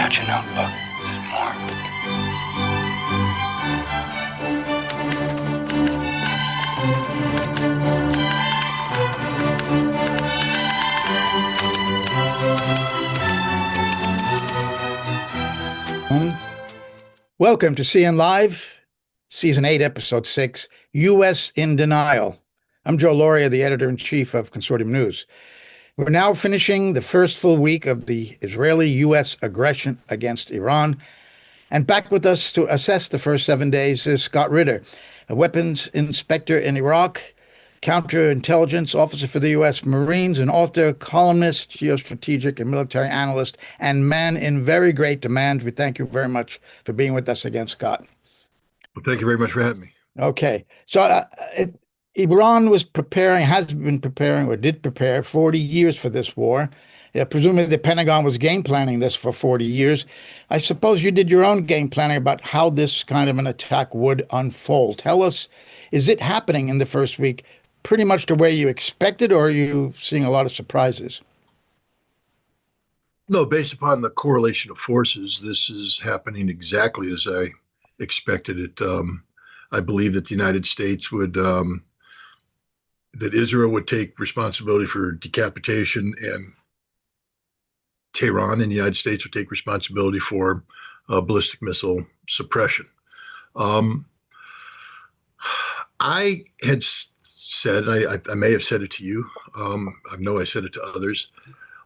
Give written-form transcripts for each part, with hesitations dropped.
out your notebook. There's more. Welcome to CN Live, Season 8, Episode 6, U.S. in Denial. I'm Joe Lauria, the editor-in-chief of Consortium News. We're now finishing the first full week of the Israeli-U.S. aggression against Iran. And back with us to assess the first 7 days is Scott Ritter, a weapons inspector in Iraq, counterintelligence officer for the U.S. Marines, an author, columnist, geostrategic and military analyst, and man in very great demand. We thank you very much for being with us again, Scott. Well, thank you very much for having me. Okay. So Iran was preparing, has been preparing, or did prepare 40 years for this war. Presumably the Pentagon was game planning this for 40 years. I suppose you did your own game planning about how this kind of an attack would unfold. Tell us, is it happening in the first week pretty much the way you expected, or are you seeing a lot of surprises? No, based upon the correlation of forces, this is happening exactly as I expected it. I believe that the United States would, that Israel would take responsibility for decapitation, and Tehran and the United States would take responsibility for ballistic missile suppression. I had said, I may have said it to you, I know I said it to others,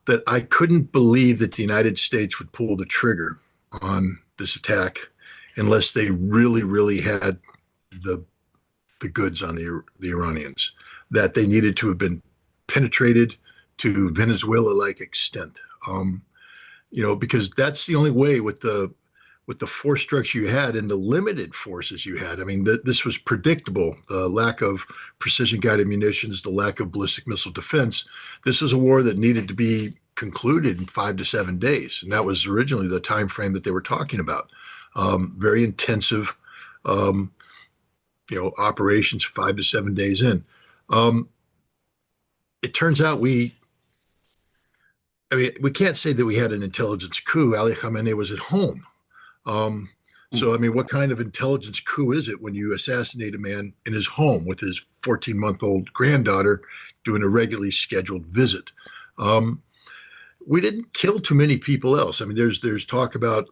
that I couldn't believe that the United States would pull the trigger on this attack unless they really, really had the goods on the Iranians, that they needed to have been penetrated to Venezuela-like extent. Because that's the only way with the force structure you had and the limited forces you had. I mean, this was predictable. The lack of precision-guided munitions, the lack of ballistic missile defense. This was a war that needed to be concluded in 5 to 7 days, and that was originally the time frame that they were talking about. Very intensive, operations 5 to 7 days in. It turns out we can't say that we had an intelligence coup. Ali Khamenei was at home. What kind of intelligence coup is it when you assassinate a man in his home with his 14-month-old granddaughter doing a regularly scheduled visit? We didn't kill too many people else. I mean, there's talk about,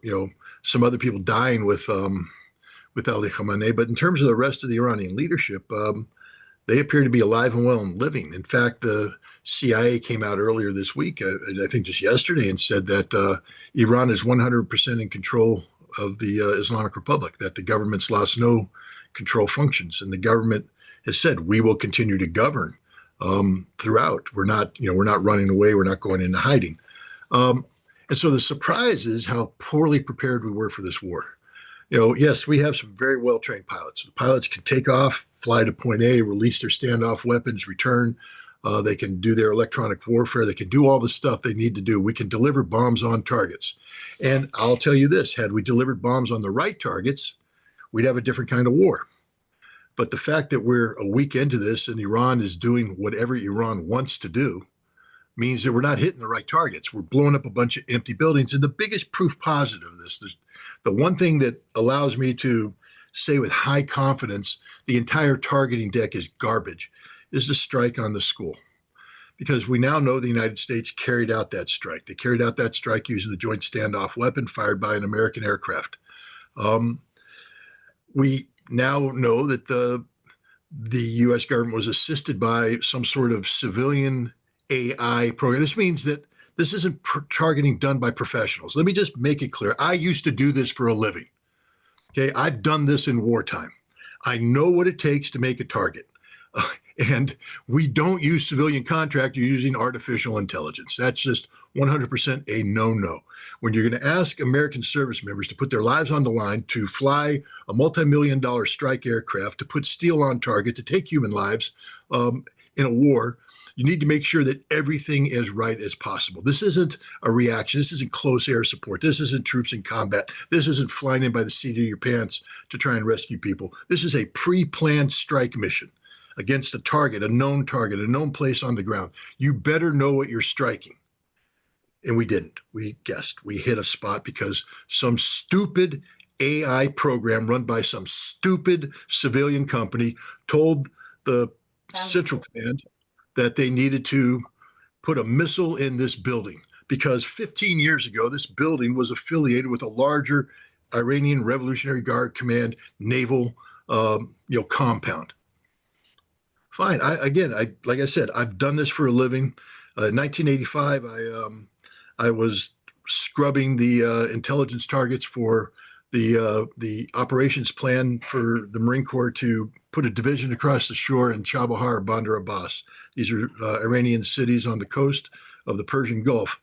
some other people dying with Ali Khamenei, but in terms of the rest of the Iranian leadership, they appear to be alive and well and living. In fact, the CIA came out earlier this week, I think just yesterday, and said that Iran is 100% in control of the Islamic Republic, that the government's lost no control functions. And the government has said, we will continue to govern throughout. We're not running away. We're not going into hiding. And so the surprise is how poorly prepared we were for this war. Yes, we have some very well-trained pilots. The pilots can take off, fly to point A, release their standoff weapons, return. They can do their electronic warfare. They can do all the stuff they need to do. We can deliver bombs on targets. And I'll tell you this, had we delivered bombs on the right targets, we'd have a different kind of war. But the fact that we're a week into this and Iran is doing whatever Iran wants to do means that we're not hitting the right targets. We're blowing up a bunch of empty buildings. And the biggest proof positive of this, the one thing that allows me to say with high confidence the entire targeting deck is garbage, is the strike on the school. Because we now know the United States carried out that strike. They carried out that strike using a joint standoff weapon fired by an American aircraft. We now know that the U.S. government was assisted by some sort of civilian AI program. This means that this isn't targeting done by professionals. Let me just make it clear. I used to do this for a living. Okay, I've done this in wartime. I know what it takes to make a target. And we don't use civilian contractors using artificial intelligence. That's just 100% a no-no. When you're going to ask American service members to put their lives on the line, to fly a multi-million-dollar strike aircraft, to put steel on target, to take human lives in a war, you need to make sure that everything is right as possible. This isn't a reaction. This isn't close air support. This isn't troops in combat. This isn't flying in by the seat of your pants to try and rescue people. This is a pre-planned strike mission against a known target, a known place on the ground. You better know what you're striking. And we didn't. We guessed. We hit a spot because some stupid AI program run by some stupid civilian company told the Central Command that they needed to put a missile in this building because 15 years ago, this building was affiliated with a larger Iranian Revolutionary Guard Command naval, compound. Fine. Like I said, I've done this for a living. In 1985, I was scrubbing the intelligence targets for the operations plan for the Marine Corps to put a division across the shore in Chabahar, Bandar Abbas. These are Iranian cities on the coast of the Persian Gulf.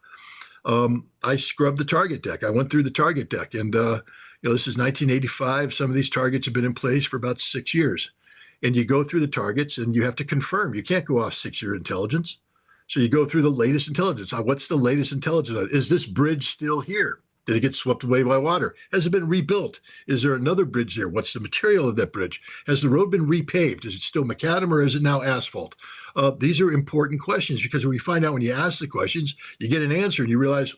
I scrubbed the target deck. I went through the target deck, and this is 1985. Some of these targets have been in place for about 6 years, and you go through the targets, and you have to confirm. You can't go off 6-year intelligence, so you go through the latest intelligence. What's the latest intelligence? Is this bridge still here? Did it get swept away by water? Has it been rebuilt? Is there another bridge there? What's the material of that bridge? Has the road been repaved? Is it still macadam or is it now asphalt? These are important questions because we find out when you ask the questions, you get an answer and you realize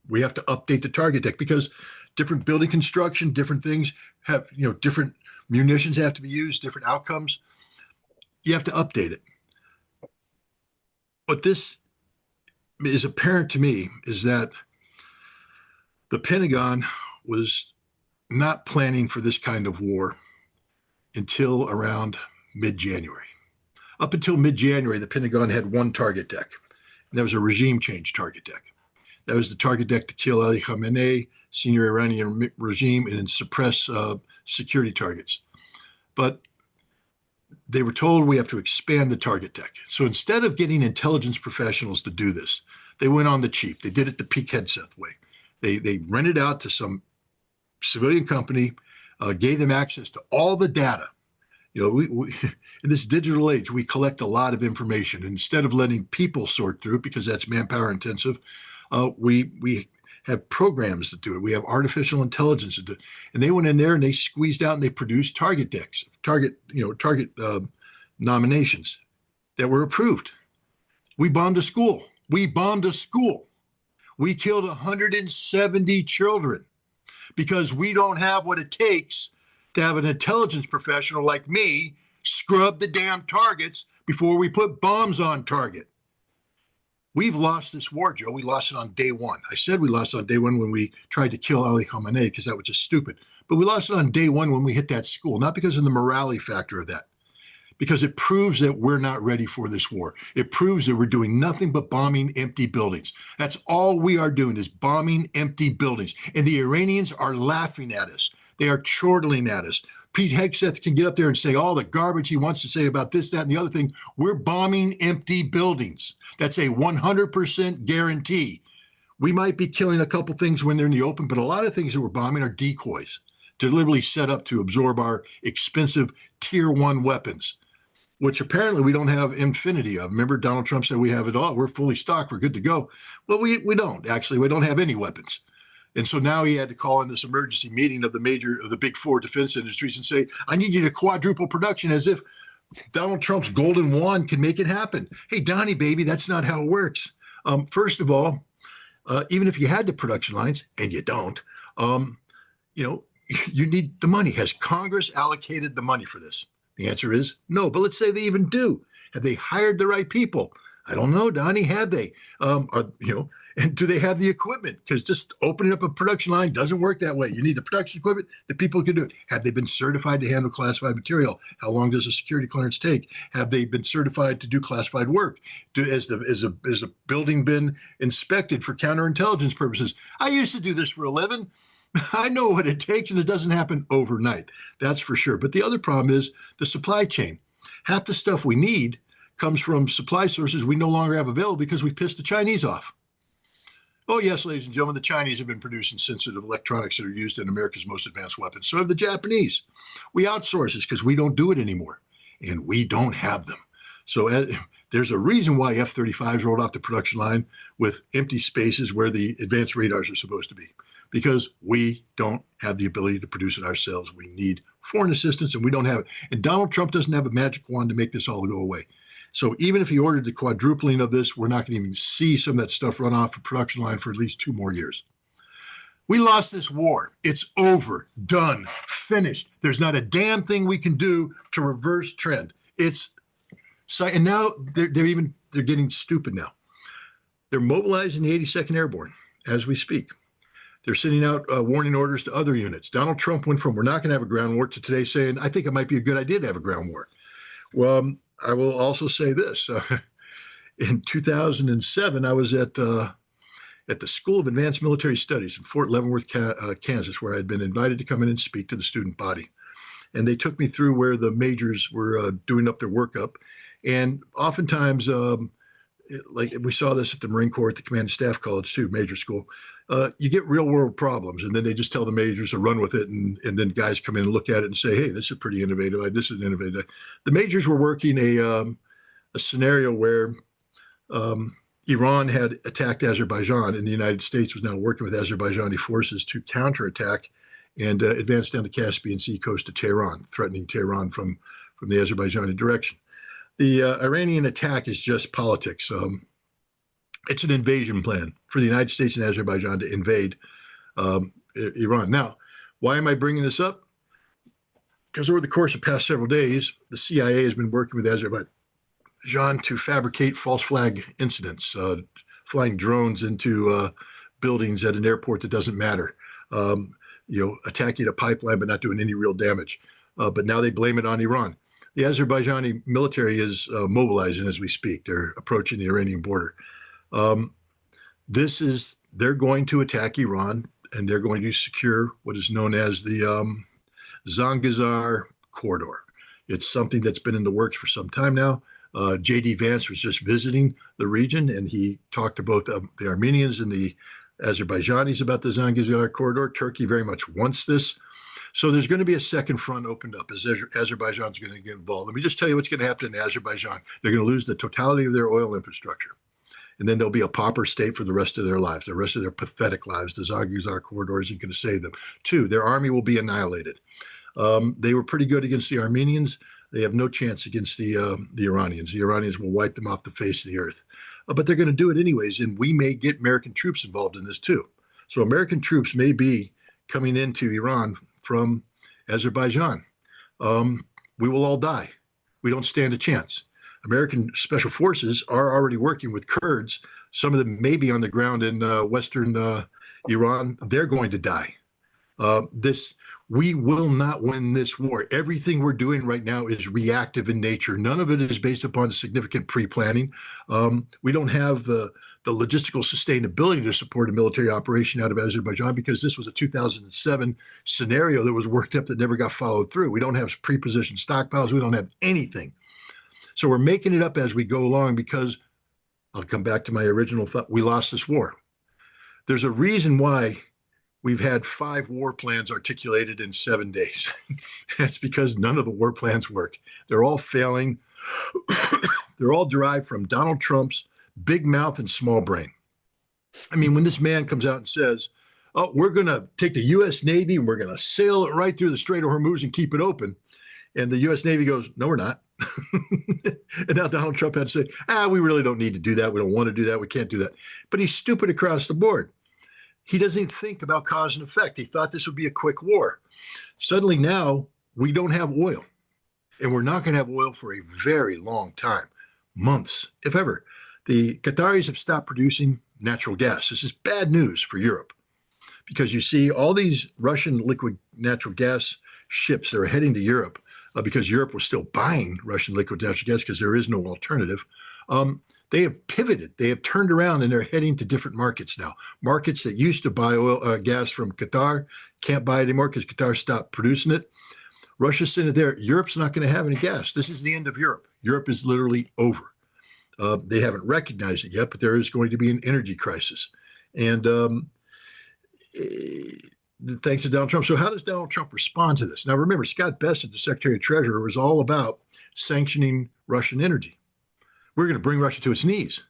we have to update the target deck because different building construction, different things have, different munitions have to be used, different outcomes. You have to update it. What this is apparent to me is that the Pentagon was not planning for this kind of war until around mid-January. Up until mid-January, the Pentagon had one target deck, and that was a regime change target deck. That was the target deck to kill Ali Khamenei, senior Iranian regime, and suppress security targets. But they were told we have to expand the target deck. So instead of getting intelligence professionals to do this, they went on the cheap. They did it the Pete Hegseth way. They rented out to some civilian company, gave them access to all the data. We in this digital age, we collect a lot of information. Instead of letting people sort through it because that's manpower intensive, we have programs that do it. We have artificial intelligence that do it. And they went in there and they squeezed out and they produced target decks, target nominations that were approved. We bombed a school. We killed 170 children because we don't have what it takes to have an intelligence professional like me scrub the damn targets before we put bombs on target. We've lost this war, Joe. We lost it on day one. I said we lost it on day one when we tried to kill Ali Khamenei because that was just stupid. But we lost it on day one when we hit that school, not because of the morality factor of that, because it proves that we're not ready for this war. It proves that we're doing nothing but bombing empty buildings. That's all we are doing is bombing empty buildings. And the Iranians are laughing at us. They are chortling at us. Pete Hegseth can get up there and say all the garbage he wants to say about this, that, and the other thing. We're bombing empty buildings. That's a 100% guarantee. We might be killing a couple things when they're in the open, but a lot of things that we're bombing are decoys, deliberately set up to absorb our expensive tier 1 weapons, which apparently we don't have infinity of. Remember, Donald Trump said we have it all. We're fully stocked. We're good to go. Well, we don't. Actually, we don't have any weapons. And so now he had to call in this emergency meeting of the big 4 defense industries and say, I need you to quadruple production, as if Donald Trump's golden wand can make it happen. Hey, Donnie, baby, that's not how it works. First of all, even if you had the production lines, and you don't, you need the money. Has Congress allocated the money for this? The answer is no. But let's say they even do. Have they hired the right people? I don't know, Donnie. Have they? And do they have the equipment? Because just opening up a production line doesn't work that way. You need the production equipment, the people who can do it. Have they been certified to handle classified material? How long does a security clearance take? Have they been certified to do classified work? Has the building been inspected for counterintelligence purposes? I used to do this for a living. I know what it takes, and it doesn't happen overnight. That's for sure. But the other problem is the supply chain. Half the stuff we need comes from supply sources we no longer have available because we pissed the Chinese off. Oh, yes, ladies and gentlemen, the Chinese have been producing sensitive electronics that are used in America's most advanced weapons. So have the Japanese. We outsource this because we don't do it anymore, and we don't have them. So there's a reason why F-35s rolled off the production line with empty spaces where the advanced radars are supposed to be, because we don't have the ability to produce it ourselves. We need foreign assistance, and we don't have it. And Donald Trump doesn't have a magic wand to make this all go away. So even if he ordered the quadrupling of this, we're not going to even see some of that stuff run off the production line for at least 2 more years. We lost this war. It's over, done, finished. There's not a damn thing we can do to reverse trend. And now they're getting stupid now. They're mobilizing the 82nd Airborne as we speak. They're sending out warning orders to other units. Donald Trump went from "we're not going to have a ground war" to today saying, "I think it might be a good idea to have a ground war." Well, I will also say this. In 2007, I was at the School of Advanced Military Studies in Fort Leavenworth, Kansas, where I had been invited to come in and speak to the student body. And they took me through where the majors were doing up their workup. And oftentimes, like we saw this at the Marine Corps at the Command and Staff College too, major school, you get real world problems. And then they just tell the majors to run with it. And then guys come in and look at it and say, "Hey, this is pretty innovative. This is innovative." The majors were working a scenario where Iran had attacked Azerbaijan, and the United States was now working with Azerbaijani forces to counterattack and advance down the Caspian Sea coast to Tehran, threatening Tehran from the Azerbaijani direction. The Iranian attack is just politics. It's an invasion plan for the United States and Azerbaijan to invade Iran. Now, why am I bringing this up? Because over the course of the past several days, the CIA has been working with Azerbaijan to fabricate false flag incidents, flying drones into buildings at an airport that doesn't matter, attacking a pipeline but not doing any real damage. But now they blame it on Iran. The Azerbaijani military is mobilizing as we speak. They're approaching the Iranian border. They're going to attack Iran, and they're going to secure what is known as the Zangezur corridor. It's something that's been in the works for some time now. J.D. Vance was just visiting the region, and he talked to both the Armenians and the Azerbaijanis about the Zangezur corridor. Turkey very much wants this. So there's going to be a second front opened up as Azerbaijan's going to get involved. Let me just tell you what's going to happen in Azerbaijan. They're going to lose the totality of their oil infrastructure. And then they'll be a pauper state for the rest of their lives, the rest of their pathetic lives. The Zangezur corridor isn't going to save them. 2, their army will be annihilated. They were pretty good against the Armenians. They have no chance against the Iranians. The Iranians will wipe them off the face of the earth. But they're going to do it anyways, and we may get American troops involved in this too. So American troops may be coming into Iran from Azerbaijan. We will all die. We don't stand a chance. American special forces are already working with Kurds. Some of them may be on the ground in western Iran. They're going to die. We will not win this war. Everything we're doing right now is reactive in nature. None of it is based upon significant pre-planning. We don't have the logistical sustainability to support a military operation out of Azerbaijan because this was a 2007 scenario that was worked up that never got followed through. We don't have pre-positioned stockpiles. We don't have anything. So we're making it up as we go along because I'll come back to my original thought. We lost this war. There's a reason why we've had 5 war plans articulated in 7 days. That's because none of the war plans work. They're all failing. They're all derived from Donald Trump's big mouth and small brain. I mean, when this man comes out and says, "Oh, we're going to take the U.S. Navy and we're going to sail it right through the Strait of Hormuz and keep it open." And the U.S. Navy goes, "No, we're not." And now Donald Trump had to say, "We really don't need to do that. We don't want to do that. We can't do that." But he's stupid across the board. He doesn't think about cause and effect. He thought this would be a quick war. Suddenly now we don't have oil, and we're not going to have oil for a very long time, months, if ever. The Qataris have stopped producing natural gas. This is bad news for Europe because you see all these Russian liquid natural gas ships that are heading to Europe because Europe was still buying Russian liquid natural gas because there is no alternative. They have pivoted. They have turned around and they're heading to different markets now. Markets that used to buy oil, gas from Qatar can't buy it anymore because Qatar stopped producing it. Russia's sent it there. Europe's not going to have any gas. This is the end of Europe. Europe is literally over. They haven't recognized it yet, but there is going to be an energy crisis. And thanks to Donald Trump. So how does Donald Trump respond to this? Now, remember, Scott Bessent, the Secretary of Treasury, was all about sanctioning Russian energy. We're going to bring Russia to its knees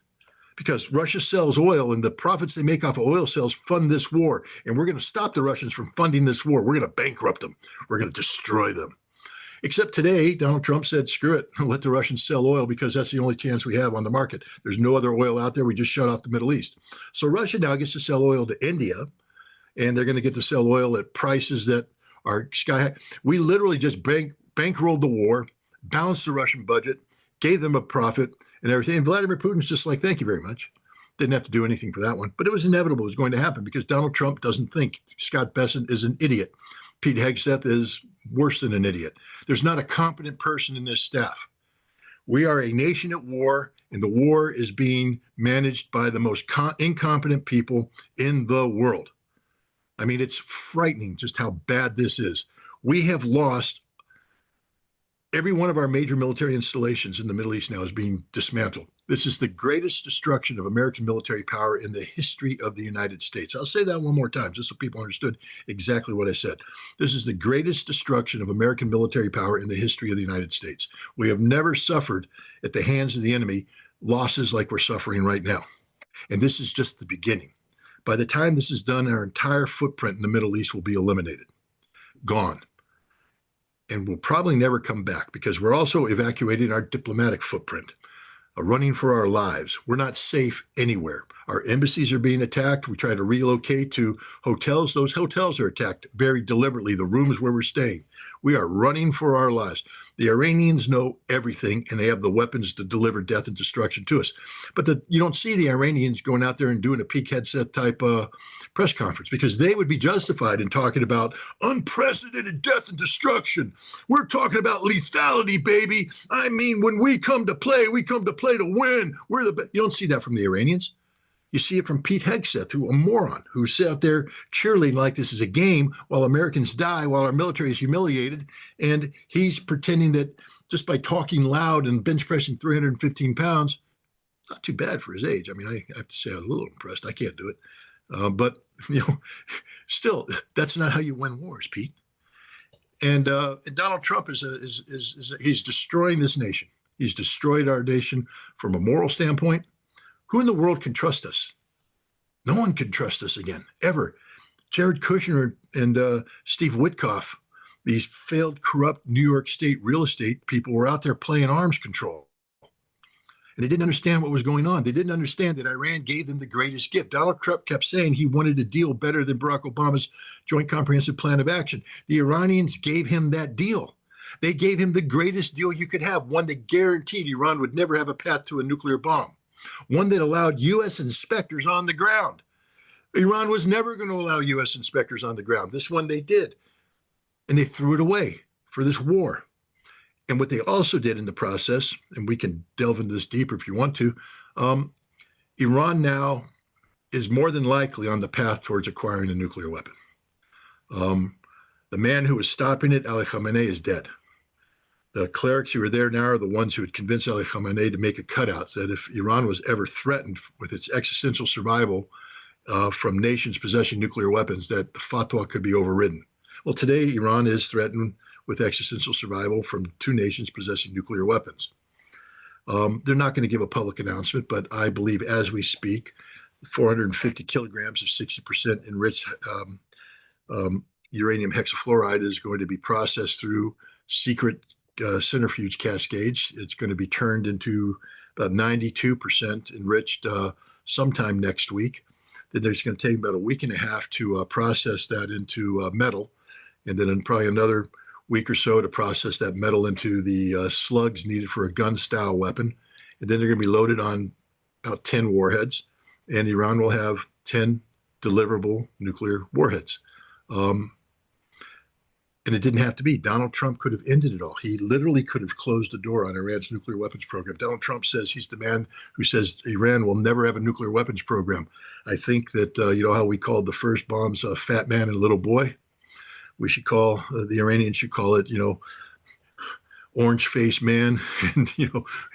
because Russia sells oil and the profits they make off of oil sales fund this war. And we're going to stop the Russians from funding this war. We're going to bankrupt them. We're going to destroy them. Except today, Donald Trump said, screw it, let the Russians sell oil because that's the only chance we have on the market. There's no other oil out there. We just shut off the Middle East. So Russia now gets to sell oil to India, and they're going to get to sell oil at prices that are sky high. We literally just bankrolled the war, balanced the Russian budget, gave them a profit and everything. And Vladimir Putin's just like, thank you very much. Didn't have to do anything for that one. But it was inevitable. It was going to happen because Donald Trump doesn't think. Scott Bessent is an idiot. Pete Hegseth is worse than an idiot. There's not a competent person in this staff. We are a nation at war, and the war is being managed by the most incompetent people in the world. I mean, it's frightening just how bad this is. We have lost every one of our major military installations in the Middle East now is being dismantled. This is the greatest destruction of American military power in the history of the United States. I'll say that one more time, just so people understood exactly what I said. This is the greatest destruction of American military power in the history of the United States. We have never suffered at the hands of the enemy losses like we're suffering right now. And this is just the beginning. By the time this is done, our entire footprint in the Middle East will be eliminated, gone. And we'll probably never come back because we're also evacuating our diplomatic footprint, running for our lives. We're not safe anywhere. Our embassies are being attacked. We try to relocate to hotels. Those hotels are attacked very deliberately, the rooms where we're staying. We are running for our lives. The Iranians know everything, and they have the weapons to deliver death and destruction to us. But you don't see the Iranians going out there and doing a Pete Hegseth type press conference because they would be justified in talking about unprecedented death and destruction. We're talking about lethality, baby. I mean, when we come to play to win. You don't see that from the Iranians. You see it from Pete Hegseth, who a moron, who sat there cheerleading like this is a game while Americans die, while our military is humiliated. And he's pretending that just by talking loud and bench pressing 315 pounds, not too bad for his age. I mean, I have to say I was a little impressed. I can't do it. But, still, that's not how you win wars, Pete. And Donald Trump he's destroying this nation. He's destroyed our nation from a moral standpoint. Who in the world can trust us? No one can trust us again, ever. Jared Kushner and Steve Witkoff, these failed, corrupt New York State real estate people, were out there playing arms control. And they didn't understand what was going on. They didn't understand that Iran gave them the greatest gift. Donald Trump kept saying he wanted a deal better than Barack Obama's Joint Comprehensive Plan of Action. The Iranians gave him that deal. They gave him the greatest deal you could have, one that guaranteed Iran would never have a path to a nuclear bomb, one that allowed U.S. inspectors on the ground. Iran was never going to allow U.S. inspectors on the ground. This one they did, and they threw it away for this war. And what they also did in the process, and we can delve into this deeper if you want to, Iran now is more than likely on the path towards acquiring a nuclear weapon. The man who was stopping it, Ali Khamenei, is dead. The clerics who are there now are the ones who had convinced Ali Khamenei to make a cutout, that if Iran was ever threatened with its existential survival from nations possessing nuclear weapons, that the fatwa could be overridden. Well, today, Iran is threatened with existential survival from two nations possessing nuclear weapons. They're not going to give a public announcement, but I believe as we speak, 450 kilograms of 60% enriched uranium hexafluoride is going to be processed through secret centrifuge cascades. It's going to be turned into about 92% enriched sometime next week. Then there's going to take about a week and a half to process that into metal, and then in probably another week or so to process that metal into the slugs needed for a gun-style weapon. And then they're going to be loaded on about 10 warheads, and Iran will have 10 deliverable nuclear warheads. And it didn't have to be. Donald Trump could have ended it all. He literally could have closed the door on Iran's nuclear weapons program. Donald Trump says he's the man who says Iran will never have a nuclear weapons program. I think that, you know how we called the first bombs a fat man and a little boy? We should call, the Iranians should call it, orange-faced man, and,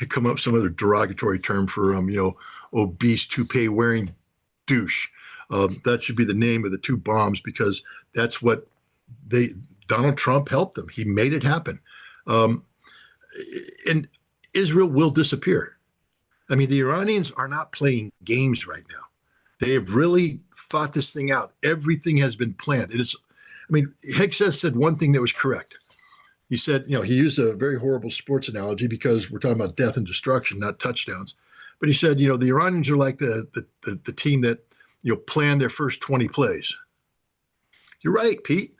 come up with some other derogatory term for, obese toupee-wearing douche. That should be the name of the two bombs, because that's what Donald Trump helped them. He made it happen. And Israel will disappear. I mean, the Iranians are not playing games right now. They have really thought this thing out. Everything has been planned. Hegseth said one thing that was correct. He said, he used a very horrible sports analogy because we're talking about death and destruction, not touchdowns. But he said, the Iranians are like the team that, planned their first 20 plays. You're right, Pete.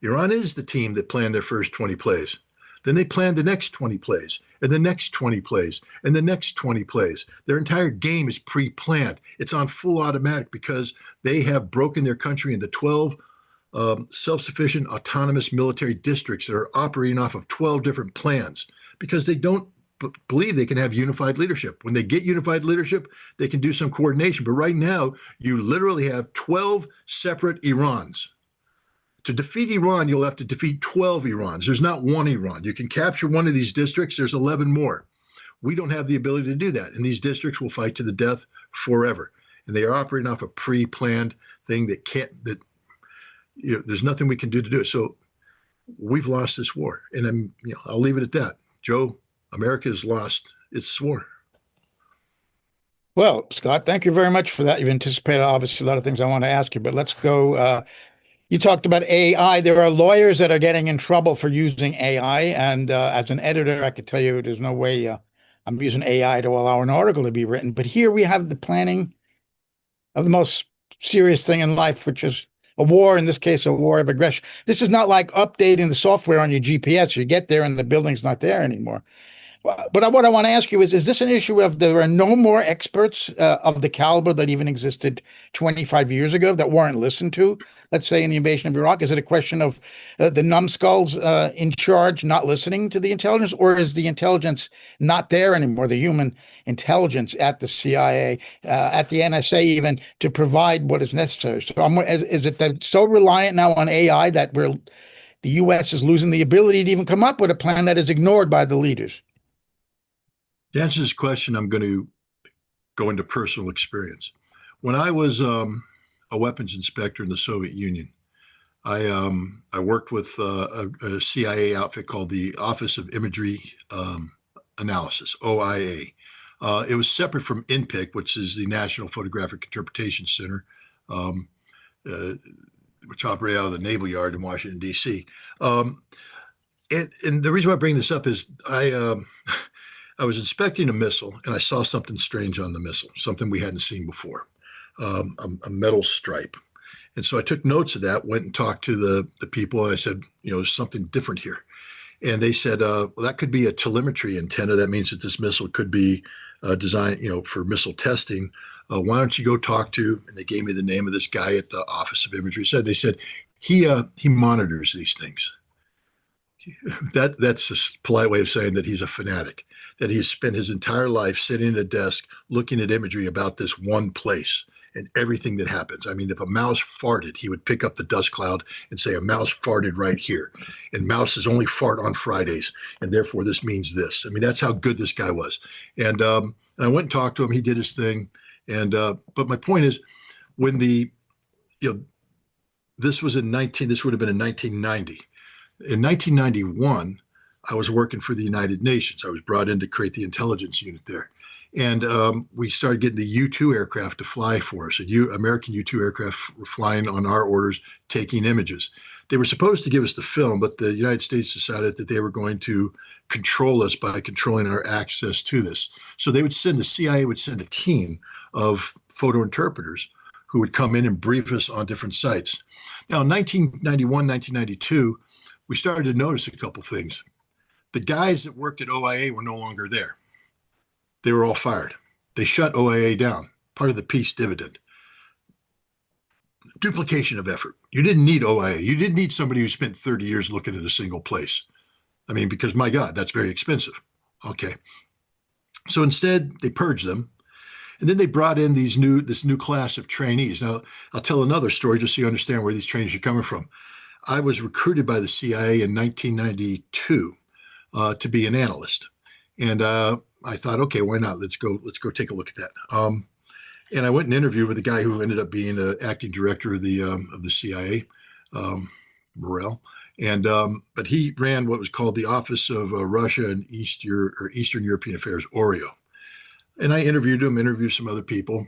Iran is the team that planned their first 20 plays. Then they planned the next 20 plays and the next 20 plays and the next 20 plays. Their entire game is pre-planned. It's on full automatic because they have broken their country into 12 self-sufficient autonomous military districts that are operating off of 12 different plans because they don't believe they can have unified leadership. When they get unified leadership, they can do some coordination. But right now, you literally have 12 separate Irans. To defeat Iran, you'll have to defeat 12 Irans. There's not one Iran. You can capture one of these districts. There's 11 more. We don't have the ability to do that. And these districts will fight to the death forever. And they are operating off a pre-planned thing there's nothing we can do to do it. So we've lost this war. And I'll leave it at that. Joe, America has lost its war. Well, Scott, thank you very much for that. You've anticipated obviously a lot of things I want to ask you, but let's go. You talked about AI. There are lawyers that are getting in trouble for using AI. And as an editor, I could tell you there's no way I'm using AI to allow an article to be written. But here we have the planning of the most serious thing in life, which is a war, in this case, a war of aggression. This is not like updating the software on your GPS. You get there and the building's not there anymore. But what I want to ask you is this an issue of there are no more experts of the caliber that even existed 25 years ago that weren't listened to, let's say in the invasion of Iraq? Is it a question of the numbskulls in charge not listening to the intelligence, or is the intelligence not there anymore, the human intelligence at the CIA, at the NSA even, to provide what is necessary? So is it that so reliant now on AI that the U.S. is losing the ability to even come up with a plan that is ignored by the leaders? To answer this question, I'm going to go into personal experience. When I was a weapons inspector in the Soviet Union, I worked with a CIA outfit called the Office of Imagery Analysis, OIA. It was separate from INPIC, which is the National Photographic Interpretation Center, which operated out of the Naval Yard in Washington, D.C. And the reason why I bring this up is I was inspecting a missile and I saw something strange on the missile, something we hadn't seen before, a metal stripe. And so I took notes of that, went and talked to the people, and I said, there's something different here. And they said, well, that could be a telemetry antenna. That means that this missile could be designed, for missile testing. Why don't you go talk to, and they gave me the name of this guy at the Office of Imagery. They said, he monitors these things. That's a polite way of saying that he's a fanatic, that he's spent his entire life sitting at a desk looking at imagery about this one place and everything that happens. I mean, if a mouse farted, he would pick up the dust cloud and say, a mouse farted right here. And mouses only fart on Fridays. And therefore, this means this. I mean, that's how good this guy was. And I went and talked to him. He did his thing. And but my point is, when this would have been in 1990. In 1991, I was working for the United Nations. I was brought in to create the intelligence unit there. And we started getting the U-2 aircraft to fly for us. American U-2 aircraft were flying on our orders, taking images. They were supposed to give us the film, but the United States decided that they were going to control us by controlling our access to this. So the CIA would send a team of photo interpreters who would come in and brief us on different sites. Now, in 1991, 1992, we started to notice a couple things. The guys that worked at OIA were no longer there. They were all fired. They shut OIA down, part of the peace dividend. Duplication of effort. You didn't need OIA. You didn't need somebody who spent 30 years looking at a single place. I mean, because my God, that's very expensive. Okay. So instead, they purged them. And then they brought in this new class of trainees. Now, I'll tell another story just so you understand where these trainees are coming from. I was recruited by the CIA in 1992 to be an analyst, and I thought, okay, why not? Let's go take a look at that. And I went and interviewed with a guy who ended up being an acting director of the CIA, Morrell, and but he ran what was called the Office of Russia and Eastern European Affairs, OREO. And I interviewed him, interviewed some other people.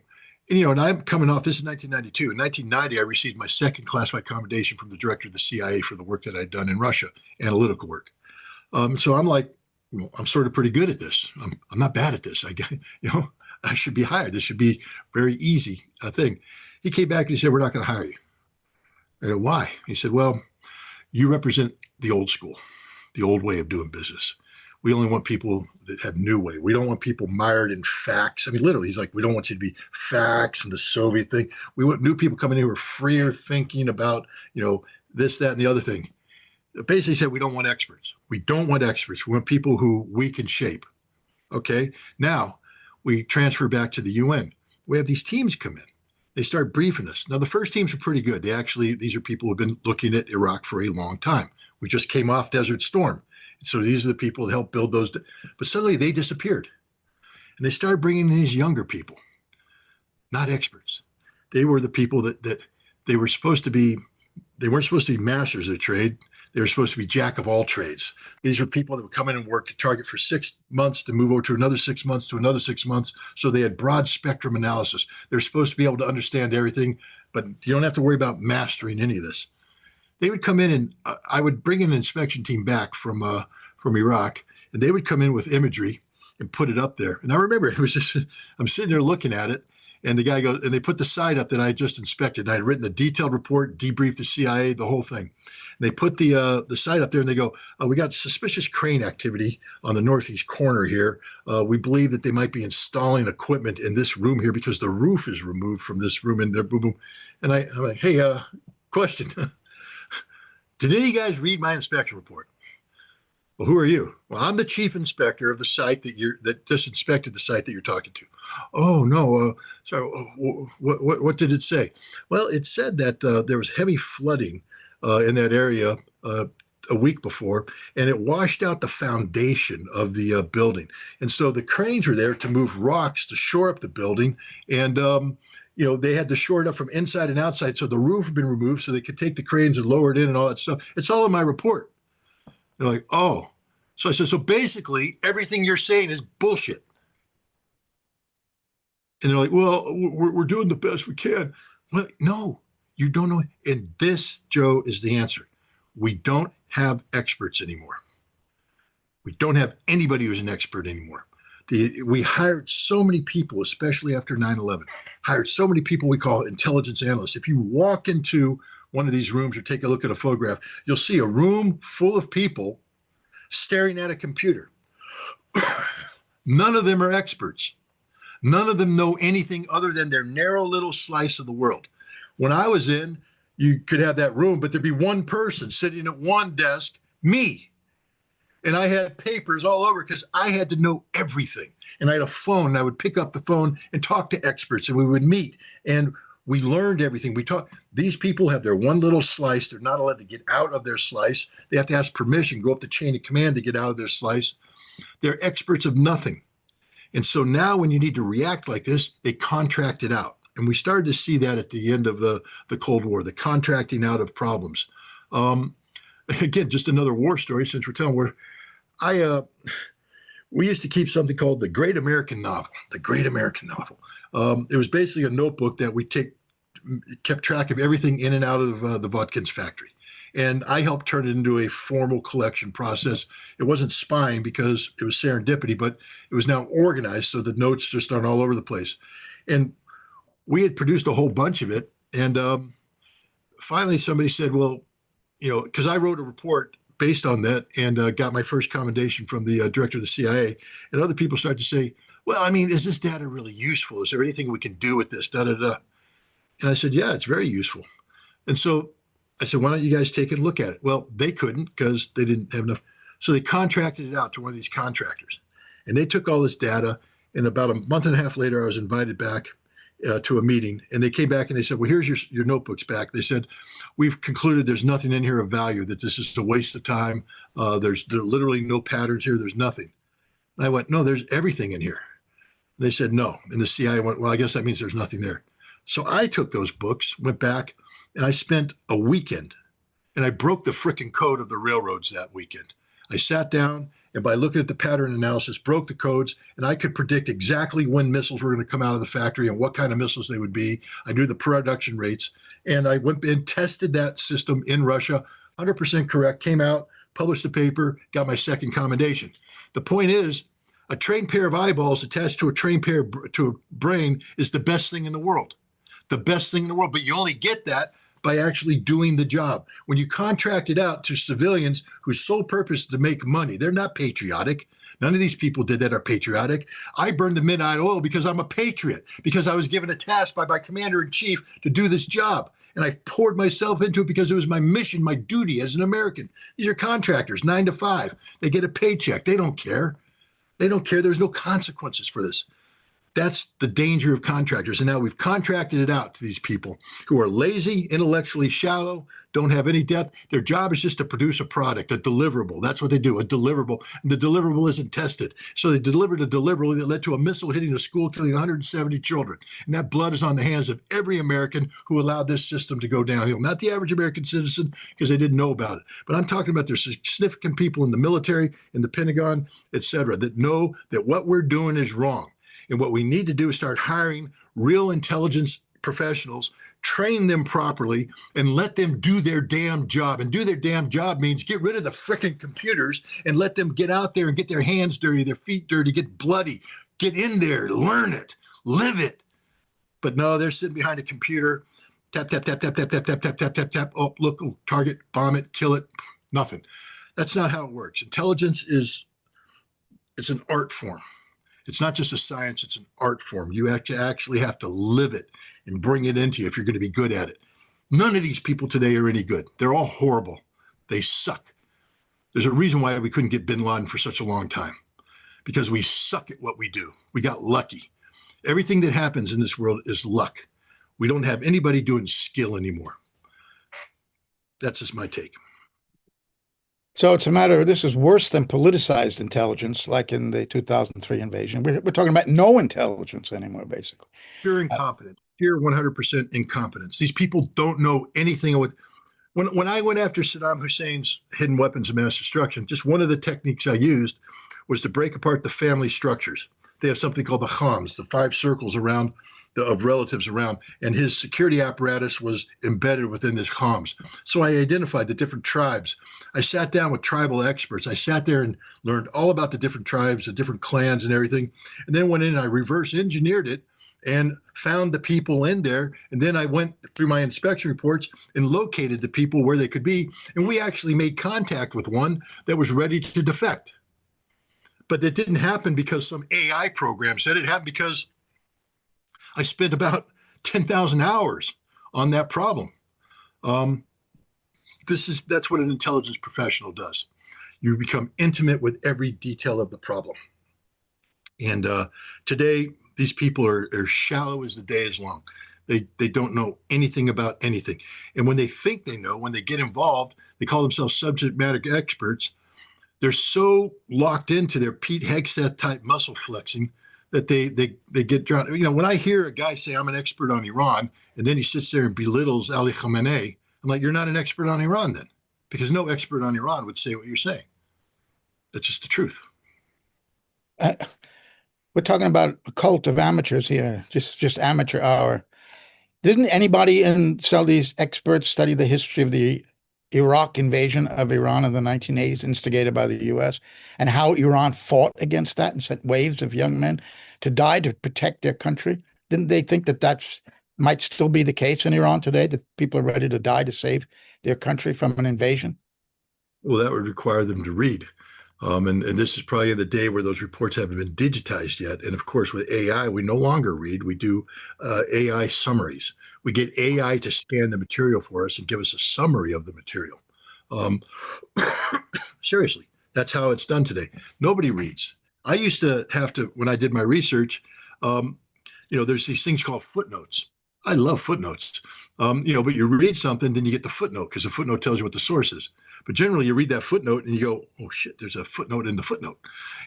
And, and I'm coming off, this is 1992. In 1990, I received my second classified commendation from the director of the CIA for the work that I'd done in Russia, analytical work. So I'm like, well, I'm sort of pretty good at this. I'm not bad at this. I should be hired. This should be very easy thing. He came back and he said, we're not going to hire you. I go, why? He said, well, you represent the old school, the old way of doing business. We only want people that have new way. We don't want people mired in facts. I mean, literally, he's like, we don't want you to be facts and the Soviet thing. We want new people coming in who are freer thinking about, this, that, and the other thing. Basically said, we don't want experts. We don't want experts. We want people who we can shape. Okay. Now we transfer back to the UN. We have these teams come in. They start briefing us. Now, the first teams are pretty good. These are people who have been looking at Iraq for a long time. We just came off Desert Storm. So these are the people that helped build those. But suddenly they disappeared. And they started bringing in these younger people, not experts. They were the people that they were supposed to be. They weren't supposed to be masters of the trade. They were supposed to be jack of all trades. These are people that would come in and work at Target for 6 months to move over to another 6 months to another 6 months. So they had broad spectrum analysis. They're supposed to be able to understand everything, but you don't have to worry about mastering any of this. They would come in and I would bring an inspection team back from Iraq, and they would come in with imagery and put it up there. And I remember it was just, I'm sitting there looking at it, and the guy goes, and they put the site up that I had just inspected. And I had written a detailed report, debriefed the CIA, the whole thing. And they put the site up there, and they go, we got suspicious crane activity on the northeast corner here. We believe that they might be installing equipment in this room here because the roof is removed from this room. And boom, boom. And I'm like, hey, question. Did any of you guys read my inspection report? Well, who are you? Well, I'm the chief inspector of the site that just inspected the site that you're talking to. Oh no, sorry. What did it say? Well, it said that there was heavy flooding in that area a week before, and it washed out the foundation of the building. And so the cranes were there to move rocks to shore up the building, and they had to shore it up from inside and outside. So the roof had been removed, so they could take the cranes and lower it in and all that stuff. It's all in my report. They're like, oh. So I said, so basically everything you're saying is bullshit. And they're like, well, we're doing the best we can. Well, no, you don't know. And this, Joe, is the answer. We don't have experts anymore. We don't have anybody who's an expert anymore. We hired so many people, especially after 9/11, hired so many people we call intelligence analysts. If you walk into one of these rooms or take a look at a photograph, you'll see a room full of people staring at a computer. None of them are experts. None of them know anything other than their narrow little slice of the world. When I was in, you could have that room, but there'd be one person sitting at one desk, me. And I had papers all over because I had to know everything. And I had a phone, and I would pick up the phone and talk to experts, and we would meet. And we learned everything. These people have their one little slice. They're not allowed to get out of their slice. They have to ask permission, go up the chain of command to get out of their slice. They're experts of nothing. And so now when you need to react like this, they contract it out. And we started to see that at the end of the Cold War, the contracting out of problems. Again, just another war story since we're telling we used to keep something called the Great American Novel, the Great American Novel. It was basically a notebook that we kept track of everything in and out of the Votkins factory. And I helped turn it into a formal collection process. It wasn't spying because it was serendipity, but it was now organized so the notes just aren't all over the place. And we had produced a whole bunch of it. And finally somebody said, well, because I wrote a report based on that and got my first commendation from the director of the CIA. And other people started to say, well, I mean, is this data really useful? Is there anything we can do with this? Da, da, da. And I said, yeah, it's very useful. And so I said, why don't you guys take a look at it? Well, they couldn't because they didn't have enough. So they contracted it out to one of these contractors. And they took all this data. And about a month and a half later, I was invited back to a meeting. And they came back and they said, well, here's your notebooks back. They said, we've concluded there's nothing in here of value, that this is a waste of time. There are literally no patterns here. There's nothing. And I went, no, there's everything in here. They said no. And the CIA went, well, I guess that means there's nothing there. So I took those books, went back, and I spent a weekend, and I broke the frickin' code of the railroads that weekend. I sat down, and by looking at the pattern analysis, broke the codes, and I could predict exactly when missiles were going to come out of the factory and what kind of missiles they would be. I knew the production rates, and I went and tested that system in Russia, 100% correct, came out, published the paper, got my second commendation. The point is, a trained pair of eyeballs attached to a trained pair to a brain is the best thing in the world. The best thing in the world. But you only get that by actually doing the job. When you contract it out to civilians whose sole purpose is to make money, they're not patriotic. None of these people did that are patriotic. I burned the midnight oil because I'm a patriot, because I was given a task by my commander-in-chief to do this job. And I poured myself into it because it was my mission, my duty as an American. These are contractors, 9 to 5. They get a paycheck. They don't care. They don't care. There's no consequences for this. That's the danger of contractors. And now we've contracted it out to these people who are lazy, intellectually shallow, don't have any depth. Their job is just to produce a product, a deliverable. That's what they do, a deliverable. And the deliverable isn't tested. So they delivered a deliverable that led to a missile hitting a school, killing 170 children. And that blood is on the hands of every American who allowed this system to go downhill. Not the average American citizen, because they didn't know about it. But I'm talking about there's significant people in the military, in the Pentagon, et cetera, that know that what we're doing is wrong. And what we need to do is start hiring real intelligence professionals, train them properly, and let them do their damn job. And do their damn job means get rid of the frickin' computers and let them get out there and get their hands dirty, their feet dirty, get bloody, get in there, learn it, live it. But no, they're sitting behind a computer, tap, tap, tap, tap, tap, tap, tap, tap, tap, tap, tap. Oh, look, oh, target, bomb it, kill it, nothing. That's not how it works. Intelligence it's an art form. It's not just a science, it's an art form. You actually have to live it and bring it into you if you're going to be good at it. None of these people today are any good. They're all horrible. They suck. There's a reason why we couldn't get bin Laden for such a long time, because we suck at what we do. We got lucky. Everything that happens in this world is luck. We don't have anybody doing skill anymore. That's just my take. So it's a matter of, this is worse than politicized intelligence, like in the 2003 invasion. We're talking about no intelligence anymore, basically. Pure incompetence, pure 100% incompetence. These people don't know anything. When I went after Saddam Hussein's hidden weapons of mass destruction, just one of the techniques I used was to break apart the family structures. They have something called the khams, the 5 circles around of relatives around, and his security apparatus was embedded within this khams. So I identified the different tribes. I sat down with tribal experts. I sat there and learned all about the different tribes, the different clans and everything, and then went in and I reverse engineered it and found the people in there. And then I went through my inspection reports and located the people where they could be. And we actually made contact with one that was ready to defect. But it didn't happen because some AI program said it. Happened because I spent about 10,000 hours on that problem. That's what an intelligence professional does. You become intimate with every detail of the problem. And today, these people are shallow as the day is long. They don't know anything about anything. And when they think they know, when they get involved, they call themselves subject matter experts. They're so locked into their Pete Hegseth type muscle flexing that they get drowned. You know, when I hear a guy say, I'm an expert on Iran, and then he sits there and belittles Ali Khamenei, I'm like, you're not an expert on Iran then, because no expert on Iran would say what you're saying. That's just the truth. We're talking about a cult of amateurs here, just amateur hour. Didn't anybody in some of these experts study the history of the Iraq invasion of Iran in the 1980s, instigated by the U.S., and how Iran fought against that and sent waves of young men to die to protect their country? Didn't they think that might still be the case in Iran today, that people are ready to die to save their country from an invasion? Well, that would require them to read. And this is probably the day where those reports haven't been digitized yet. And of course, with AI, we no longer read. We do AI summaries. We get AI to scan the material for us and give us a summary of the material. Seriously, that's how it's done today. Nobody reads. I used to have to, when I did my research, there's these things called footnotes. I love footnotes. But you read something, then you get the footnote, because the footnote tells you what the source is. But generally, you read that footnote and you go, oh, shit, there's a footnote in the footnote.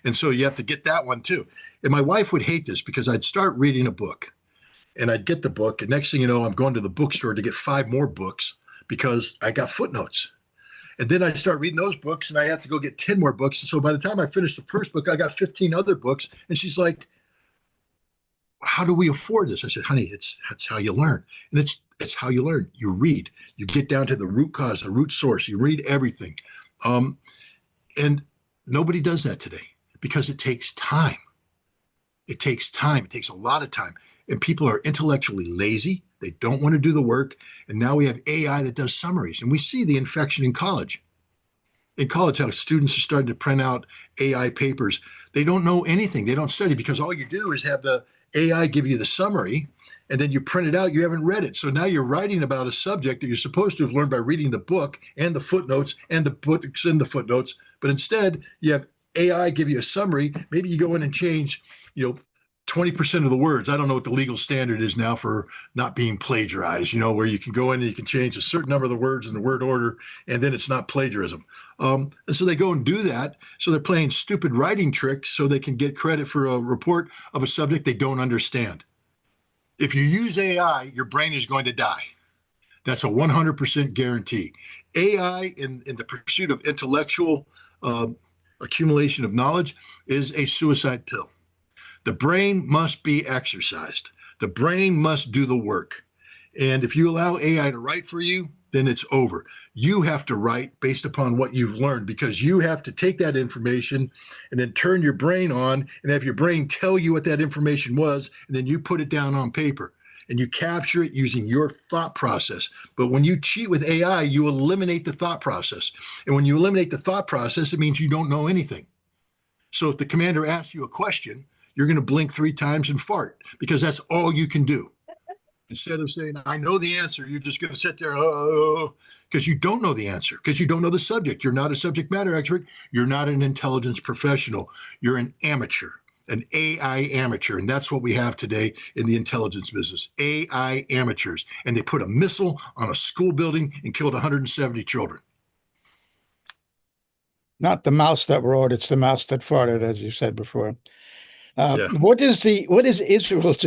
And so you have to get that one, too. And my wife would hate this, because I'd start reading a book and I'd get the book. And next thing you know, I'm going to the bookstore to get 5 more books because I got footnotes. And then I start reading those books and I have to go get 10 more books. And so by the time I finished the first book, I got 15 other books. And she's like, how do we afford this? I said, honey, that's how you learn. And it's how you learn. You read. You get down to the root cause, the root source. You read everything. And nobody does that today because it takes time. It takes time. It takes a lot of time. And people are intellectually lazy. They don't want to do the work. And now we have AI that does summaries. And we see the infection in college. In college, how students are starting to print out AI papers. They don't know anything. They don't study because all you do is have the AI give you the summary, and then you print it out. You haven't read it. So now you're writing about a subject that you're supposed to have learned by reading the book and the footnotes and the books in the footnotes. But instead, you have AI give you a summary. Maybe you go in and change, 20% of the words. I don't know what the legal standard is now for not being plagiarized, where you can go in and you can change a certain number of the words in the word order, and then it's not plagiarism. And so they go and do that. So they're playing stupid writing tricks so they can get credit for a report of a subject they don't understand. If you use AI, your brain is going to die. That's a 100% guarantee. AI in the pursuit of intellectual accumulation of knowledge is a suicide pill. The brain must be exercised. The brain must do the work. And if you allow AI to write for you, then it's over. You have to write based upon what you've learned because you have to take that information and then turn your brain on and have your brain tell you what that information was, and then you put it down on paper and you capture it using your thought process. But when you cheat with AI, you eliminate the thought process. And when you eliminate the thought process, it means you don't know anything. So if the commander asks you a question, you're going to blink 3 times and fart because that's all you can do. Instead of saying, I know the answer, you're just going to sit there because you don't know the answer, because you don't know the subject. You're not a subject matter expert. You're not an intelligence professional. You're an amateur, an AI amateur. And that's what we have today in the intelligence business, AI amateurs. And they put a missile on a school building and killed 170 children. Not the mouse that roared, it's the mouse that farted, as you said before. Yeah. What is Israel's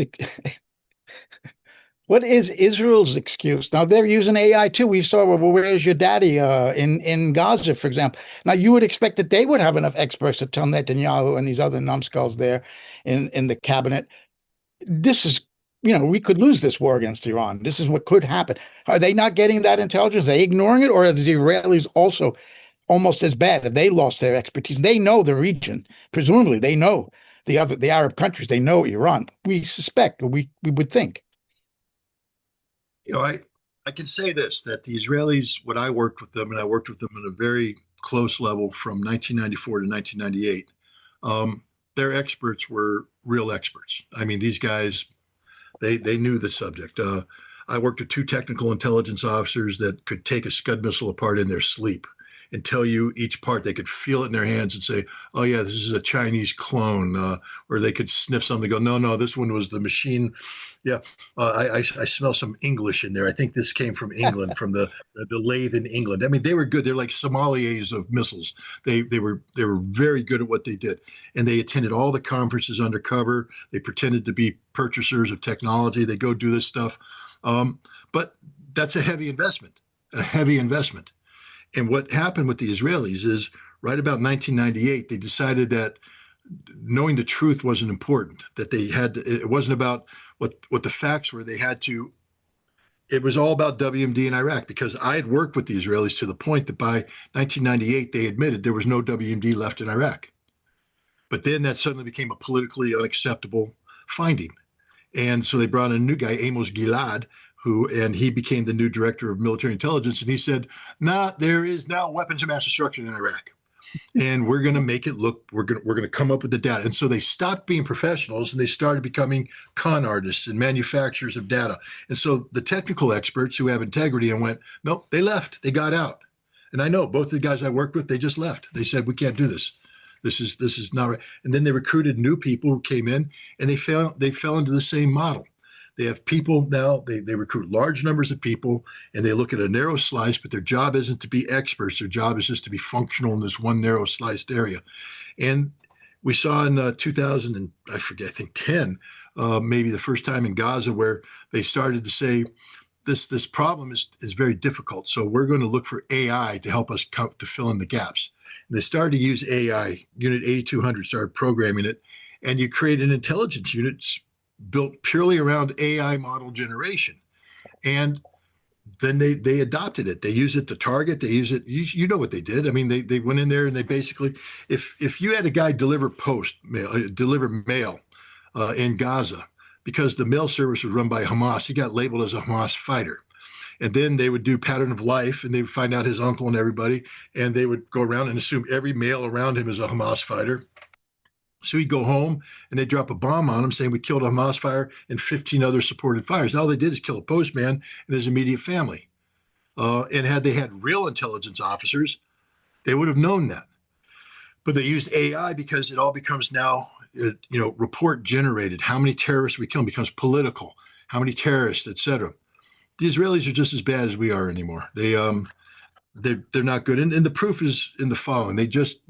excuse? Now they're using AI too. We saw, well, where's your daddy in Gaza, for example. Now you would expect that they would have enough experts to tell Netanyahu and these other numbskulls there in the cabinet. This is, we could lose this war against Iran. This is what could happen. Are they not getting that intelligence? Are they ignoring it, or are the Israelis also almost as bad? Have they lost their expertise? They know the region. Presumably, they know the Arab countries. They know Iran. We suspect, or we would think. I can say this, that the Israelis, when I worked with them, and I worked with them at a very close level from 1994 to 1998, their experts were real experts. I mean, these guys, they knew the subject. I worked with 2 technical intelligence officers that could take a Scud missile apart in their sleep and tell you each part. They could feel it in their hands and say, oh yeah, this is a Chinese clone, or they could sniff something and go, no, this one was the machine. Yeah, I smell some English in there. I think this came from England, from the lathe in England. I mean, they were good. They're like sommeliers of missiles. They were very good at what they did, and they attended all the conferences undercover. They pretended to be purchasers of technology. They go do this stuff, but that's a heavy investment. And what happened with the Israelis is right about 1998, they decided that knowing the truth wasn't important, that it wasn't about what the facts were. It was all about WMD in Iraq, because I had worked with the Israelis to the point that by 1998, they admitted there was no WMD left in Iraq. But then that suddenly became a politically unacceptable finding. And so they brought in a new guy, Amos Gilad, and he became the new director of military intelligence. And he said, there is now weapons of mass destruction in Iraq. And we're going to make it look, we're going to come up with the data. And so they stopped being professionals and they started becoming con artists and manufacturers of data. And so the technical experts who have integrity and went, nope, they left, they got out. And I know both of the guys I worked with, they just left. They said, we can't do this. This is not right. And then they recruited new people who came in, and they fell into the same model. They have people now, they recruit large numbers of people, and they look at a narrow slice, but their job isn't to be experts. Their job is just to be functional in this one narrow sliced area. And we saw in 2000, and I forget, I think 10, maybe the first time in Gaza, where they started to say, this problem is very difficult. So we're going to look for AI to help us to fill in the gaps. And they started to use AI. Unit 8200 started programming it, and you create an intelligence unit built purely around AI model generation. And then they adopted it. They use it to target. They use it. You know what they did. I mean, they went in there and they basically, if you had a guy deliver mail in Gaza, because the mail service was run by Hamas, he got labeled as a Hamas fighter. And then they would do pattern of life, and they would find out his uncle and everybody, and they would go around and assume every male around him is a Hamas fighter. So he'd go home and they'd drop a bomb on him saying we killed a Hamas fighter and 15 other supported fires. All they did is kill a postman and his immediate family. And had they had real intelligence officers, they would have known that. But they used AI because it all becomes now, report generated. How many terrorists we kill becomes political. How many terrorists, et cetera. The Israelis are just as bad as we are anymore. They're not good. And the proof is in the following. They just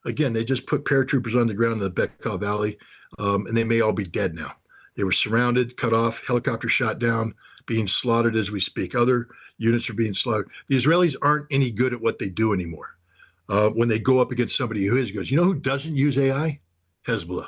put paratroopers on the ground in the Bekaa Valley, and they may all be dead now. They were surrounded, cut off, helicopter shot down, being slaughtered as we speak. Other units are being slaughtered. The Israelis aren't any good at what they do anymore. When they go up against somebody who is good. You know who doesn't use AI? Hezbollah.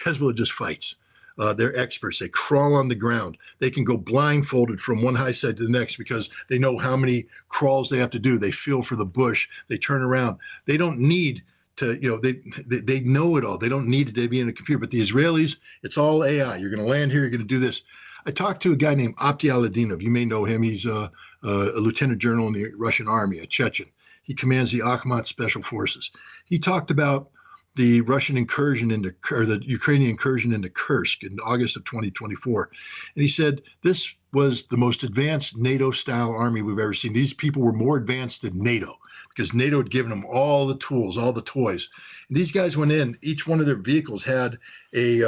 Hezbollah just fights. They're experts. They crawl on the ground. They can go blindfolded from one high side to the next because they know how many crawls they have to do. They feel for the bush. They turn around. They don't need to, they know it all. They don't need to be in a computer. But the Israelis, it's all AI. You're going to land here. You're going to do this. I talked to a guy named Abdi Aladinov. You may know him. He's a lieutenant general in the Russian army, a Chechen. He commands the Akhmat Special Forces. He talked about the Russian incursion the Ukrainian incursion into Kursk in August of 2024. And he said, this was the most advanced NATO-style army we've ever seen. These people were more advanced than NATO because NATO had given them all the tools, all the toys. And these guys went in, each one of their vehicles had a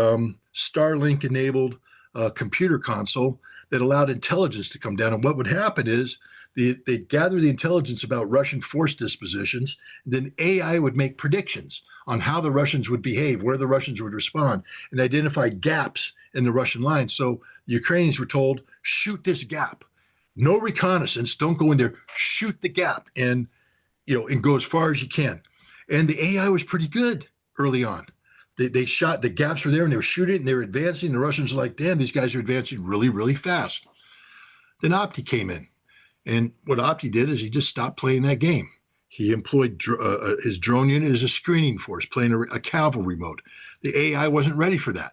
Starlink-enabled computer console that allowed intelligence to come down. And what would happen is they'd gather the intelligence about Russian force dispositions, and then AI would make predictions on how the Russians would behave, where the Russians would respond, and identify gaps in the Russian lines. So the Ukrainians were told, shoot this gap. No reconnaissance, don't go in there, shoot the gap and go as far as you can. And the AI was pretty good early on. They shot, the gaps were there and they were shooting and they were advancing. The Russians were like, damn, these guys are advancing really, really fast. Then Opti came in. And what Opti did is he just stopped playing that game. He employed his drone unit as a screening force, playing a cavalry mode. The AI wasn't ready for that.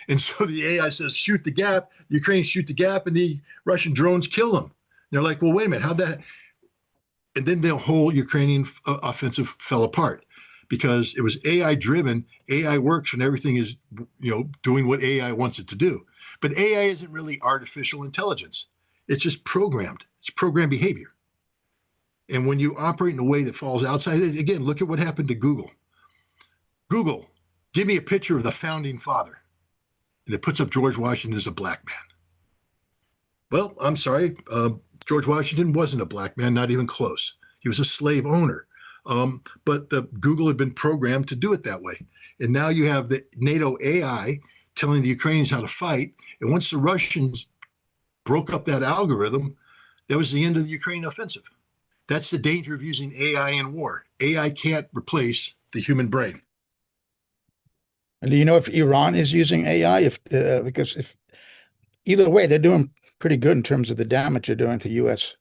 And so the AI says, shoot the gap. The Ukrainians shoot the gap and the Russian drones kill them. And they're like, well, wait a minute, how'd that? And then the whole Ukrainian offensive fell apart because it was AI driven. AI works when everything is, doing what AI wants it to do. But AI isn't really artificial intelligence. It's just programmed. It's programmed behavior. And when you operate in a way that falls outside, again, look at what happened to Google. Google, give me a picture of the founding father. And it puts up George Washington as a black man. Well, I'm sorry. George Washington wasn't a black man, not even close. He was a slave owner. But Google had been programmed to do it that way. And now you have the NATO AI telling the Ukrainians how to fight. And once the Russians broke up that algorithm, that was the end of the Ukraine offensive. That's the danger of using AI in war. AI can't replace the human brain. And do you know if Iran is using AI? Because either way, they're doing pretty good in terms of the damage they're doing to U.S.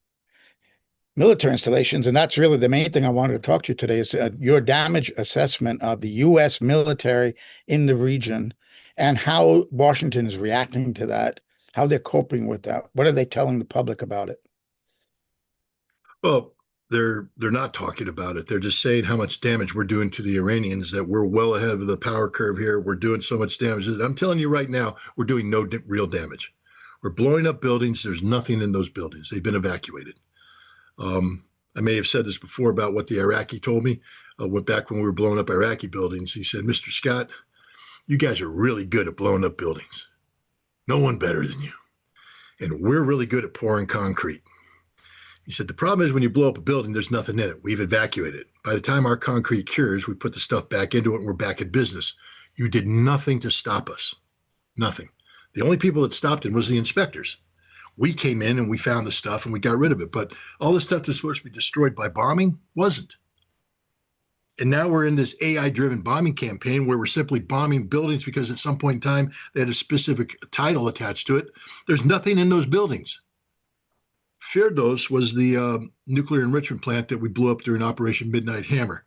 military installations. And that's really the main thing I wanted to talk to you today is your damage assessment of the U.S. military in the region and how Washington is reacting to that, how they're coping with that. What are they telling the public about it? Well, they're not talking about it. They're just saying how much damage we're doing to the Iranians, that we're well ahead of the power curve here. We're doing so much damage. I'm telling you right now, we're doing no real damage. We're blowing up buildings. There's nothing in those buildings. They've been evacuated. I may have said this before about what the Iraqi told me. Back when we were blowing up Iraqi buildings, he said, Mr. Scott, you guys are really good at blowing up buildings. No one better than you. And we're really good at pouring concrete. He said, the problem is when you blow up a building, there's nothing in it. We've evacuated it. By the time our concrete cures, we put the stuff back into it and we're back in business. You did nothing to stop us. Nothing. The only people that stopped it was the inspectors. We came in and we found the stuff and we got rid of it. But all the stuff that's supposed to be destroyed by bombing wasn't. And now we're in this AI-driven bombing campaign where we're simply bombing buildings because at some point in time, they had a specific title attached to it. There's nothing in those buildings. Firdos was the nuclear enrichment plant that we blew up during Operation Midnight Hammer.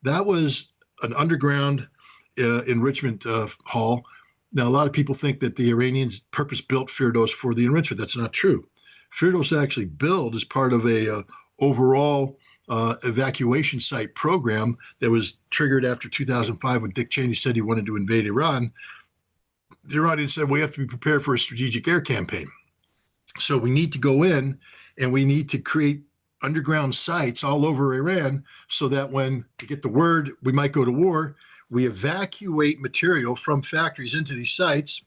That was an underground enrichment hall. Now, a lot of people think that the Iranians purpose-built Firdos for the enrichment. That's not true. Firdos actually built as part of a overall evacuation site program that was triggered after 2005 when Dick Cheney said he wanted to invade Iran. The Iranians said, we have to be prepared for a strategic air campaign. So we need to go in and we need to create underground sites all over Iran so that when we get the word we might go to war, we evacuate material from factories into these sites.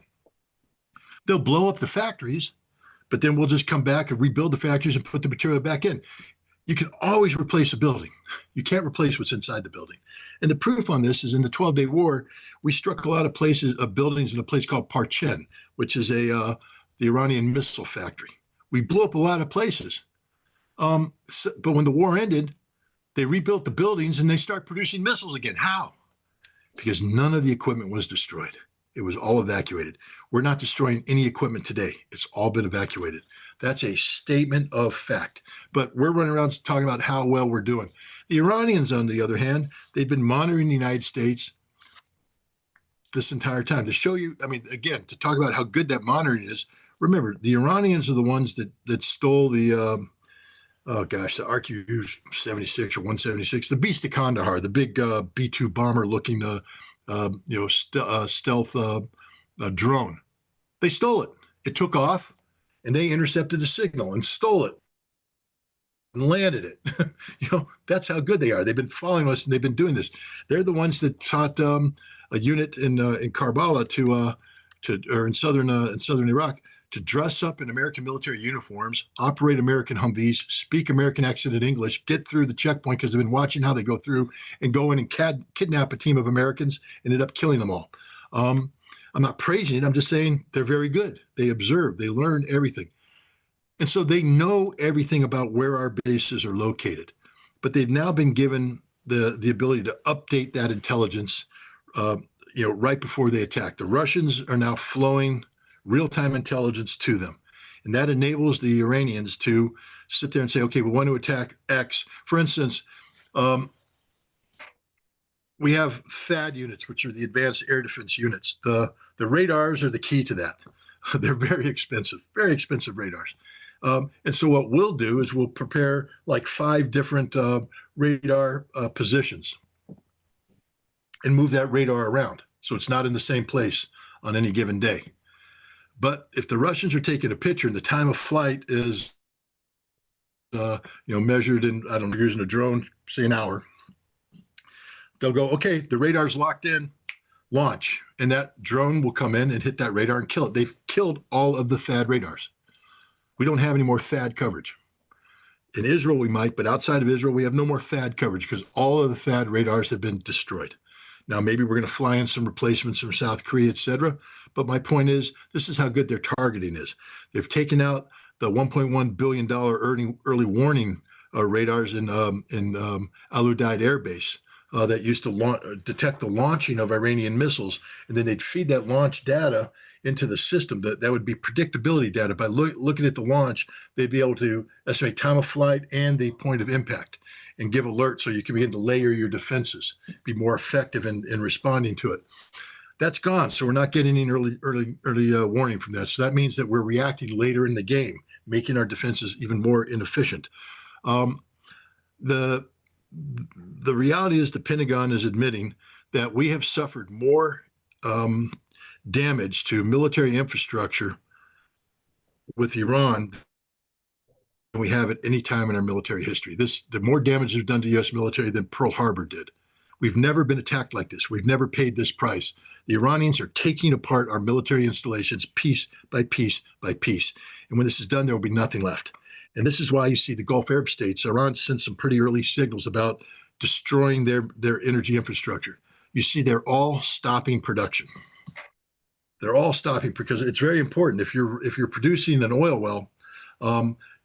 They'll blow up the factories, but then we'll just come back and rebuild the factories and put the material back in. You can always replace a building. You can't replace what's inside the building. And the proof on this is in the 12-day war, we struck a lot of places, of buildings in a place called Parchin, which is the Iranian missile factory. We blew up a lot of places. But when the war ended, they rebuilt the buildings and they start producing missiles again. How? Because none of the equipment was destroyed. It was all evacuated. We're not destroying any equipment today. It's all been evacuated. That's a statement of fact. But we're running around talking about how well we're doing. The Iranians, on the other hand, they've been monitoring the United States this entire time. To show you, I mean, again, to talk about how good that monitoring is, remember, the Iranians are the ones that stole the, the RQ-76 or 176, the Beast of Kandahar, the big B-2 bomber-looking, stealth drone. They stole it. It took off, and they intercepted the signal and stole it and landed it. That's how good they are. They've been following us, and they've been doing this. They're the ones that taught a unit in Karbala or in southern Iraq to dress up in American military uniforms, operate American Humvees, speak American accented English, get through the checkpoint because they've been watching how they go through and go in and kidnap a team of Americans and end up killing them all. I'm not praising it. I'm just saying they're very good. They observe, they learn everything. And so they know everything about where our bases are located. But they've now been given the ability to update that intelligence right before they attack. The Russians are now flowing real-time intelligence to them. And that enables the Iranians to sit there and say, okay, we want to attack X. For instance, we have THAAD units, which are the advanced air defense units. The radars are the key to that. They're very expensive radars. And so what we'll do is we'll prepare like 5 different radar positions and move that radar around. So it's not in the same place on any given day. But if the Russians are taking a picture and the time of flight is, measured in, I don't know, using a drone, say an hour, they'll go, okay, the radar's locked in, launch. And that drone will come in and hit that radar and kill it. They've killed all of the THAAD radars. We don't have any more THAAD coverage. In Israel, we might, but outside of Israel, we have no more THAAD coverage because all of the THAAD radars have been destroyed. Now, maybe we're going to fly in some replacements from South Korea, et cetera. But my point is, this is how good their targeting is. They've taken out the $1.1 billion early warning radars in Al Udeid Air Base that used to detect the launching of Iranian missiles. And then they'd feed that launch data into the system. That would be predictability data. By looking at the launch, they'd be able to estimate time of flight and the point of impact and give alerts so you can begin to layer your defenses, be more effective in responding to it. That's gone. So we're not getting any early warning from that. So that means that we're reacting later in the game, making our defenses even more inefficient. The reality is the Pentagon is admitting that we have suffered more damage to military infrastructure with Iran than we have at any time in our military history. The more damage we've done to the U.S. military than Pearl Harbor did. We've never been attacked like this. We've never paid this price. The Iranians are taking apart our military installations piece by piece by piece. And when this is done, there will be nothing left. And this is why you see the Gulf Arab states, Iran sent some pretty early signals about destroying their energy infrastructure. You see, they're all stopping production. They're all stopping because it's very important. If you're producing an oil well,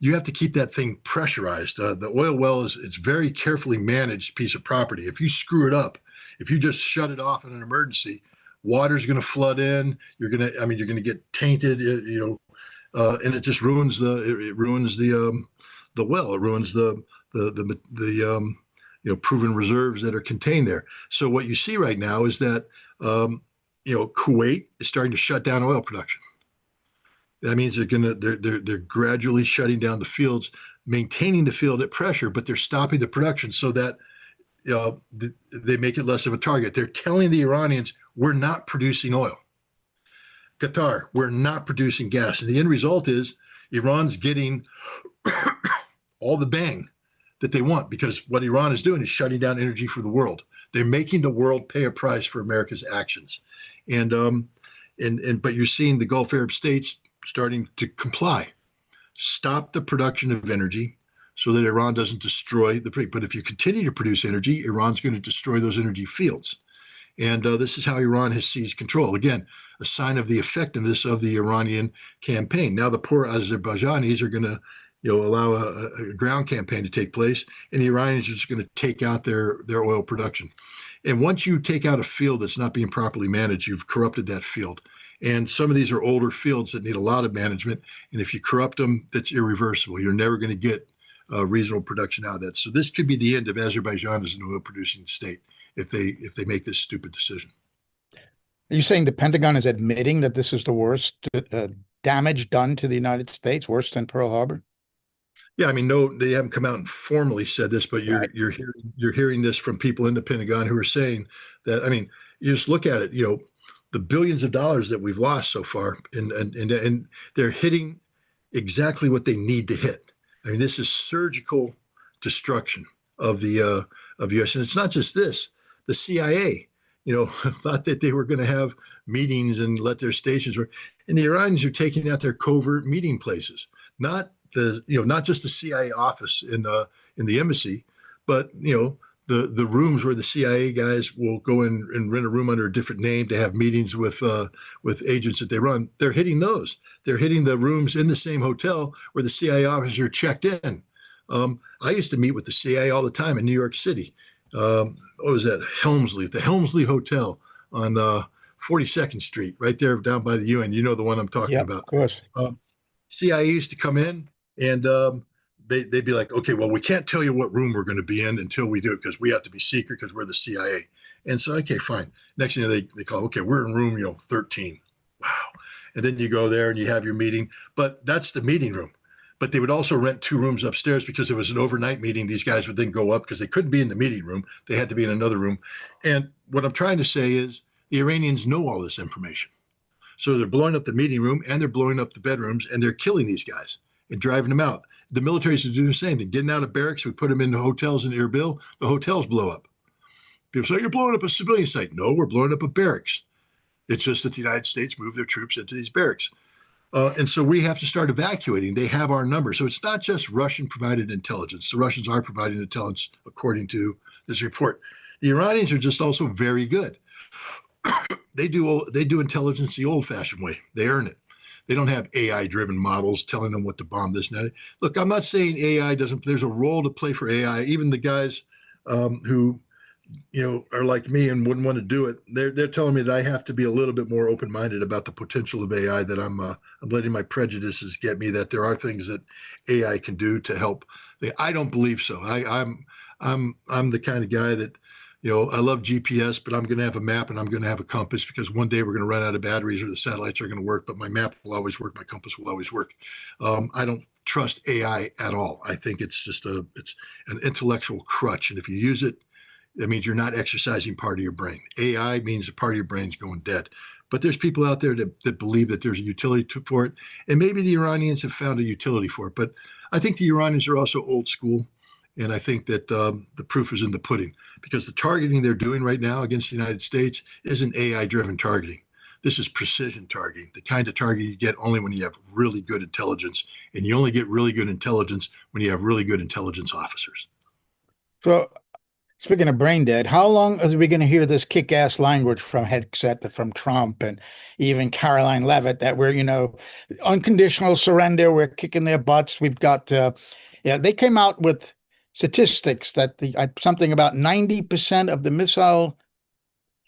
you have to keep that thing pressurized. The oil well it's very carefully managed piece of property. If you screw it up, if you just shut it off in an emergency, water's going to flood in. You're going to get tainted. and it just ruins it ruins the well. It ruins the proven reserves that are contained there. So what you see right now is that Kuwait is starting to shut down oil production. That means they're gradually shutting down the fields, maintaining the field at pressure, but they're stopping the production so that they make it less of a target. They're telling the Iranians, we're not producing oil. Qatar, we're not producing gas. And the end result is Iran's getting all the bang that they want, because what Iran is doing is shutting down energy for the world. They're making the world pay a price for America's actions. But you're seeing the Gulf Arab states starting to comply. Stop the production of energy so that Iran doesn't destroy but if you continue to produce energy, Iran's going to destroy those energy fields. And this is how Iran has seized control. Again, a sign of the effectiveness of the Iranian campaign. Now the poor Azerbaijanis are going to allow a ground campaign to take place, and the Iranians are just going to take out their oil production. And once you take out a field that's not being properly managed, you've corrupted that field. And some of these are older fields that need a lot of management. And if you corrupt them, that's irreversible. You're never going to get reasonable production out of that. So this could be the end of Azerbaijan as an oil-producing state if they make this stupid decision. Are you saying the Pentagon is admitting that this is the worst damage done to the United States, worse than Pearl Harbor? Yeah, I mean, no, they haven't come out and formally said this, but you're hearing this from people in the Pentagon who are saying that. I mean, you just look at it, the billions of dollars that we've lost so far, and they're hitting exactly what they need to hit. I mean, this is surgical destruction of the of U.S. And it's not just this. The CIA, thought that they were going to have meetings and let their stations work, and the Iranians are taking out their covert meeting places, not just the CIA office in the embassy, but the rooms where the CIA guys will go in and rent a room under a different name to have meetings with agents that they run. They're hitting those. They're hitting the rooms in the same hotel where the CIA officer checked in. I used to meet with the CIA all the time in New York City. What was that? Helmsley, the Helmsley Hotel on 42nd Street, right there down by the UN. You know the one I'm talking about. Of course. CIA used to come in and they'd be like, okay, well, we can't tell you what room we're going to be in until we do it because we have to be secret because we're the CIA. And so, okay, fine. Next thing they call, okay, we're in room 13. Wow. And then you go there and you have your meeting, but that's the meeting room. But they would also rent 2 rooms upstairs because it was an overnight meeting. These guys would then go up because they couldn't be in the meeting room. They had to be in another room. And what I'm trying to say is the Iranians know all this information. So they're blowing up the meeting room and they're blowing up the bedrooms and they're killing these guys and driving them out. The militaries are doing the same. They're getting out of barracks. We put them into hotels in Erbil. The hotels blow up. People say, you're blowing up a civilian site. No, we're blowing up a barracks. It's just that the United States moved their troops into these barracks. And so we have to start evacuating. They have our number. So it's not just Russian provided intelligence. The Russians are providing intelligence according to this report. The Iranians are just also very good. They do intelligence the old fashioned way. They earn it. They don't have AI driven models telling them what to bomb this and that. Look, I'm not saying AI doesn't, there's a role to play for AI. Even the guys who are like me and wouldn't want to do it. They're telling me that I have to be a little bit more open-minded about the potential of AI, that I'm letting my prejudices get me, that there are things that AI can do to help. I don't believe so. I'm the kind of guy that, I love GPS, but I'm going to have a map and I'm going to have a compass because one day we're going to run out of batteries or the satellites are going to work, but my map will always work. My compass will always work. I don't trust AI at all. I think it's just it's an intellectual crutch. And if you use it, that means you're not exercising part of your brain. AI means a part of your brain's going dead. But there's people out there that believe that there's a utility for it. And maybe the Iranians have found a utility for it. But I think the Iranians are also old school. And I think that the proof is in the pudding, because the targeting they're doing right now against the United States isn't AI-driven targeting. This is precision targeting, the kind of targeting you get only when you have really good intelligence. And you only get really good intelligence when you have really good intelligence officers. So, speaking of brain dead, how long are we going to hear this kick-ass language from Hegseth, from Trump, and even Caroline Leavitt that we're, unconditional surrender, we're kicking their butts. We've got, they came out with statistics that something about 90% of the missile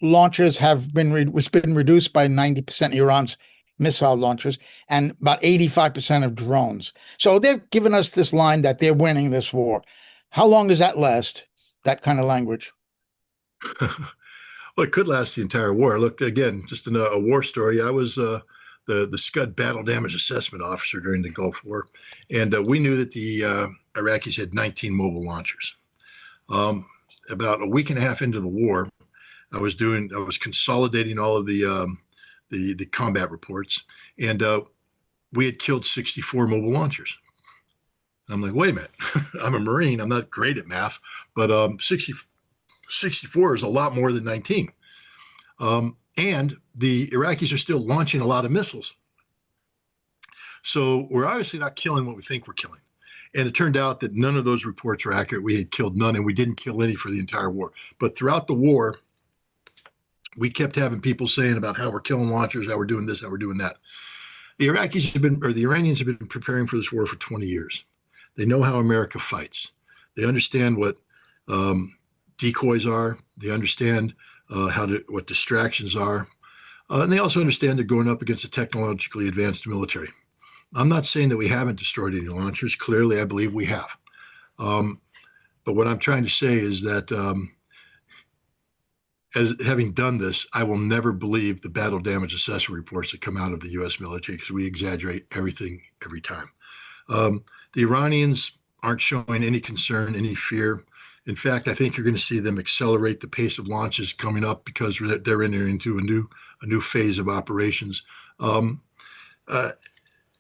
launches have been reduced by 90%. Iran's missile launchers and about 85% of drones. So they're giving us this line that they're winning this war. How long does that last, that kind of language? Well, it could last the entire war. Look, again, just in a war story. I was the Scud battle damage assessment officer during the Gulf War, and we knew that the Iraqis had 19 mobile launchers. About a week and a half into the war, I was consolidating all of the combat reports, and we had killed 64 mobile launchers. I'm like, wait a minute, I'm a Marine. I'm not great at math, but 64 is a lot more than 19. And the Iraqis are still launching a lot of missiles. So we're obviously not killing what we think we're killing. And it turned out that none of those reports were accurate. We had killed none, and we didn't kill any for the entire war. But throughout the war, we kept having people saying about how we're killing launchers, how we're doing this, how we're doing that. The Iranians have been preparing for this war for 20 years. They know how America fights. They understand what decoys are. They understand what distractions are. And they also understand they're going up against a technologically advanced military. I'm not saying that we haven't destroyed any launchers. Clearly, I believe we have. But what I'm trying to say is that as having done this, I will never believe the battle damage assessment reports that come out of the U.S. military because we exaggerate everything every time. The Iranians aren't showing any concern, any fear. In fact, I think you're going to see them accelerate the pace of launches coming up because they're entering into a new phase of operations.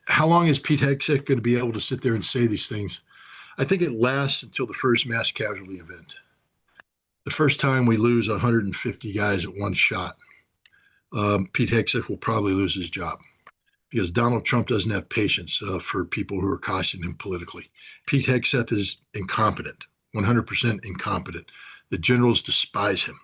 How long is Pete Hegseth going to be able to sit there and say these things? I think it lasts until the first mass casualty event. The first time we lose 150 guys at one shot, Pete Hegseth will probably lose his job because Donald Trump doesn't have patience for people who are costing him politically. Pete Hegseth is incompetent, 100% incompetent. The generals despise him.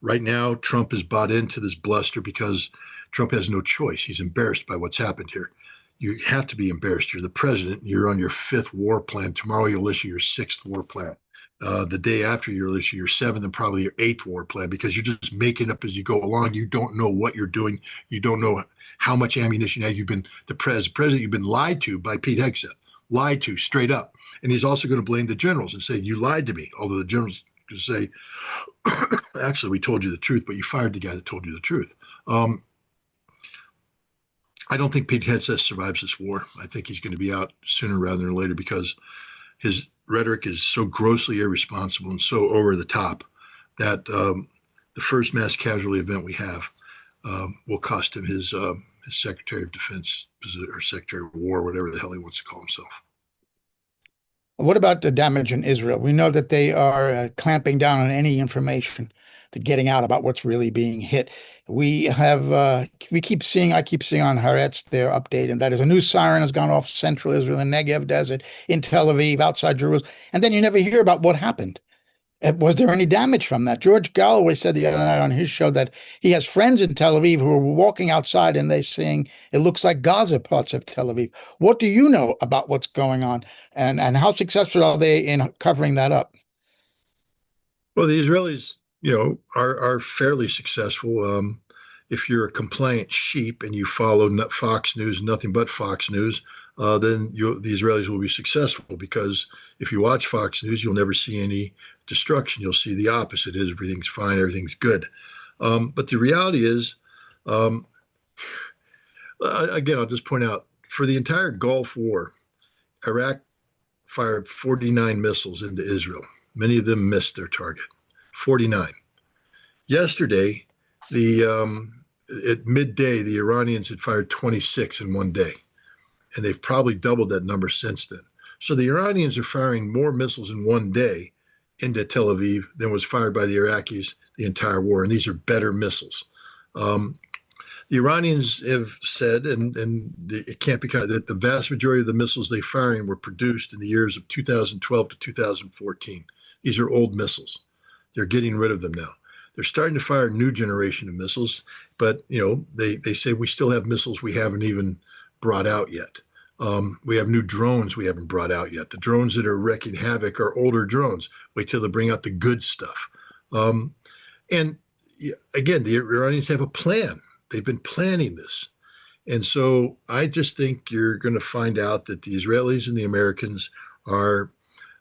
Right now, Trump is bought into this bluster because Trump has no choice. He's embarrassed by what's happened here. You have to be embarrassed. You're the president. You're on your 5th war plan. Tomorrow you'll issue your 6th war plan. The day after you'll issue your 7th and probably your 8th war plan because you're just making up as you go along. You don't know what you're doing. You don't know how much ammunition you've been. The president, you've been lied to by Pete Hegseth. Lied to straight up. And he's also going to blame the generals and say, you lied to me. Although the generals going to say, actually, we told you the truth, but you fired the guy that told you the truth. I don't think Pete Hegseth survives this war. I think he's going to be out sooner rather than later because his rhetoric is so grossly irresponsible and so over the top that the first mass casualty event we have will cost him his Secretary of Defense or Secretary of War, whatever the hell he wants to call himself. What about the damage in Israel? We know that they are clamping down on any information to getting out about what's really being hit. I keep seeing on Haaretz their update, and that is a new siren has gone off central Israel, in Negev Desert, in Tel Aviv, outside Jerusalem, and then you never hear about what happened. Was there any damage from that? George Galloway said the other night on his show that he has friends in Tel Aviv who are walking outside and they're saying it looks like Gaza parts of Tel Aviv. What do you know about what's going on, and how successful are they in covering that up? Well, the Israelis, are fairly successful. If you're a compliant sheep and you follow Fox News, nothing but Fox News, then the Israelis will be successful because if you watch Fox News, you'll never see any destruction. You'll see the opposite. Everything's fine, everything's good. But the reality is, again, I'll just point out, for the entire Gulf War, Iraq fired 49 missiles into Israel. Many of them missed their target. 49. Yesterday, at midday, the Iranians had fired 26 in one day, and they've probably doubled that number since then. So the Iranians are firing more missiles in one day into Tel Aviv than was fired by the Iraqis the entire war, and these are better missiles. The Iranians have said, and it can't be that the vast majority of the missiles they're firing were produced in the years of 2012 to 2014. These are old missiles. They're getting rid of them now. They're starting to fire a new generation of missiles, but they say we still have missiles we haven't even brought out yet. We have new drones we haven't brought out yet. The drones that are wreaking havoc are older drones. Wait till they bring out the good stuff. And again, the Iranians have a plan. They've been planning this. And so I just think you're going to find out that the Israelis and the Americans are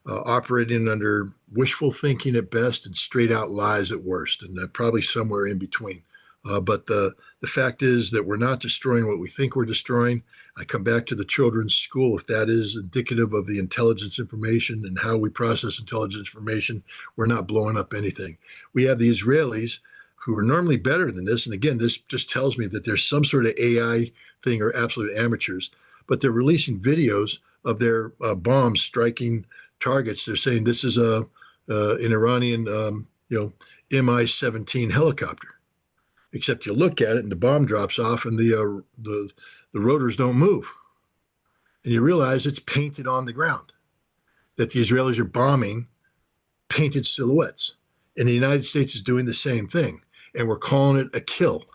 operating under wishful thinking at best and straight out lies at worst, and probably somewhere in between. But the fact is that we're not destroying what we think we're destroying. I come back to the children's school. If that is indicative of the intelligence information and how we process intelligence information, we're not blowing up anything. We have the Israelis who are normally better than this. And again, this just tells me that there's some sort of AI thing or absolute amateurs, but they're releasing videos of their bombs striking targets. They're saying this is an Iranian, Mi-17 helicopter. Except you look at it and the bomb drops off and the rotors don't move, and you realize it's painted on the ground. That the Israelis are bombing painted silhouettes, and the United States is doing the same thing, and we're calling it a kill,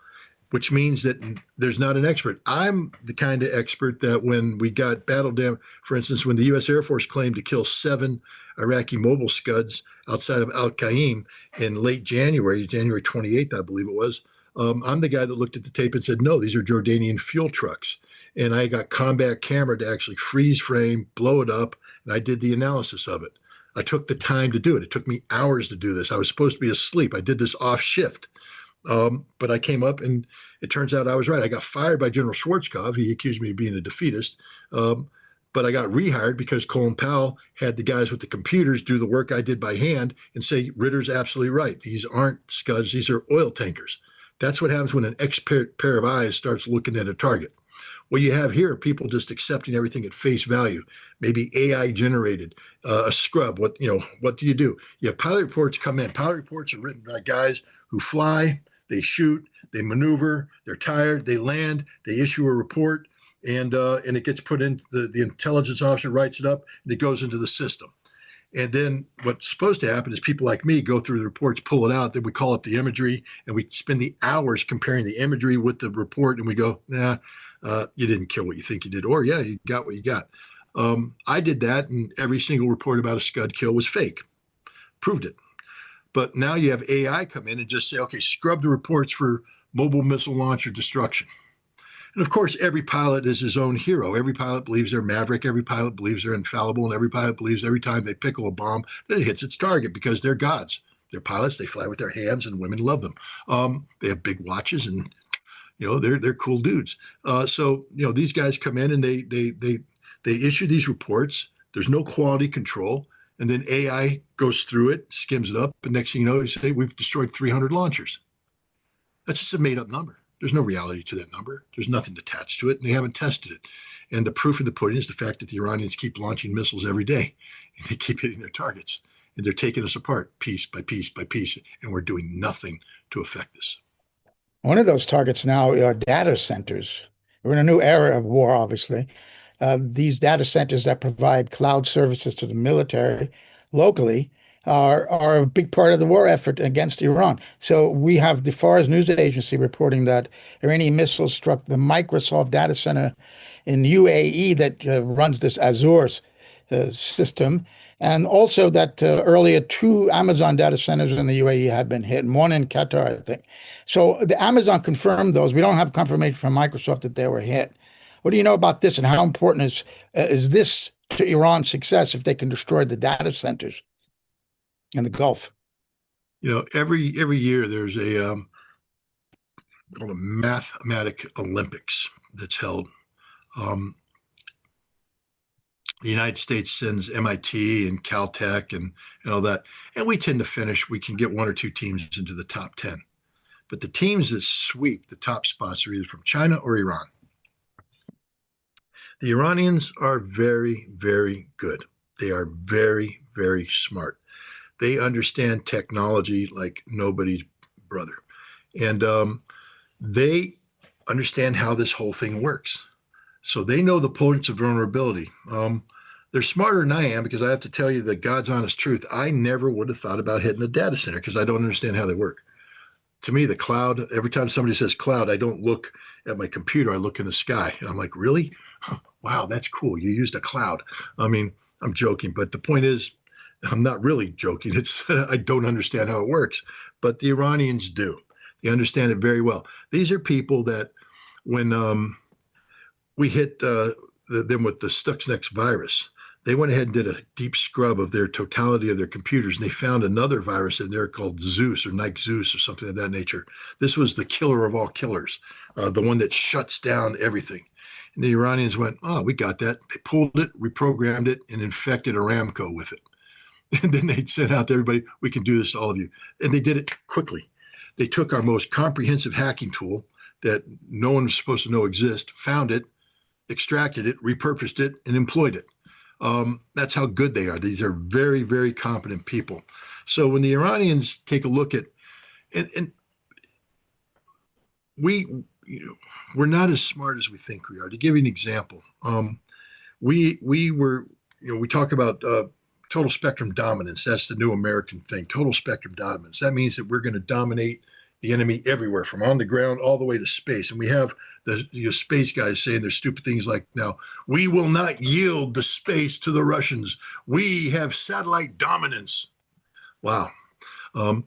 which means that there's not an expert. I'm the kind of expert that when we got battle damage, for instance, when the U.S. Air Force claimed to kill 7 Iraqi mobile scuds outside of Al Qaim in late January 28th, I believe it was. I'm the guy that looked at the tape and said, no, these are Jordanian fuel trucks. And I got combat camera to actually freeze frame, blow it up, and I did the analysis of it. I took the time to do it. It took me hours to do this. I was supposed to be asleep. I did this off shift. But I came up and it turns out I was right. I got fired by General Schwarzkopf. He accused me of being a defeatist. But I got rehired because Colin Powell had the guys with the computers do the work I did by hand and say, Ritter's absolutely right. These aren't scuds. These are oil tankers. That's what happens when an expert pair of eyes starts looking at a target. What you have here are people just accepting everything at face value, maybe AI generated, a scrub. What do you do? You have pilot reports come in. Pilot reports are written by guys who fly, they shoot, they maneuver, they're tired, they land, they issue a report, and it gets put in, the intelligence officer writes it up, and it goes into the system. And then what's supposed to happen is people like me go through the reports, pull it out, then we call it the imagery, and we spend the hours comparing the imagery with the report, and we go, nah, you didn't kill what you think you did, or yeah, you got what you got. I did that, and every single report about a Scud kill was fake. Proved it. But now you have AI come in and just say, okay, scrub the reports for mobile missile launcher destruction. And of course, every pilot is his own hero. Every pilot believes they're maverick. Every pilot believes they're infallible. And every pilot believes every time they pickle a bomb that it hits its target because they're gods. They're pilots. They fly with their hands and women love them. They have big watches and, they're cool dudes. So these guys come in and they issue these reports. There's no quality control. And then AI goes through it, skims it up. And next thing you know, you say, we've destroyed 300 launchers. That's just a made up number. There's no reality to that number. There's nothing attached to it, and they haven't tested it. And the proof of the pudding is the fact that the Iranians keep launching missiles every day, and they keep hitting their targets. And they're taking us apart piece by piece by piece, and we're doing nothing to affect this. One of those targets now are data centers. We're in a new era of war, obviously. These data centers that provide cloud services to the military locally are a big part of the war effort against Iran. So we have the Fars news agency reporting that Iranian missiles struck the Microsoft data center in UAE that runs this Azure system, and also that earlier 2 Amazon data centers in the UAE had been hit, and 1 in Qatar, I think. So the Amazon confirmed those. We don't have confirmation from Microsoft that they were hit. What do you know about this, and how important is this to Iran's success if they can destroy the data centers in the Gulf? Every year there's called a mathematic Olympics that's held. The United States sends MIT and Caltech and all that, and we tend to finish. We can get 1 or 2 teams into the top 10, but the teams that sweep the top spots are either from China or Iran. The Iranians are very, very good. They are very, very smart. They understand technology like nobody's brother. And they understand how this whole thing works. So they know the points of vulnerability. They're smarter than I am, because I have to tell you the God's honest truth. I never would have thought about hitting a data center because I don't understand how they work. To me, the cloud, every time somebody says cloud, I don't look at my computer. I look in the sky. And I'm like, really? Wow, that's cool. You used a cloud. I mean, I'm joking, but the point is, I'm not really joking. It's I don't understand how it works, but the Iranians do. They understand it very well. These are people that when we hit them with the Stuxnet virus. They went ahead and did a deep scrub of their totality of their computers, and they found another virus in there called Zeus or Nike Zeus or something of that nature. This was the killer of all killers, the one that shuts down everything. And the Iranians went, oh, we got that. They pulled it, reprogrammed it, and infected Aramco with it. And then they sent out to everybody, we can do this to all of you. And they did it quickly. They took our most comprehensive hacking tool that no one was supposed to know exists, found it, extracted it, repurposed it, and employed it. That's how good they are. These are very, very competent people. So when the Iranians take a look at, and we're not as smart as we think we are. To give you an example, we talk about total spectrum dominance. That's the new American thing. Total spectrum dominance. That means that we're going to dominate the enemy everywhere, from on the ground all the way to space. And we have the space guys saying their stupid things like, now, we will not yield the space to the Russians. We have satellite dominance. Wow. So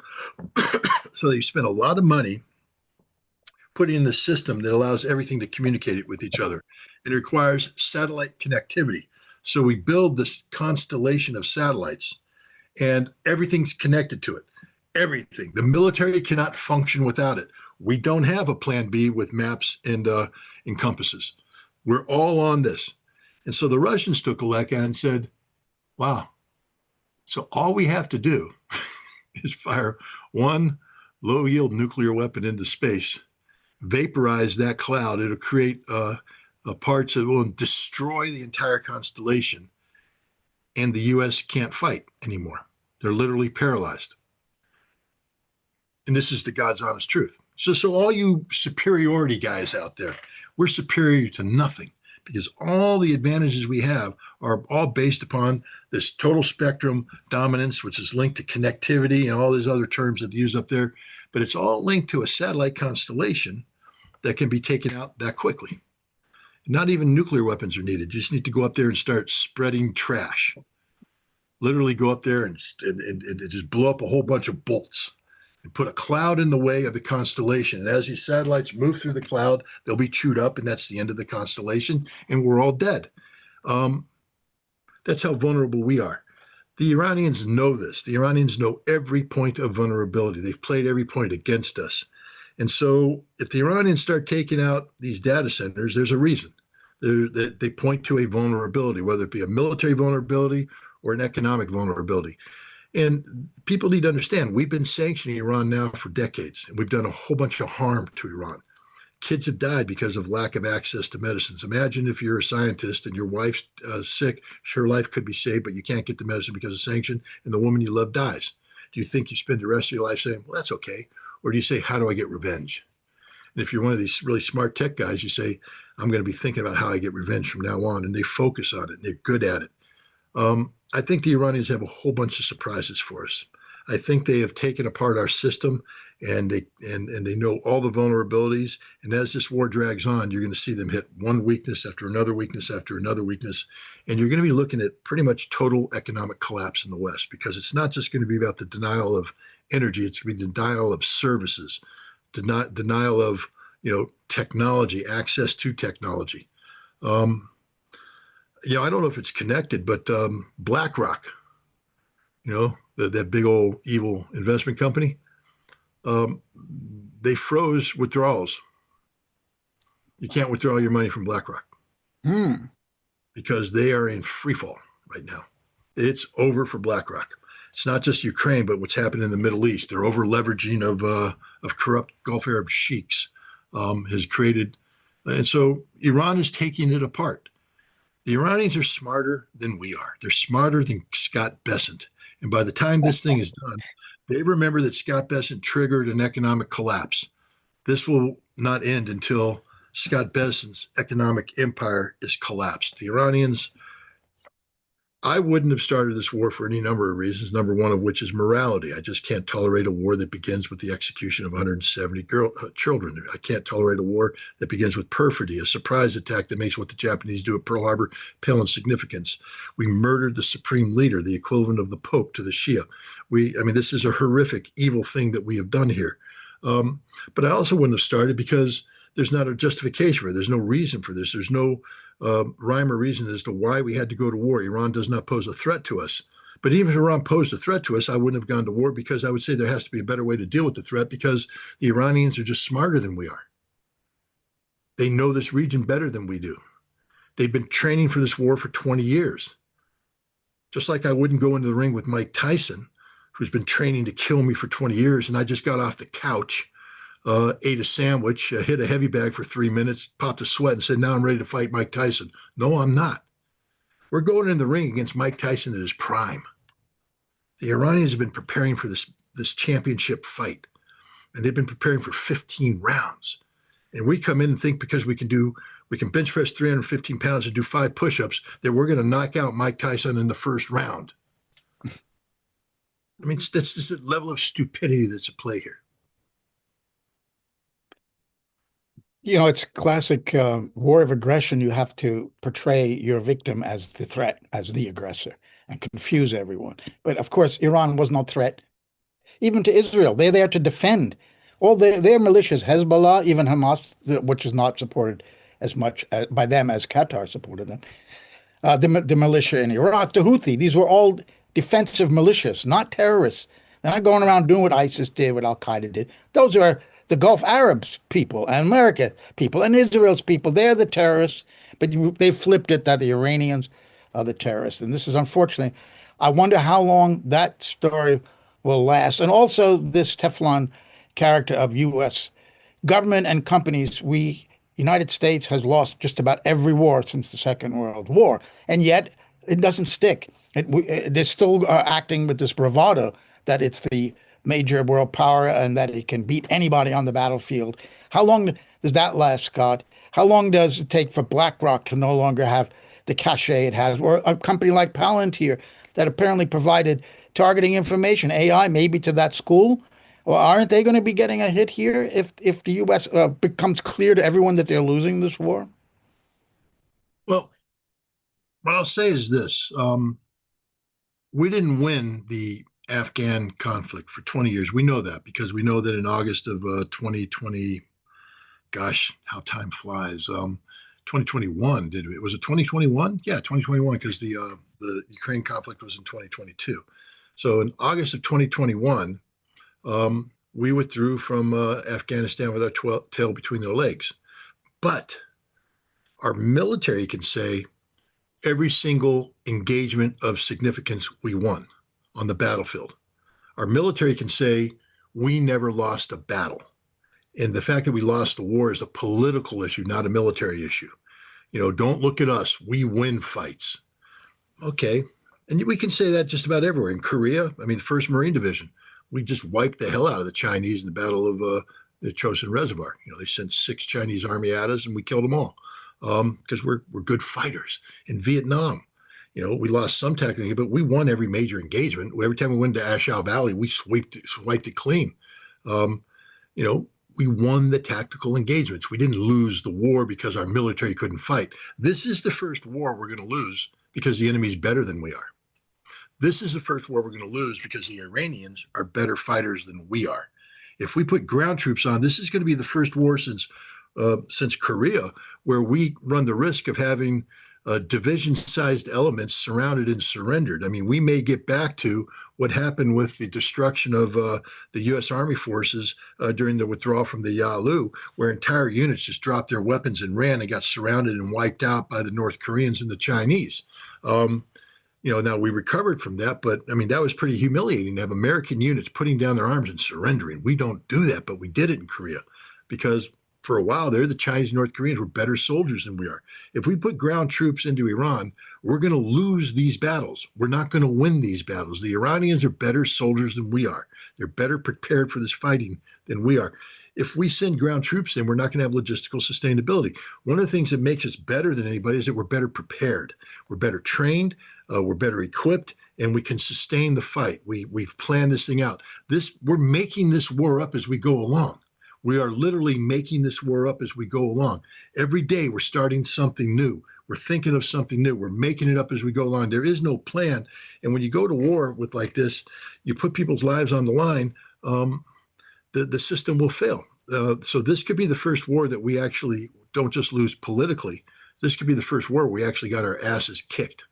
they spent a lot of money putting in the system that allows everything to communicate with each other. It requires satellite connectivity. So we build this constellation of satellites, and everything's connected to it. Everything. The military cannot function without it. We don't have a plan B with maps and compasses. We're all on this. And so the Russians took a look at it and said, wow, so all we have to do is fire one low-yield nuclear weapon into space, vaporize that cloud. It'll create parts that will destroy the entire constellation, and the U.S. can't fight anymore. They're literally paralyzed. And this is the God's honest truth. So all you superiority guys out there, we're superior to nothing, because all the advantages we have are all based upon this total spectrum dominance, which is linked to connectivity and all these other terms that they use up there. But it's all linked to a satellite constellation that can be taken out that quickly. Not even nuclear weapons are needed. You just need to go up there and start spreading trash. Literally go up there and just blow up a whole bunch of bolts and put a cloud in the way of the constellation. And as these satellites move through the cloud, they'll be chewed up, and that's the end of the constellation, and we're all dead. That's how vulnerable we are. The Iranians know this. The Iranians know every point of vulnerability. They've played every point against us. And so if the Iranians start taking out these data centers, there's a reason. They point to a vulnerability, whether it be a military vulnerability or an economic vulnerability. And people need to understand, we've been sanctioning Iran now for decades, and we've done a whole bunch of harm to Iran. Kids have died because of lack of access to medicines. Imagine if you're a scientist and your wife's sick, her life could be saved, but you can't get the medicine because of sanction, and the woman you love dies. Do you think you spend the rest of your life saying, well, that's okay? Or do you say, how do I get revenge? And if you're one of these really smart tech guys, you say, I'm going to be thinking about how I get revenge from now on. And they focus on it, and they're good at it. I think the Iranians have a whole bunch of surprises for us. I think they have taken apart our system, and they know all the vulnerabilities. And as this war drags on, you're going to see them hit one weakness after another weakness after another weakness. And you're going to be looking at pretty much total economic collapse in the West, because it's not just going to be about the denial of energy. It's going to be denial of services, denial of technology, access to technology. I don't know if it's connected, but BlackRock, that big old evil investment company, they froze withdrawals. You can't withdraw your money from BlackRock because they are in free fall right now. It's over for BlackRock. It's not just Ukraine, but what's happened in the Middle East. Their over leveraging of corrupt Gulf Arab sheiks has created, and so Iran is taking it apart. The Iranians are smarter than we are. They're smarter than Scott Bessent. And by the time this thing is done, they remember that Scott Bessent triggered an economic collapse. This will not end until Scott Bessent's economic empire is collapsed. The Iranians, I wouldn't have started this war for any number of reasons, number one of which is morality. I just can't tolerate a war that begins with the execution of 170 children. I can't tolerate a war that begins with perfidy, a surprise attack that makes what the Japanese do at Pearl Harbor pale in significance. We murdered the supreme leader, the equivalent of the Pope to the Shia. This is a horrific, evil thing that we have done here. But I also wouldn't have started because there's not a justification for it. There's no reason for this. There's no rhyme or reason as to why we had to go to war. Iran does not pose a threat to us. But even if Iran posed a threat to us, I wouldn't have gone to war, because I would say there has to be a better way to deal with the threat, because the Iranians are just smarter than we are. They know this region better than we do. They've been training for this war for 20 years. Just like I wouldn't go into the ring with Mike Tyson, who's been training to kill me for 20 years, and I just got off the couch, ate a sandwich, hit a heavy bag for 3 minutes, popped a sweat, and said, now I'm ready to fight Mike Tyson. No, I'm not. We're going in the ring against Mike Tyson at his prime. The Iranians have been preparing for this championship fight, and they've been preparing for 15 rounds. And we come in and think because we can bench press 315 pounds and do 5 push-ups that we're going to knock out Mike Tyson in the first round. I mean, that's just a level of stupidity that's at play here. You know, it's classic war of aggression. You have to portray your victim as the threat, as the aggressor, and confuse everyone. But of course, Iran was no threat, even to Israel. They're there to defend. All their militias, Hezbollah, even Hamas, which is not supported as much by them as Qatar supported them. The militia in Iraq, the Houthi, these were all defensive militias, not terrorists. They're not going around doing what ISIS did, what Al-Qaeda did. Those are the Gulf Arabs people and America people and Israel's people. They're the terrorists, but they flipped it that the Iranians are the terrorists. And this is unfortunately, I wonder how long that story will last. And also this Teflon character of U.S. government and companies. United States has lost just about every war since the Second World War, and yet it doesn't stick. They're still acting with this bravado that it's the major world power and that it can beat anybody on the battlefield. How long does that last, Scott? How long does it take for BlackRock to no longer have the cachet it has, or a company like Palantir that apparently provided targeting information, AI, maybe to that school? Well, aren't they going to be getting a hit here if the U.S. Becomes clear to everyone that they're losing this war? Well, what I'll say is this. We didn't win the Afghan conflict for 20 years. We know that because we know that in August of 2020, gosh, how time flies. 2021, was it 2021? Yeah, 2021, because the Ukraine conflict was in 2022. So in August of 2021, we withdrew from Afghanistan with our tail between their legs. But our military can say every single engagement of significance we won on the battlefield. Our military can say we never lost a battle. And the fact that we lost the war is a political issue, not a military issue. You know, don't look at us. We win fights. Okay. And we can say that just about everywhere. In Korea, I mean, the 1st Marine Division, we just wiped the hell out of the Chinese in the Battle of the Chosin Reservoir. You know, they sent 6 Chinese army at us and we killed them all because we're good fighters. In Vietnam, you know, we lost some technically, but we won every major engagement. Every time we went to Ashau Valley, we swiped it clean. You know, we won the tactical engagements. We didn't lose the war because our military couldn't fight. This is the first war we're going to lose because the enemy's better than we are. This is the first war we're going to lose because the Iranians are better fighters than we are. If we put ground troops on, this is going to be the first war since Korea where we run the risk of having division-sized elements surrounded and surrendered. I mean, we may get back to what happened with the destruction of the U.S. Army forces during the withdrawal from the Yalu, where entire units just dropped their weapons and ran and got surrounded and wiped out by the North Koreans and the Chinese. You know, now we recovered from that, but I mean, that was pretty humiliating to have American units putting down their arms and surrendering. We don't do that, but we did it in Korea because for a while there, the Chinese and North Koreans were better soldiers than we are. If we put ground troops into Iran, we're going to lose these battles. We're not going to win these battles. The Iranians are better soldiers than we are. They're better prepared for this fighting than we are. If we send ground troops in, we're not going to have logistical sustainability. One of the things that makes us better than anybody is that we're better prepared. We're better trained. We're better equipped, and we can sustain the fight. We've planned this thing out. We're making this war up as we go along. We are literally making this war up as we go along. Every day we're starting something new. We're thinking of something new. We're making it up as we go along. There is no plan. And when you go to war with like this, you put people's lives on the line, the system will fail. So this could be the first war that we actually don't just lose politically. This could be the first war we actually got our asses kicked,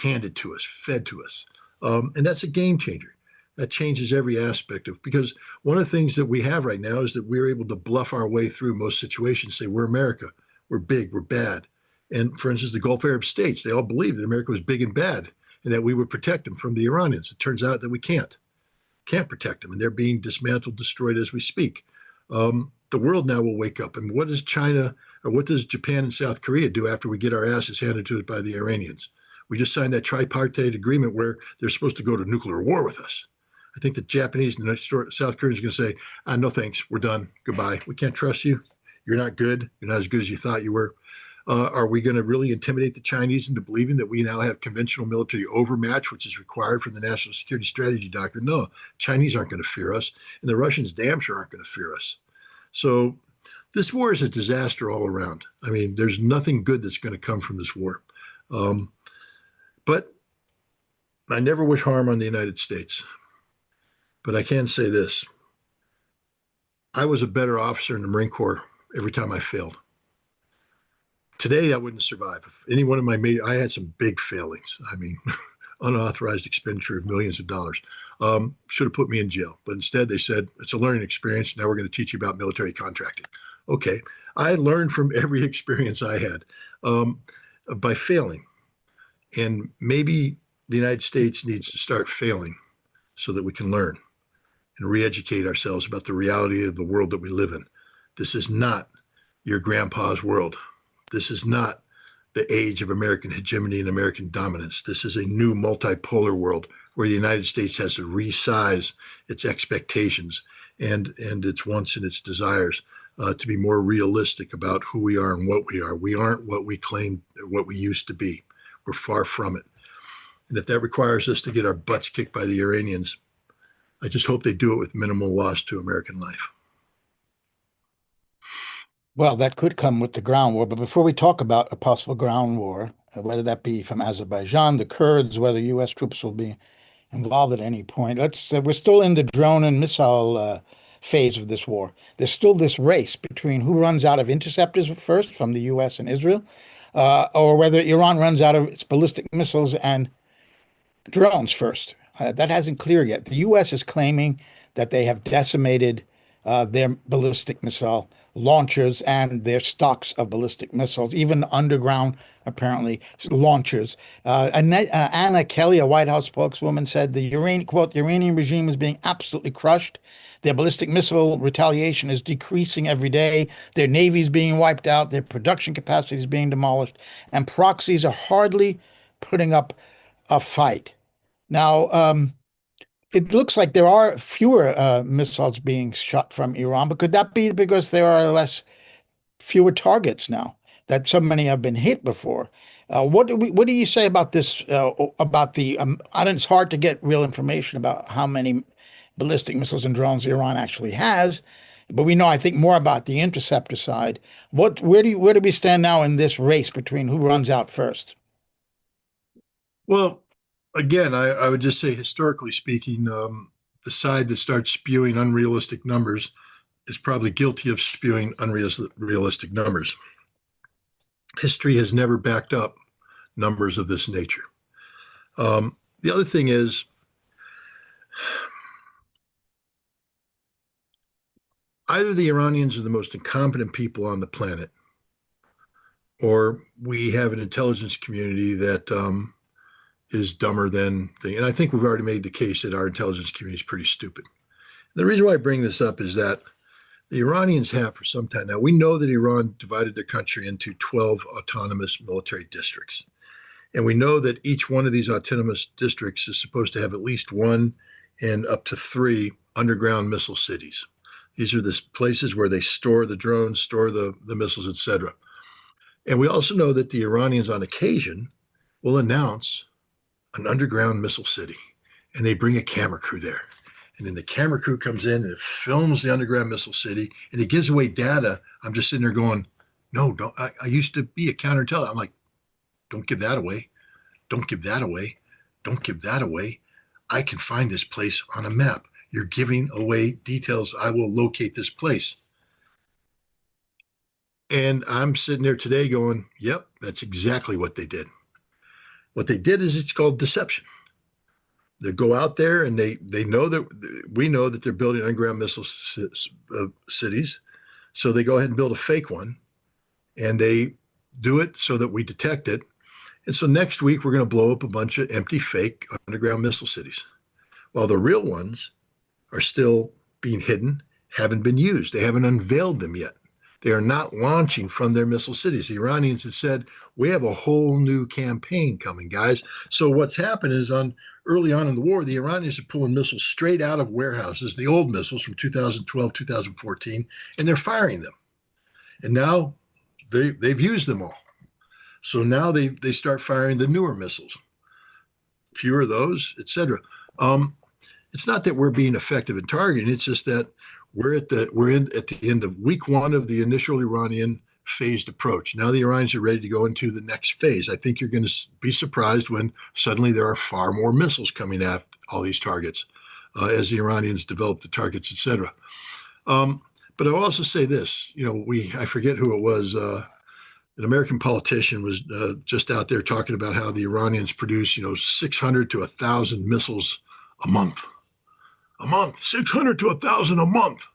handed to us, fed to us. And that's a game changer. That changes every aspect of, because one of the things that we have right now is that we're able to bluff our way through most situations, say we're America, we're big, we're bad. And for instance, the Gulf Arab states, they all believed that America was big and bad and that we would protect them from the Iranians. It turns out that we can't protect them, and they're being dismantled, destroyed as we speak. The world now will wake up. And what does China, or what does Japan and South Korea do after we get our asses handed to us by the Iranians? We just signed that tripartite agreement where they're supposed to go to nuclear war with us. I think the Japanese and South Koreans are going to say, no thanks, we're done, goodbye. We can't trust you. You're not good. You're not as good as you thought you were. Are we going to really intimidate the Chinese into believing that we now have conventional military overmatch, which is required for the national security strategy doctrine? No, Chinese aren't going to fear us, and the Russians damn sure aren't going to fear us. So this war is a disaster all around. I mean, there's nothing good that's going to come from this war. But I never wish harm on the United States. But I can say this. I was a better officer in the Marine Corps every time I failed. Today, I wouldn't survive. If any one of my mates, I had some big failings. I mean, unauthorized expenditure of millions of dollars. Should have put me in jail. But instead, they said, it's a learning experience. Now we're going to teach you about military contracting. Okay. I learned from every experience I had by failing. And maybe the United States needs to start failing so that we can learn and re-educate ourselves about the reality of the world that we live in. This is not your grandpa's world. This is not the age of American hegemony and American dominance. This is a new multipolar world where the United States has to resize its expectations and its wants and its desires to be more realistic about who we are and what we are. We aren't what we claim, what we used to be. We're far from it. And if that requires us to get our butts kicked by the Iranians, I just hope they do it with minimal loss to American life. Well, that could come with the ground war. But before we talk about a possible ground war, whether that be from Azerbaijan, the Kurds, whether U.S. troops will be involved at any point, we're still in the drone and missile phase of this war. There's still this race between who runs out of interceptors first from the U.S. and Israel, or whether Iran runs out of its ballistic missiles and drones first. That hasn't cleared yet. The U.S. is claiming that they have decimated their ballistic missile launchers and their stocks of ballistic missiles, even underground, apparently, launchers. Anna Kelly, a White House spokeswoman, said the quote, the Iranian regime is being absolutely crushed. Their ballistic missile retaliation is decreasing every day. Their navy is being wiped out. Their production capacity is being demolished. And proxies are hardly putting up a fight. Now, it looks like there are fewer missiles being shot from Iran, but could that be because there are fewer targets now that so many have been hit before? What do you say about this? About the I know it's hard to get real information about how many ballistic missiles and drones Iran actually has, but we know, I think, more about the interceptor side. Where do we stand now in this race between who runs out first? Well, again, I would just say, historically speaking, the side that starts spewing unrealistic numbers is probably guilty of spewing unrealistic numbers. History has never backed up numbers of this nature. The other thing is, either the Iranians are the most incompetent people on the planet, or we have an intelligence community that is dumber than and I think we've already made the case that our intelligence community is pretty stupid. The reason why I bring this up is that the Iranians have for some time now, we know that Iran divided their country into 12 autonomous military districts. And we know that each one of these autonomous districts is supposed to have at least one and up to 3 underground missile cities. These are the places where they store the drones, store the missiles, etc. And we also know that the Iranians on occasion will announce an underground missile city, and they bring a camera crew there. And then the camera crew comes in and it films the underground missile city, and it gives away data. I'm just sitting there going, no, don't. I used to be a counterintelligence. I'm like, don't give that away. Don't give that away. Don't give that away. I can find this place on a map. You're giving away details. I will locate this place. And I'm sitting there today going, yep, that's exactly what they did. What they did is it's called deception. They go out there and they know that we know that they're building underground missile cities. So they go ahead and build a fake one and they do it so that we detect it. And so next week, we're going to blow up a bunch of empty fake underground missile cities, while the real ones are still being hidden, haven't been used. They haven't unveiled them yet. They are not launching from their missile cities. The Iranians have said, we have a whole new campaign coming, guys. So what's happened is early on in the war, the Iranians are pulling missiles straight out of warehouses, the old missiles from 2012, 2014, and they're firing them. And now they've used them all. So now they start firing the newer missiles, fewer of those, etc. It's not that we're being effective in targeting; it's just that we're at the end of week one of the initial Iranian phased approach. Now the Iranians are ready to go into the next phase. I think you're going to be surprised when suddenly there are far more missiles coming at all these targets as the Iranians develop the targets, etc. But I'll also say this: I forget who it was. An American politician was just out there talking about how the Iranians produce, 600 to 1,000 missiles a month. 600 to 1,000 a month.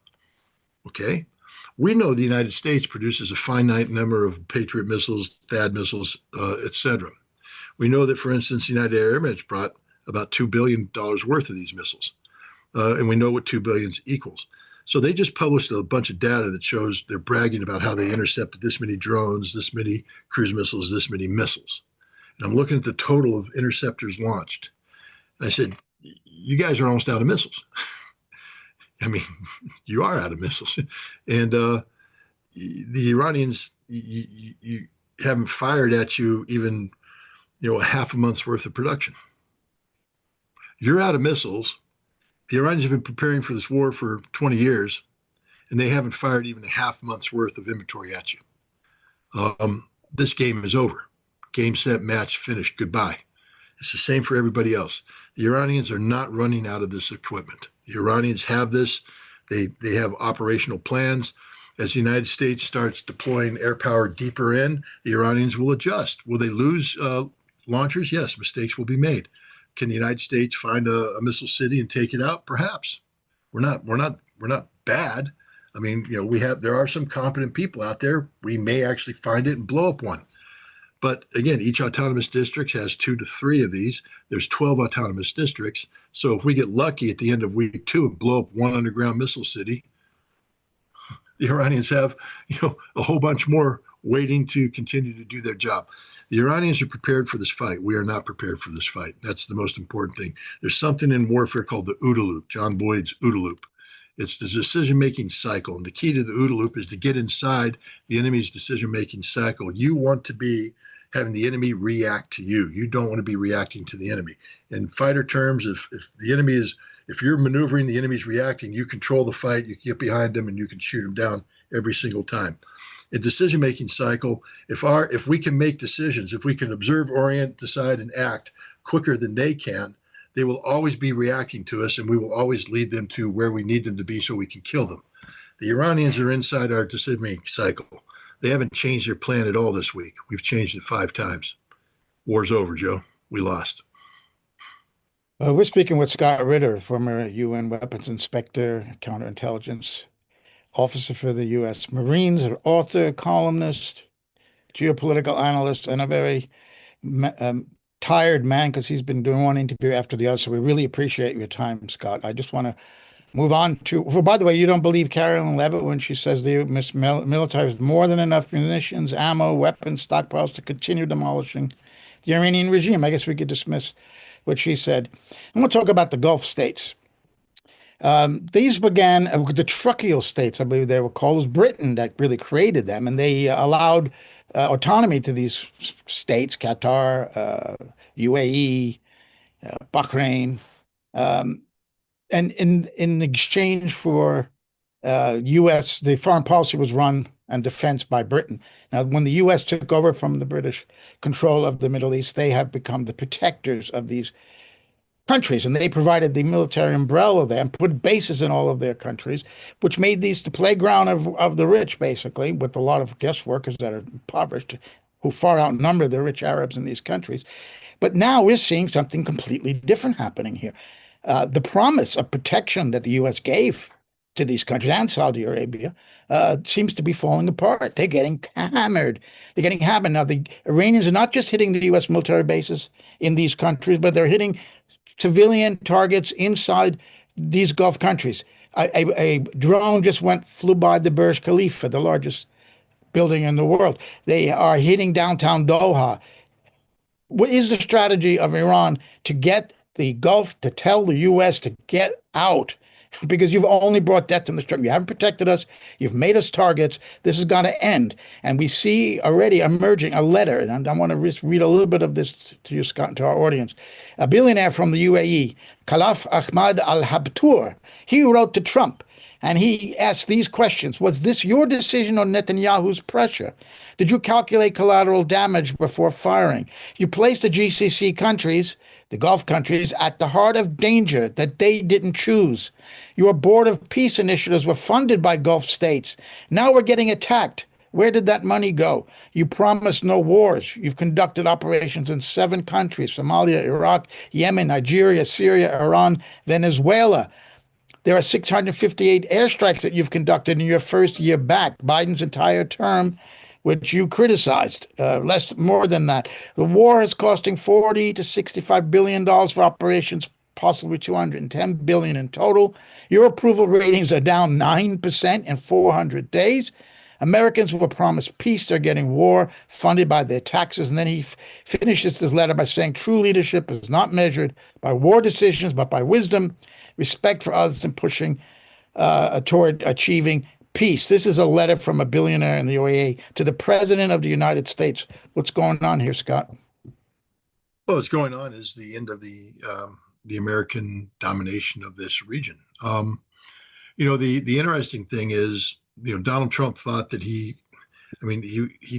Okay. We know the United States produces a finite number of Patriot missiles, THAAD missiles, etc. We know that, for instance, United Arab Emirates brought about $2 billion worth of these missiles. And we know what 2 billion equals. So they just published a bunch of data that shows they're bragging about how they intercepted this many drones, this many cruise missiles, this many missiles. And I'm looking at the total of interceptors launched. And I said, you guys are almost out of missiles. I mean, you are out of missiles. And the Iranians, you haven't fired at you even, a half a month's worth of production. You're out of missiles. The Iranians have been preparing for this war for 20 years, and they haven't fired even a half month's worth of inventory at you. This game is over. Game, set, match, finished. Goodbye. It's the same for everybody else. The Iranians are not running out of this equipment. The Iranians have this. They have operational plans. As the United States starts deploying air power deeper in, the Iranians will adjust. Will they lose launchers? Yes, mistakes will be made. Can the United States find a missile city and take it out? Perhaps. We're not bad. I mean, there are some competent people out there. We may actually find it and blow up one. But again, each autonomous district has 2 to 3 of these. There's 12 autonomous districts. So if we get lucky at the end of week 2 and blow up one underground missile city, the Iranians have, a whole bunch more waiting to continue to do their job. The Iranians are prepared for this fight. We are not prepared for this fight. That's the most important thing. There's something in warfare called the OODA loop, John Boyd's OODA loop. It's the decision-making cycle. And the key to the OODA loop is to get inside the enemy's decision-making cycle. You want to be having the enemy react to you. You don't want to be reacting to the enemy. In fighter terms, if you're maneuvering, the enemy's reacting, you control the fight, you get behind them, and you can shoot them down every single time. A decision-making cycle, if we can make decisions, if we can observe, orient, decide, and act quicker than they can, they will always be reacting to us, and we will always lead them to where we need them to be so we can kill them. The Iranians are inside our decision-making cycle. They haven't changed their plan at all this week. We've changed it 5 times. War's over, Joe. We lost. We're speaking with Scott Ritter, former UN weapons inspector, counterintelligence officer for the U.S. Marines, an author, columnist, geopolitical analyst, and a very tired man because he's been doing one interview after the other. So we really appreciate your time, Scott. I just want to move on to, well, by the way, you don't believe Carolyn Levitt when she says the U.S. military has more than enough munitions, ammo, weapons, stockpiles to continue demolishing the Iranian regime. I guess we could dismiss what she said. I'm going to talk about the Gulf states. These began, the trucial states, I believe they were called. It was Britain that really created them, and they allowed autonomy to these states, Qatar, UAE, Bahrain, and in exchange for U.S., the foreign policy was run and defense by Britain. Now, when the U.S. took over from the British control of the Middle East, they have become the protectors of these countries, and they provided the military umbrella there and put bases in all of their countries, which made these the playground of the rich, basically, with a lot of guest workers that are impoverished, who far outnumber the rich Arabs in these countries. But now we're seeing something completely different happening here. The promise of protection that the U.S. gave to these countries and Saudi Arabia seems to be falling apart. They're getting hammered. They're getting hammered. Now, the Iranians are not just hitting the U.S. military bases in these countries, but they're hitting civilian targets inside these Gulf countries. A drone just flew by the Burj Khalifa, the largest building in the world. They are hitting downtown Doha. What is the strategy of Iran to get the Gulf to tell the U.S. to get out? Because you've only brought death in the stream. You haven't protected us. You've made us targets. This is going to end. And we see already emerging a letter, and I want to just read a little bit of this to you, Scott, and to our audience. A billionaire from the UAE, Khalaf Ahmad al-Habtour, he wrote to Trump, and he asked these questions. Was this your decision or Netanyahu's pressure? Did you calculate collateral damage before firing? You placed the GCC countries, the Gulf countries, at the heart of danger that they didn't choose. Your Board of Peace initiatives were funded by Gulf states. Now we're getting attacked. Where did that money go? You promised no wars. You've conducted operations in 7 countries: Somalia, Iraq, Yemen, Nigeria, Syria, Iran, Venezuela. There are 658 airstrikes that you've conducted in your first year back, Biden's entire term, which you criticized. More than that. The war is costing $40 to $65 billion for operations, possibly $210 billion in total. Your approval ratings are down 9% in 400 days. Americans were promised peace. They're getting war funded by their taxes. And then he finishes this letter by saying true leadership is not measured by war decisions, but by wisdom, respect for others, and pushing toward achieving peace. This is a letter from a billionaire in the UAE to the President of the United States. What's going on here, Scott? Well, what's going on is the end of the American domination of this region. The interesting thing is, Donald Trump thought that he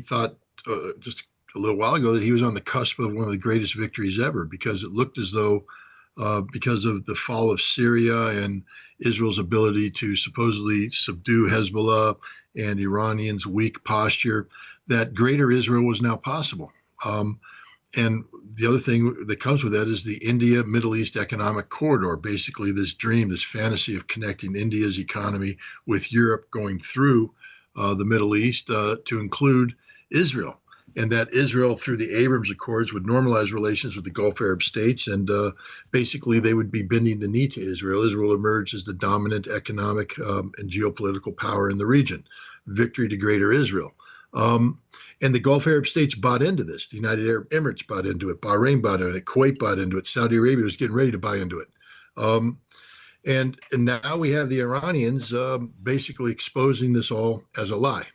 thought just a little while ago that he was on the cusp of one of the greatest victories ever, because it looked as though because of the fall of Syria and Israel's ability to supposedly subdue Hezbollah and Iranians' weak posture, that greater Israel was now possible. And the other thing that comes with that is the India-Middle East economic corridor, basically this dream, this fantasy of connecting India's economy with Europe going through the Middle East to include Israel. And that Israel, through the Abraham Accords, would normalize relations with the Gulf Arab states, and basically they would be bending the knee to Israel. Israel emerged as the dominant economic and geopolitical power in the region. Victory to greater Israel. And the Gulf Arab states bought into this. The United Arab Emirates bought into it. Bahrain bought into it. Kuwait bought into it. Saudi Arabia was getting ready to buy into it. And now we have the Iranians basically exposing this all as a lie.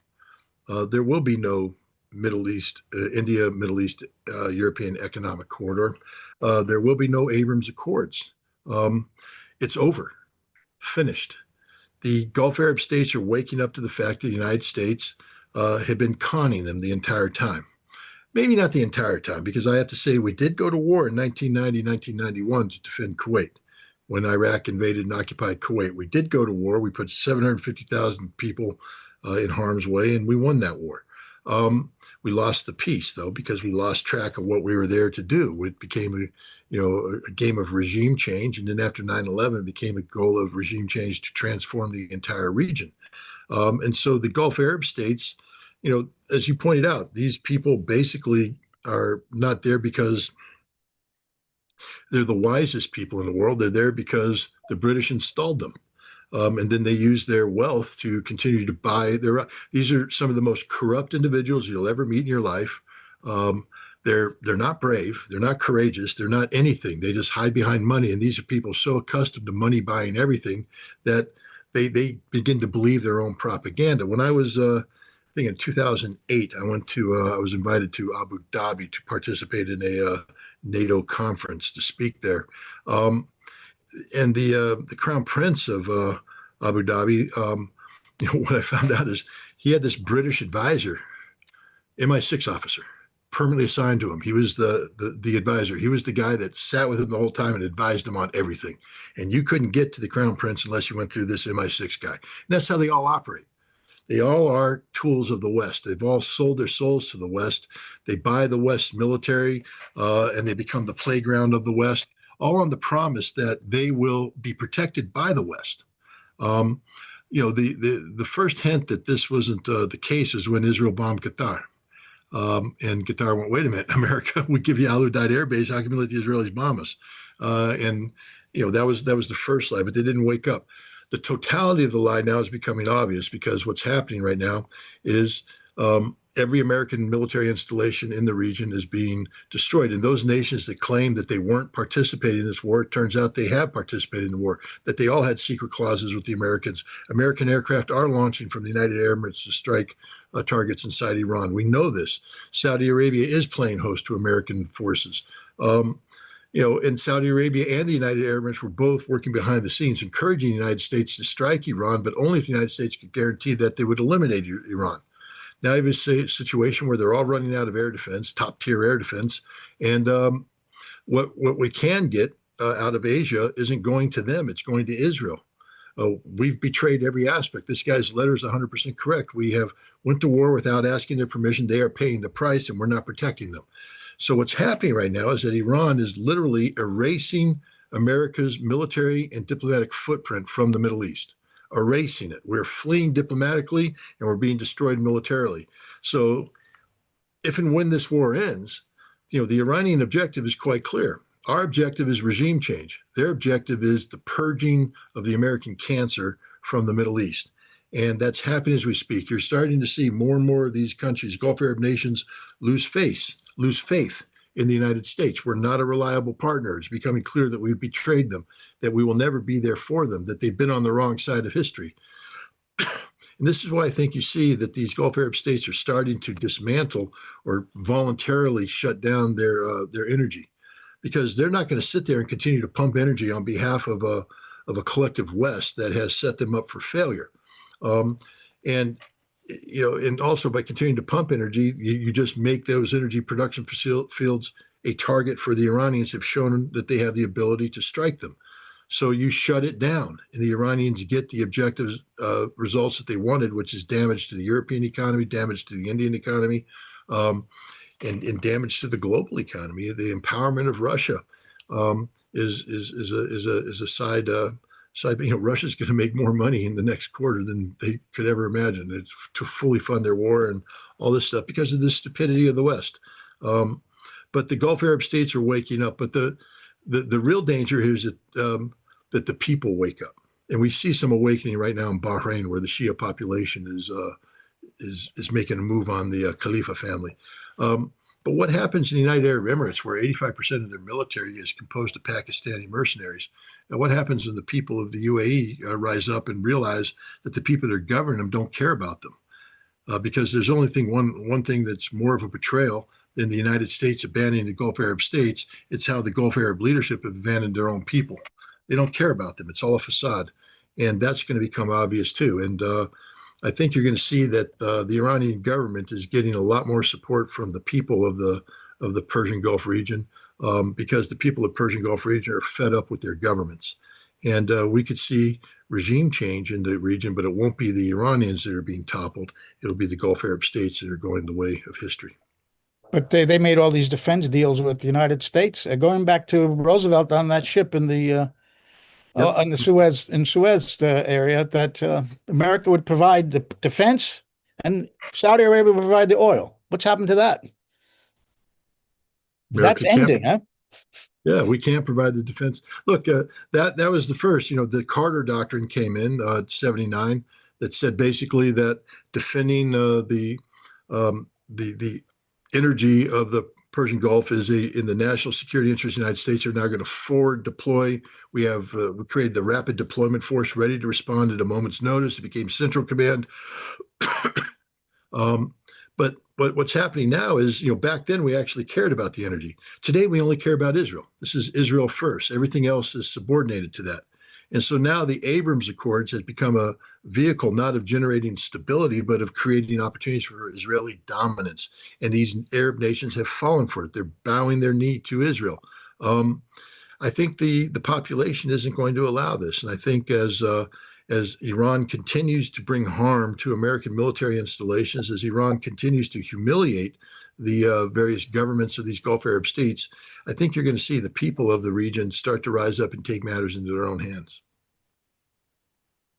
There will be no Middle East, India, Middle East, European economic corridor. There will be no Abrams Accords. It's over, finished. The Gulf Arab states are waking up to the fact that the United States had been conning them the entire time. Maybe not the entire time, because I have to say we did go to war in 1990, 1991 to defend Kuwait. When Iraq invaded and occupied Kuwait, we did go to war. We put 750,000 people in harm's way, and we won that war. We lost the peace, though, because we lost track of what we were there to do. It became a game of regime change, and then after 9/11, it became a goal of regime change to transform the entire region. And so the Gulf Arab states, as you pointed out, these people basically are not there because they're the wisest people in the world. They're there because the British installed them. And then they use their wealth to continue to buy these are some of the most corrupt individuals you'll ever meet in your life. They're not brave. They're not courageous. They're not anything. They just hide behind money. And these are people so accustomed to money buying everything that they begin to believe their own propaganda. When I was, I think in 2008, I was invited to Abu Dhabi to participate in a NATO conference to speak there. And the Crown Prince of Abu Dhabi, what I found out is he had this British advisor, MI6 officer, permanently assigned to him. He was the advisor. He was the guy that sat with him the whole time and advised him on everything. And you couldn't get to the crown prince unless you went through this MI6 guy. And that's how they all operate. They all are tools of the West. They've all sold their souls to the West. They buy the West military, and they become the playground of the West, all on the promise that they will be protected by the West. The first hint that this wasn't the case is when Israel bombed Qatar. And Qatar went, wait a minute, America would give you Al Udeid Air Base. How can we let the Israelis bomb us? That was the first lie, but they didn't wake up. The totality of the lie now is becoming obvious because what's happening right now is every American military installation in the region is being destroyed. And those nations that claim that they weren't participating in this war, it turns out they have participated in the war, that they all had secret clauses with the Americans. American aircraft are launching from the United Arab Emirates to strike targets inside Iran. We know this. Saudi Arabia is playing host to American forces. And Saudi Arabia and the United Arab Emirates were both working behind the scenes, encouraging the United States to strike Iran, but only if the United States could guarantee that they would eliminate Iran. Now you have a situation where they're all running out of air defense, top tier air defense, and what we can get out of Asia isn't going to them; it's going to Israel. We've betrayed every aspect. This guy's letter is 100% correct. We have went to war without asking their permission. They are paying the price, and we're not protecting them. So what's happening right now is that Iran is literally erasing America's military and diplomatic footprint from the Middle East. Erasing it. We're fleeing diplomatically and we're being destroyed militarily. So if and when this war ends, the Iranian objective is quite clear. Our objective is regime change. Their objective is the purging of the American cancer from the Middle East. And that's happening as we speak. You're starting to see more and more of these countries, Gulf Arab nations, lose faith in the United States. We're not a reliable partner. It's becoming clear that we've betrayed them, that we will never be there for them, that they've been on the wrong side of history. And this is why I think you see that these Gulf Arab states are starting to dismantle or voluntarily shut down their energy, because they're not going to sit there and continue to pump energy on behalf of a collective West that has set them up for failure. And also by continuing to pump energy, you just make those energy production fields a target for the Iranians have shown that they have the ability to strike them. So you shut it down, and the Iranians get the objective results that they wanted, which is damage to the European economy, damage to the Indian economy, and damage to the global economy. The empowerment of Russia is a side. Russia's going to make more money in the next quarter than they could ever imagine. It's to fully fund their war and all this stuff because of the stupidity of the West. But the Gulf Arab states are waking up. But the real danger here is that the people wake up, and we see some awakening right now in Bahrain, where the Shia population is making a move on the Khalifa family. But what happens in the United Arab Emirates, where 85% of their military is composed of Pakistani mercenaries? And what happens when the people of the UAE rise up and realize that the people that govern them don't care about them? Because there's only one thing that's more of a betrayal than the United States abandoning the Gulf Arab states. It's how the Gulf Arab leadership have abandoned their own people. They don't care about them. It's all a facade. And that's going to become obvious too. And I think you're going to see that the Iranian government is getting a lot more support from the people of the Persian Gulf region, because the people of the Persian Gulf region are fed up with their governments. And we could see regime change in the region, but it won't be the Iranians that are being toppled. It'll be the Gulf Arab states that are going the way of history. But they made all these defense deals with the United States. Going back to Roosevelt on that ship in the on the Suez area, that America would provide the defense and Saudi Arabia would provide the oil. What's happened to that? That's ending, huh? Yeah, we can't provide the defense. Look, that was the first. The Carter Doctrine came in '79 that said basically that defending the energy of the Persian Gulf is in the national security interest of the United States. Are now going to forward deploy. We created the Rapid Deployment Force ready to respond at a moment's notice. It became Central Command. But what's happening now is, back then we actually cared about the energy. Today we only care about Israel. This is Israel first. Everything else is subordinated to that. And so now the Abrams Accords has become a vehicle not of generating stability, but of creating opportunities for Israeli dominance. And these Arab nations have fallen for it. They're bowing their knee to Israel. I think the population isn't going to allow this, and I think as Iran continues to bring harm to American military installations, as Iran continues to humiliate the various governments of these Gulf Arab states, I think you're going to see the people of the region start to rise up and take matters into their own hands.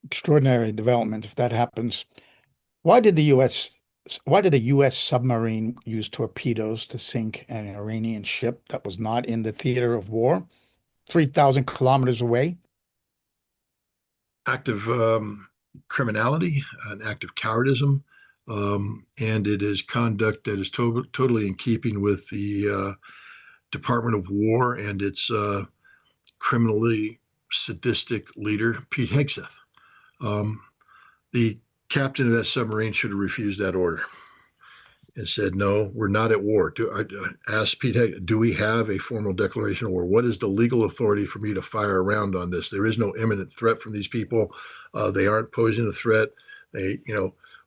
Extraordinary development if that happens. Why did the U.S. Why did a U.S. submarine use torpedoes to sink an Iranian ship that was not in the theater of war, 3,000 kilometers away? Act of criminality, an act of cowardism, and it is conduct that is totally in keeping with the Department of War and its criminally sadistic leader, Pete Hegseth. The captain of that submarine should have refused that order and said, no, we're not at war. I asked Pete Hegseth, do we have a formal declaration of war? What is the legal authority for me to fire a round on this? There is no imminent threat from these people. They aren't posing a threat.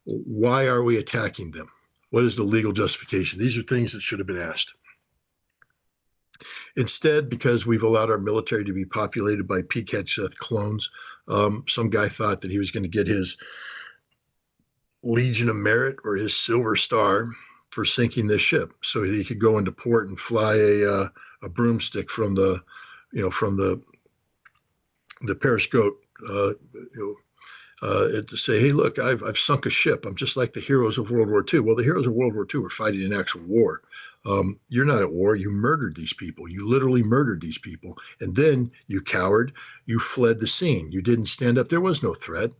Why are we attacking them? What is the legal justification? These are things that should have been asked. Instead, because we've allowed our military to be populated by Pete Hegseth clones, some guy thought that he was going to get his Legion of Merit or his Silver Star for sinking this ship, so he could go into port and fly a broomstick from the periscope to say, hey, look, I've sunk a ship. I'm just like the heroes of World War II. Well, the heroes of World War II were fighting an actual war. You're not at war. You murdered these people. You literally murdered these people. And then, you coward, you fled the scene. You didn't stand up. There was no threat.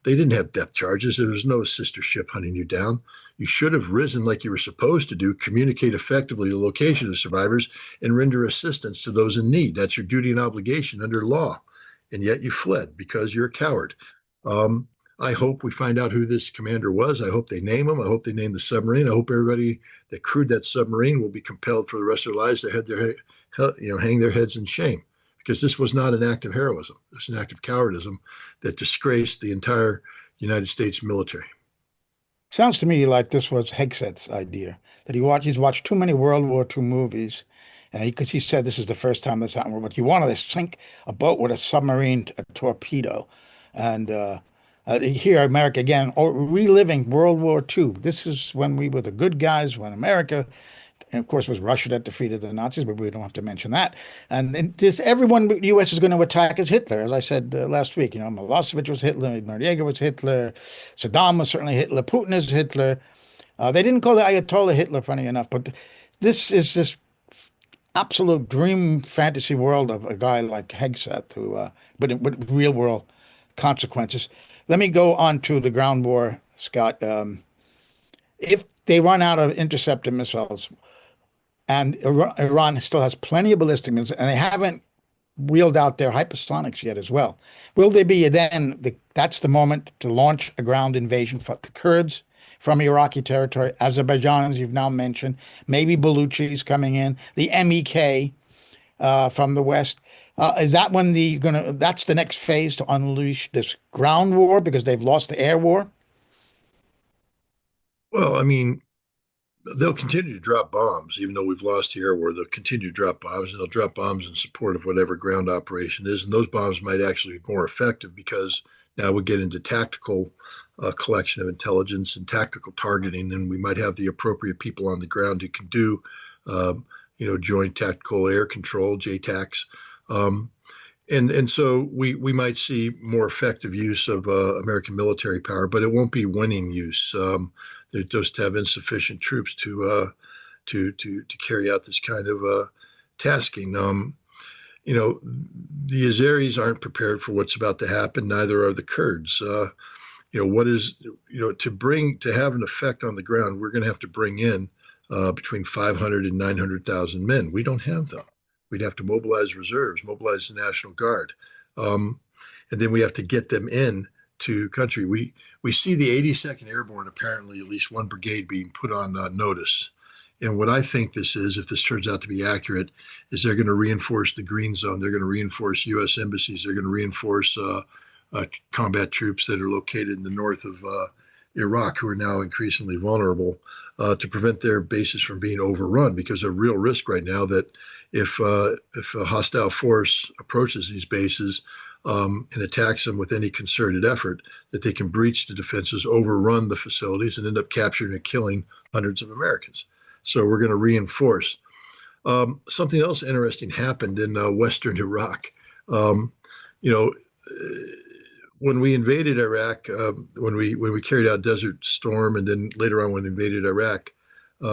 They didn't have depth charges. There was no sister ship hunting you down. You should have risen like you were supposed to do, communicate effectively the location of survivors, and render assistance to those in need. That's your duty and obligation under law. And yet you fled because you're a coward. I hope we find out who this commander was. I hope they name him. I hope they name the submarine. I hope everybody that crewed that submarine will be compelled for the rest of their lives to hang their heads in shame, because this was not an act of heroism. It's an act of cowardism that disgraced the entire United States military. Sounds to me like this was Hegseth's idea, that he's watched too many World War II movies, because he said this is the first time this happened, but he wanted to sink a boat with a submarine, a torpedo. And here, America again, reliving World War II. This is when we were the good guys, when America, and of course, it was Russia that defeated the Nazis, but we don't have to mention that. And everyone the U.S. is going to attack is Hitler, as I said last week. Milosevic was Hitler, Noriega was Hitler, Saddam was certainly Hitler, Putin is Hitler. They didn't call the Ayatollah Hitler, funny enough, but this is this absolute dream fantasy world of a guy like Hegseth, but with real world consequences. Let me go on to the ground war, Scott. If they run out of interceptor missiles, and Iran still has plenty of ballistic missiles, and they haven't wheeled out their hypersonics yet as well, will they be then, that's the moment to launch a ground invasion for the Kurds from Iraqi territory, Azerbaijan, as you've now mentioned, maybe Baluchis coming in, the MEK from the west. Is that when that's the next phase to unleash this ground war because they've lost the air war? Well, I mean, they'll continue to drop bombs, even though we've lost the air war. They'll continue to drop bombs, and they'll drop bombs in support of whatever ground operation is. And those bombs might actually be more effective because now we get into tactical collection of intelligence and tactical targeting, and we might have the appropriate people on the ground who can do, joint tactical air control, JTACs. And so we might see more effective use of American military power, but it won't be winning use. They just have insufficient troops to carry out this kind of tasking. The Azeris aren't prepared for what's about to happen. Neither are the Kurds. To have an effect on the ground, we're going to have to bring in between 500 and 900,000 men. We don't have them. We'd have to mobilize reserves, mobilize the National Guard, and then we have to get them in to country. We see the 82nd Airborne, apparently at least one brigade being put on notice, And what I think this is, if this turns out to be accurate, is they're going to reinforce the green zone. They're going to reinforce U.S. embassies. They're going to reinforce combat troops that are located in the north of Iraq, who are now increasingly vulnerable, to prevent their bases from being overrun. Because a real risk right now that if a hostile force approaches these bases and attacks them with any concerted effort, that they can breach the defenses, overrun the facilities, and end up capturing and killing hundreds of Americans. So we're going to reinforce. Something else interesting happened in Western Iraq. You know, when we invaded Iraq, when we carried out Desert Storm, and then later on when we invaded Iraq, we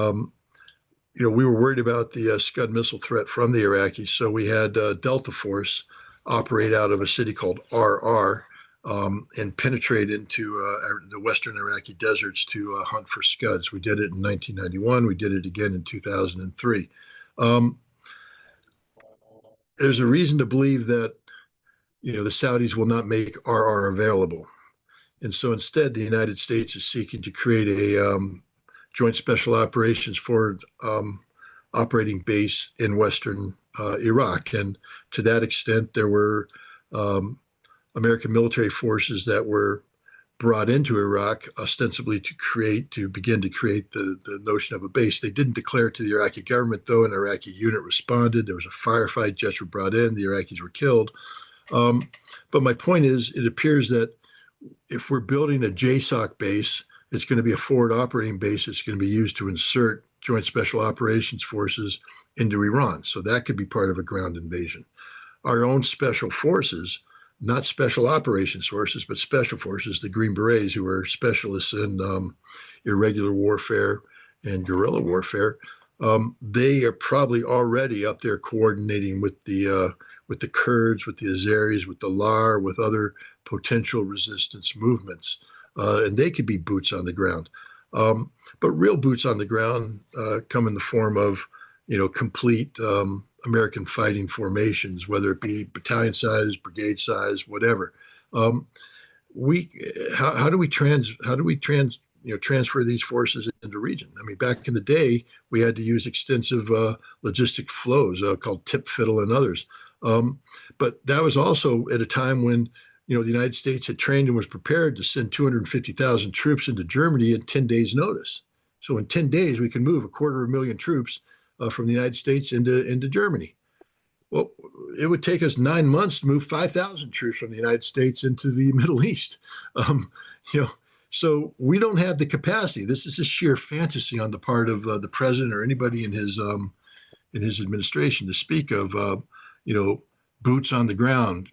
were worried about the Scud missile threat from the Iraqis. So we had Delta Force operate out of a city called RR and penetrate into the Western Iraqi deserts to hunt for Scuds. We did it in 1991. We did it again in 2003. There's a reason to believe that the Saudis will not make RR available. And so instead, the United States is seeking to create a joint special operations forward operating base in Western Iraq. And to that extent, there were American military forces that were brought into Iraq ostensibly to begin to create the notion of a base. They didn't declare it to the Iraqi government, though. An Iraqi unit responded. There was a firefight. Jets were brought in. The Iraqis were killed. But my point is, it appears that if we're building a JSOC base, it's going to be a forward operating base. It's going to be used to insert Joint Special Operations Forces into Iran. So that could be part of a ground invasion. Our own special forces, not special operations forces, but special forces, the Green Berets, who are specialists in irregular warfare and guerrilla warfare, they are probably already up there coordinating with the Kurds, with the Azeris, with the LAR, with other potential resistance movements. And they could be boots on the ground. But real boots on the ground come in the form of, complete American fighting formations, whether it be battalion size, brigade size, whatever. How do we transfer these forces into region? I mean, back in the day, we had to use extensive logistic flows called tip fiddle and others. But that was also at a time when the United States had trained and was prepared to send 250,000 troops into Germany in 10 days' notice. So in 10 days, we can move 250,000 troops from the United States into Germany. Well, it would take us 9 months to move 5,000 troops from the United States into the Middle East. So we don't have the capacity. This is a sheer fantasy on the part of the president or anybody in his administration to speak of, boots on the ground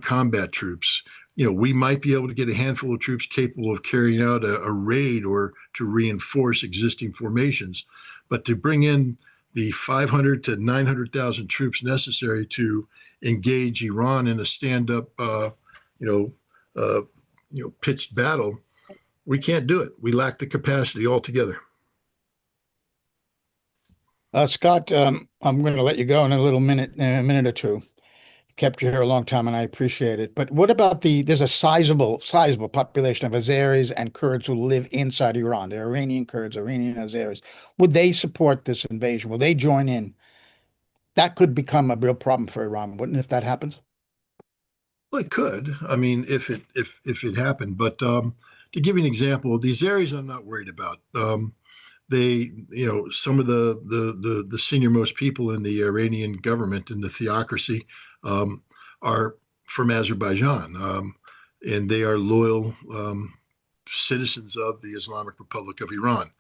combat troops. We might be able to get a handful of troops capable of carrying out a raid or to reinforce existing formations, but to bring in the 500 to 900,000 troops necessary to engage Iran in a stand-up, pitched battle, we can't do it. We lack the capacity altogether. Scott, I'm going to let you go in a minute or two. Kept you here a long time, and I appreciate it. But what about there's a sizable population of Azeris and Kurds who live inside Iran. They're Iranian Kurds, Iranian Azeris. Would they support this invasion? Will they join in? That could become a real problem for Iran, wouldn't it, if that happens? Well, it could. I mean, if it happened. But to give you an example, the Azeris I'm not worried about. They, some of the senior-most people in the Iranian government, in the theocracy, are from Azerbaijan, and they are loyal citizens of the Islamic Republic of Iran.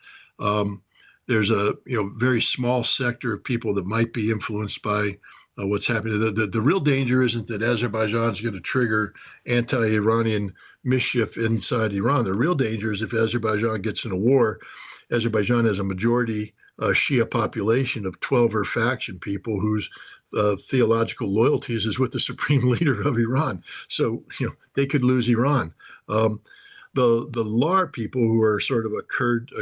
There's a very small sector of people that might be influenced by what's happening. The real danger isn't that Azerbaijan is going to trigger anti-Iranian mischief inside Iran. The real danger is if Azerbaijan gets in a war. Azerbaijan has a majority Shia population of 12 faction people whose theological loyalties is with the supreme leader of Iran. So, they could lose Iran. The LAR people, who are sort of a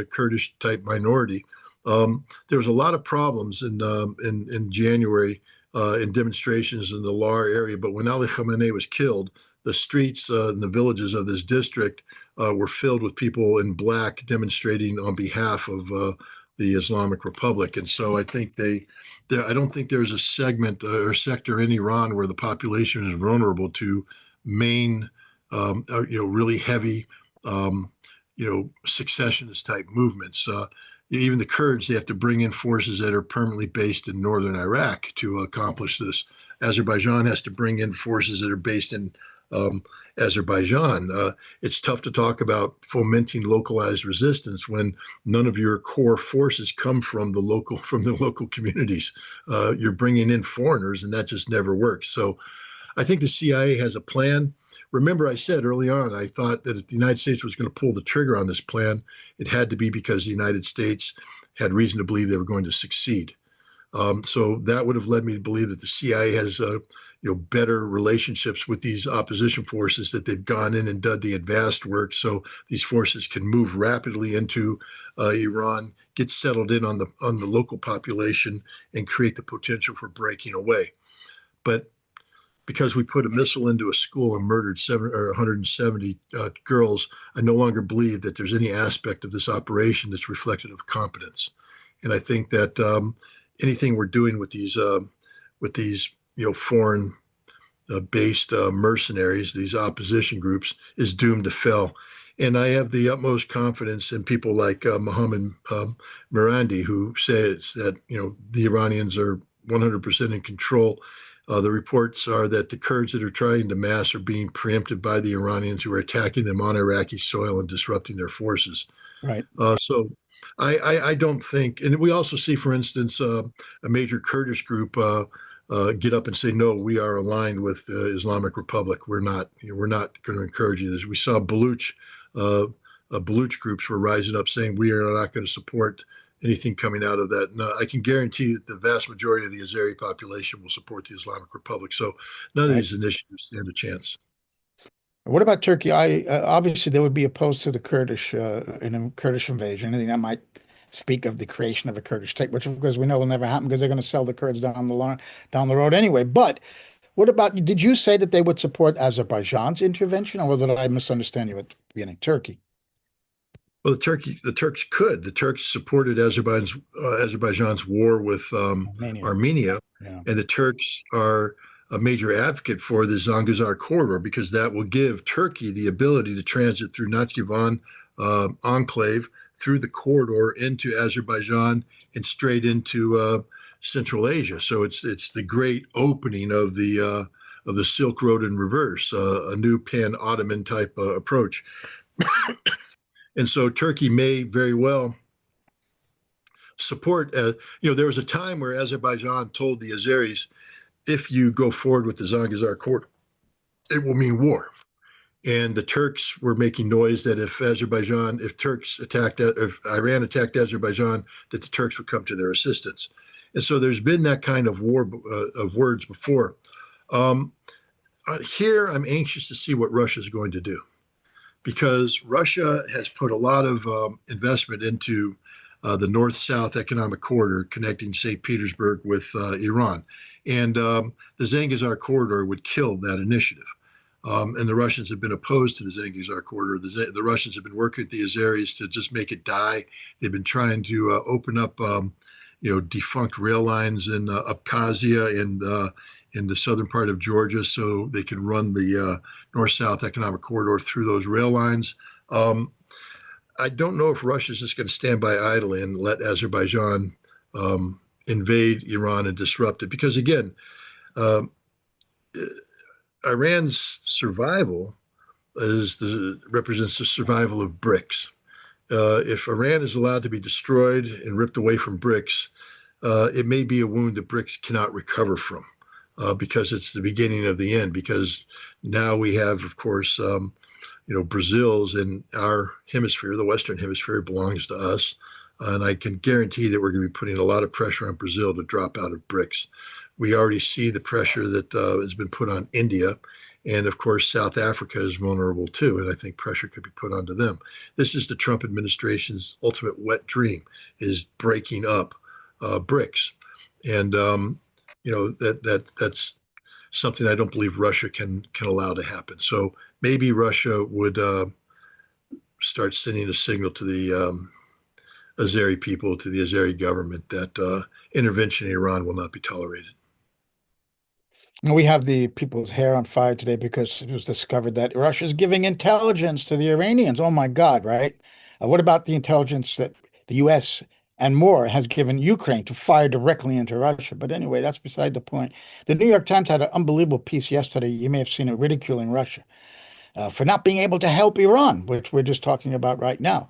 Kurdish type minority, there was a lot of problems in January in demonstrations in the LAR area. But when Ali Khamenei was killed, the streets and the villages of this district were filled with people in black demonstrating on behalf of the Islamic Republic. And so I think I don't think there's a segment or sector in Iran where the population is vulnerable to main, really heavy, secessionist type movements. Even the Kurds, they have to bring in forces that are permanently based in northern Iraq to accomplish this. Azerbaijan has to bring in forces that are based in Azerbaijan. It's tough to talk about fomenting localized resistance when none of your core forces come from the local communities. You're bringing in foreigners, and that just never works. So I think the CIA has a plan. Remember, I said early on, I thought that if the United States was going to pull the trigger on this plan, it had to be because the United States had reason to believe they were going to succeed. So that would have led me to believe that the CIA has, better relationships with these opposition forces, that they've gone in and done the advanced work, so these forces can move rapidly into Iran, get settled in on the local population, and create the potential for breaking away. But because we put a missile into a school and murdered 170 girls, I no longer believe that there's any aspect of this operation that's reflective of competence. And I think that anything we're doing with these foreign based mercenaries, these opposition groups, is doomed to fail. And I have the utmost confidence in people like Mohammed Mirandi, who says that the Iranians are 100% in control. The reports are that the Kurds that are trying to mass are being preempted by the Iranians, who are attacking them on Iraqi soil and disrupting their forces. Right. So I don't think, and we also see, for instance, a major Kurdish group get up and say, no, we are aligned with the Islamic Republic. We're not going to encourage you. We saw Baluch groups were rising up saying we are not going to support anything coming out of that. No, I can guarantee that the vast majority of the Azeri population will support the Islamic Republic. So none of these initiatives stand a chance. What about Turkey? Obviously they would be opposed to the Kurdish Kurdish invasion, anything that might speak of the creation of a Kurdish state, which of course we know will never happen because they're going to sell the Kurds down the road anyway. But what about, did you say that they would support Azerbaijan's intervention, or did I misunderstand you at the beginning? Turkey. Well, the Turks could. The Turks supported Azerbaijan's war with Armenia, Yeah. and the Turks are a major advocate for the Zangezur corridor because that will give Turkey the ability to transit through Nakhchivan enclave, through the corridor into Azerbaijan and straight into Central Asia. So it's the great opening of the Silk Road in reverse, a new pan-Ottoman type approach. And so Turkey may very well support. There was a time where Azerbaijan told the Azeris, if you go forward with the Zangezur corridor, it will mean war. And the Turks were making noise that if Iran attacked Azerbaijan, that the Turks would come to their assistance. And so there's been that kind of war of words before. Here, I'm anxious to see what Russia is going to do, because Russia has put a lot of investment into the north-south economic corridor connecting St. Petersburg with Iran. And the Zangezur corridor would kill that initiative. And the Russians have been opposed to the Zangezur corridor. The Russians have been working with the Azeris to just make it die. They've been trying to open up, defunct rail lines in Abkhazia and in the southern part of Georgia, so they can run the north-south economic corridor through those rail lines. I don't know if Russia's just going to stand by idly and let Azerbaijan invade Iran and disrupt it, because again, Iran's survival represents the survival of BRICS. If Iran is allowed to be destroyed and ripped away from BRICS, it may be a wound that BRICS cannot recover from, because it's the beginning of the end. Because now we have, of course, Brazil's in our hemisphere. The Western hemisphere belongs to us. And I can guarantee that we're going to be putting a lot of pressure on Brazil to drop out of BRICS. We already see the pressure that has been put on India. And of course, South Africa is vulnerable too. And I think pressure could be put onto them. This is the Trump administration's ultimate wet dream, is breaking up BRICS. And, that's something I don't believe Russia can allow to happen. So maybe Russia would start sending a signal to the Azeri people, to the Azeri government, that intervention in Iran will not be tolerated. And we have the people's hair on fire today because it was discovered that Russia's giving intelligence to the Iranians. Oh my God, right? What about the intelligence that the US and more has given Ukraine to fire directly into Russia? But anyway, that's beside the point. The New York Times had an unbelievable piece yesterday. You may have seen it, ridiculing Russia for not being able to help Iran, which we're just talking about right now.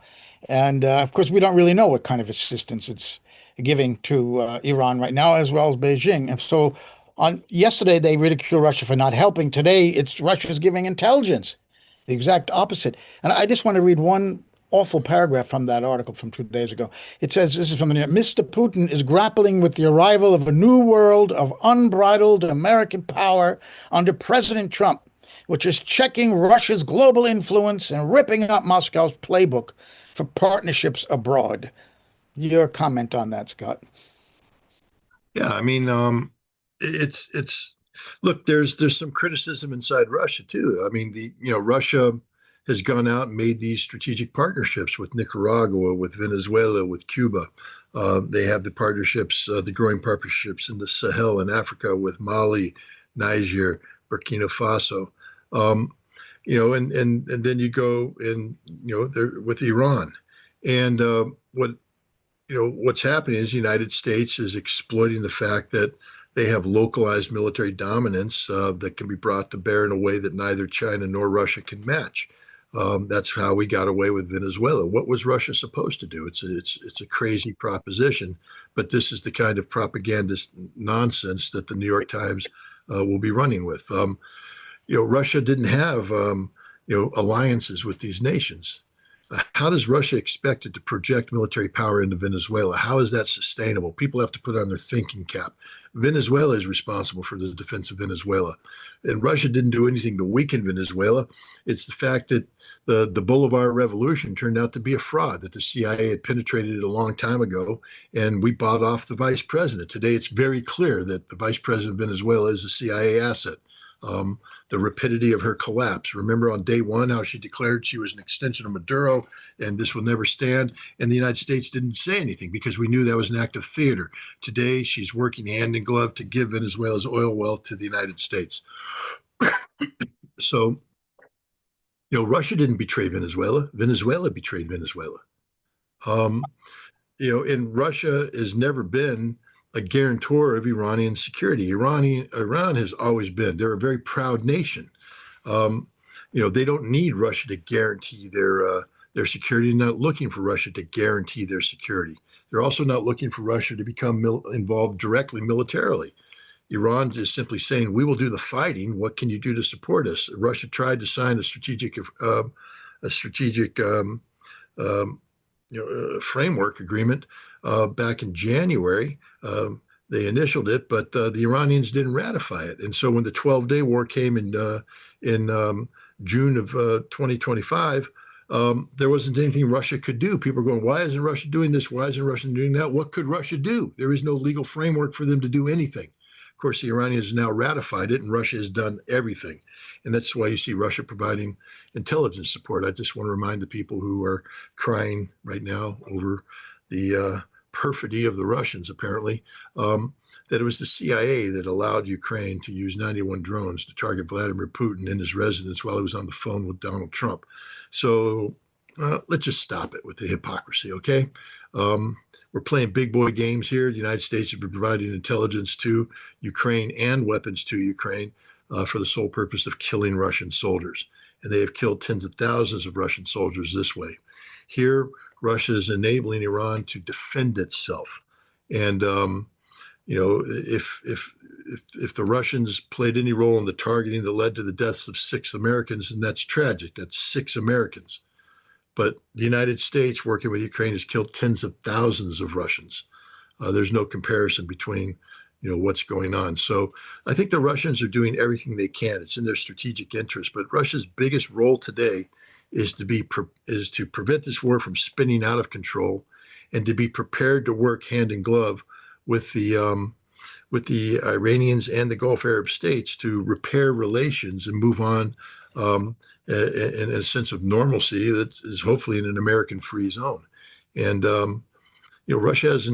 And of course, we don't really know what kind of assistance it's giving to Iran right now, as well as Beijing. And so on yesterday, they ridiculed Russia for not helping. Today, it's Russia's giving intelligence, the exact opposite. And I just want to read one awful paragraph from that article from 2 days ago. It says, this is from the New York, Mr. Putin is grappling with the arrival of a new world of unbridled American power under President Trump, which is checking Russia's global influence and ripping up Moscow's playbook for partnerships abroad. Your comment on that, Scott? Yeah, I mean, it's look, there's some criticism inside Russia too. I mean, Russia has gone out and made these strategic partnerships with Nicaragua, with Venezuela, with Cuba. They have the partnerships, the growing partnerships in the Sahel in Africa with Mali, Niger, Burkina Faso. And then you go and there with Iran, and what's happening is the United States is exploiting the fact that they have localized military dominance that can be brought to bear in a way that neither China nor Russia can match. That's how we got away with Venezuela. What was Russia supposed to do? It's a crazy proposition, but this is the kind of propagandist nonsense that the New York Times will be running with. Russia didn't have alliances with these nations. How does Russia expect it to project military power into Venezuela? How is that sustainable? People have to put on their thinking cap. Venezuela is responsible for the defense of Venezuela. And Russia didn't do anything to weaken Venezuela. It's the fact that the Bolivar Revolution turned out to be a fraud, that the CIA had penetrated it a long time ago, and we bought off the vice president. Today, it's very clear that the vice president of Venezuela is a CIA asset. The rapidity of her collapse. Remember on day one how she declared she was an extension of Maduro and this will never stand. And the United States didn't say anything because we knew that was an act of theater. Today, she's working hand in glove to give Venezuela's oil wealth to the United States. So, Russia didn't betray Venezuela. Venezuela betrayed Venezuela. And Russia has never been a guarantor of Iranian security. Iran has always been. They're a very proud nation. They don't need Russia to guarantee their security. They're not looking for Russia to guarantee their security. They're also not looking for Russia to become involved directly militarily. Iran is simply saying, "We will do the fighting. What can you do to support us?" Russia tried to sign a strategic framework agreement back in January. They initialed it, but the Iranians didn't ratify it. And so when the 12-day war came in June of 2025, there wasn't anything Russia could do. People are going, why isn't Russia doing this? Why isn't Russia doing that? What could Russia do? There is no legal framework for them to do anything. Of course, the Iranians now ratified it, and Russia has done everything. And that's why you see Russia providing intelligence support. I just want to remind the people who are crying right now over the perfidy of the Russians, apparently, that it was the CIA that allowed Ukraine to use 91 drones to target Vladimir Putin in his residence while he was on the phone with Donald Trump. So let's just stop it with the hypocrisy, okay? We're playing big boy games here. The United States has been providing intelligence to Ukraine and weapons to Ukraine for the sole purpose of killing Russian soldiers. And they have killed tens of thousands of Russian soldiers this way. Here, Russia is enabling Iran to defend itself. And, if the Russians played any role in the targeting that led to the deaths of 6 Americans, then that's tragic. That's 6 Americans. But the United States, working with Ukraine, has killed tens of thousands of Russians. There's no comparison between, what's going on. So I think the Russians are doing everything they can. It's in their strategic interest. But Russia's biggest role today is to prevent this war from spinning out of control, and to be prepared to work hand in glove with the Iranians and the Gulf Arab states to repair relations and move on in a sense of normalcy that is hopefully in an American free zone. And Russia has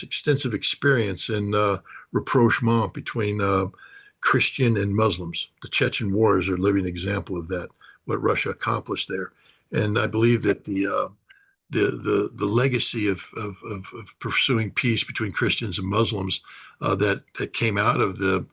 extensive experience in rapprochement between Christian and Muslims. The Chechen Wars are a living example of that, what Russia accomplished there. And I believe that the legacy of pursuing peace between Christians and Muslims that came out of the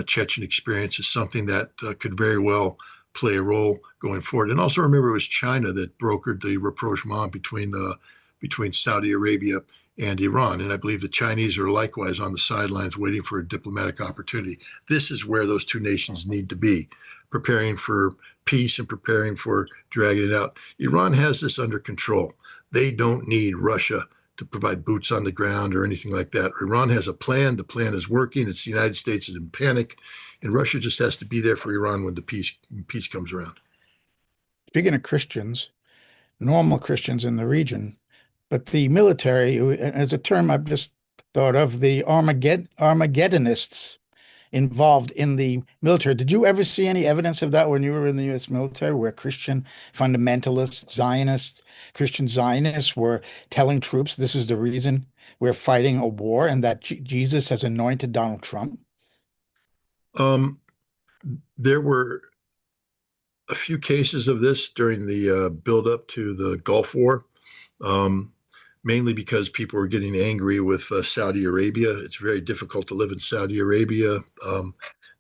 Chechen experience is something that could very well play a role going forward. And also remember, it was China that brokered the rapprochement between Saudi Arabia and Iran. And I believe the Chinese are likewise on the sidelines waiting for a diplomatic opportunity. This is where those two nations need to be, preparing for peace and preparing for dragging it out. Iran has this under control. They don't need Russia to provide boots on the ground or anything like that. Iran has a plan. The plan is working. It's the United States is in panic, and Russia just has to be there for Iran when the peace comes around. Speaking of Christians, normal Christians in the region, but the military, as a term I've just thought of, the Armageddonists involved in the military. Did you ever see any evidence of that when you were in the U.S. military, where Christian fundamentalists, Zionists, Christian Zionists were telling troops this is the reason we're fighting a war and that Jesus has anointed Donald Trump? There were a few cases of this during the build-up to the Gulf War, mainly because people were getting angry with Saudi Arabia. It's very difficult to live in Saudi Arabia.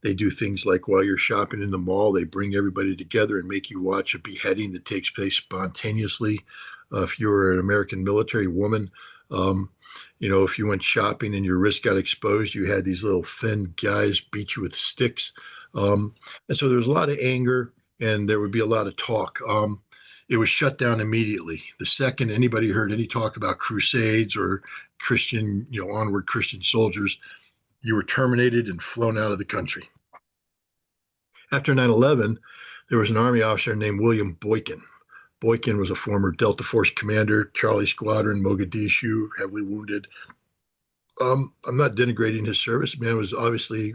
They do things like while you're shopping in the mall, they bring everybody together and make you watch a beheading that takes place spontaneously. If you were an American military woman, if you went shopping and your wrist got exposed, you had these little thin guys beat you with sticks. And so there was a lot of anger and there would be a lot of talk. It was shut down immediately. The second anybody heard any talk about crusades or Christian, onward Christian soldiers, you were terminated and flown out of the country. After 9/11, there was an Army officer named William Boykin. Boykin was a former Delta Force commander, Charlie Squadron, Mogadishu, heavily wounded. I'm not denigrating his service. The man was obviously,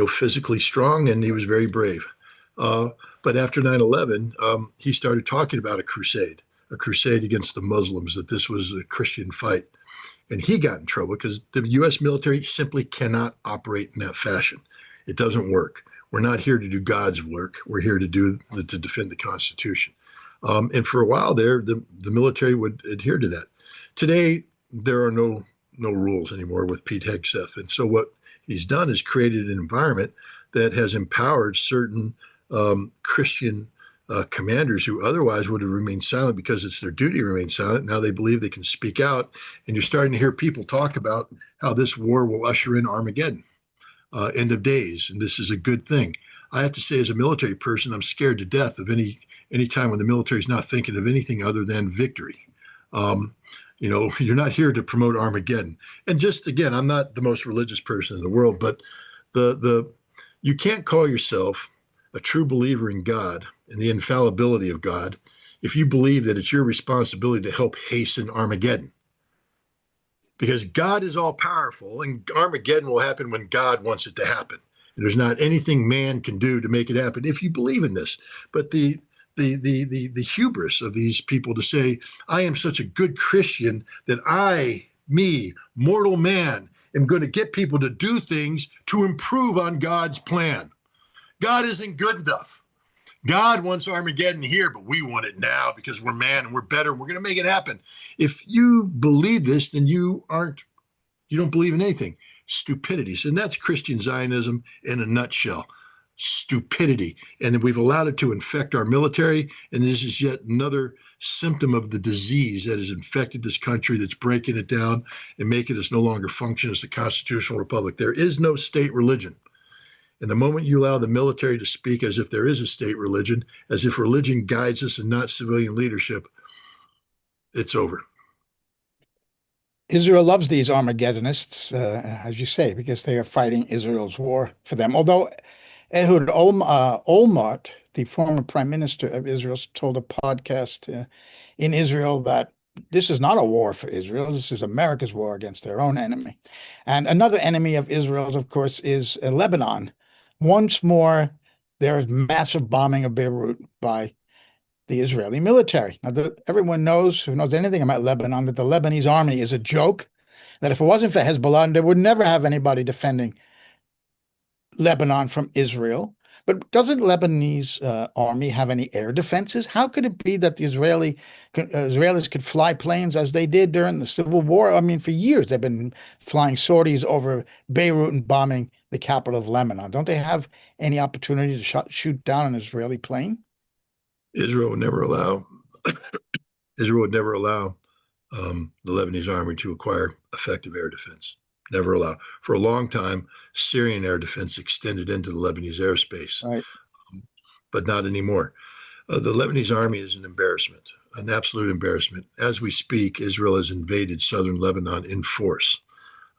physically strong, and he was very brave. But after 9/11, he started talking about a crusade against the Muslims, that this was a Christian fight. And he got in trouble because the U.S. military simply cannot operate in that fashion. It doesn't work. We're not here to do God's work. We're here to defend the Constitution. And for a while there, the military would adhere to that. Today, there are no rules anymore with Pete Hegseth. And so what he's done is created an environment that has empowered certain Christian commanders who otherwise would have remained silent because it's their duty to remain silent. Now they believe they can speak out. And you're starting to hear people talk about how this war will usher in Armageddon, end of days. And this is a good thing. I have to say, as a military person, I'm scared to death of any time when the military is not thinking of anything other than victory. You're not here to promote Armageddon. And just again, I'm not the most religious person in the world, but you can't call yourself a true believer in God and the infallibility of God if you believe that it's your responsibility to help hasten Armageddon. Because God is all powerful, and Armageddon will happen when God wants it to happen. And there's not anything man can do to make it happen if you believe in this. But the hubris of these people to say, I am such a good Christian that me, mortal man, am going to get people to do things to improve on God's plan. God isn't good enough. God wants Armageddon here, but we want it now because we're man and we're better and we're going to make it happen. If you believe this, then you don't believe in anything. Stupidity. And that's Christian Zionism in a nutshell. Stupidity. And we've allowed it to infect our military. And this is yet another symptom of the disease that has infected this country, that's breaking it down and making us no longer function as a constitutional republic. There is no state religion. And the moment you allow the military to speak as if there is a state religion, as if religion guides us and not civilian leadership, it's over. Israel loves these Armageddonists, as you say, because they are fighting Israel's war for them. Although Ehud Olmert, the former prime minister of Israel, told a podcast in Israel that this is not a war for Israel. This is America's war against their own enemy. And another enemy of Israel's, of course, is Lebanon. Once more, there is massive bombing of Beirut by the Israeli military. Now, everyone knows, who knows anything about Lebanon, that the Lebanese army is a joke, that if it wasn't for Hezbollah, they would never have anybody defending Lebanon from Israel. But doesn't Lebanese army have any air defenses? How could it be that the Israelis could fly planes as they did during the Civil War? I mean, for years they've been flying sorties over Beirut and bombing the capital of Lebanon. Don't they have any opportunity to shoot down an Israeli plane? Israel would never allow Israel would never allow the Lebanese army to acquire effective air defense. Never allow. For a long time, Syrian air defense extended into the Lebanese airspace, Right. but not anymore. The Lebanese army is an embarrassment, an absolute embarrassment. As we speak, Israel has invaded southern Lebanon in force.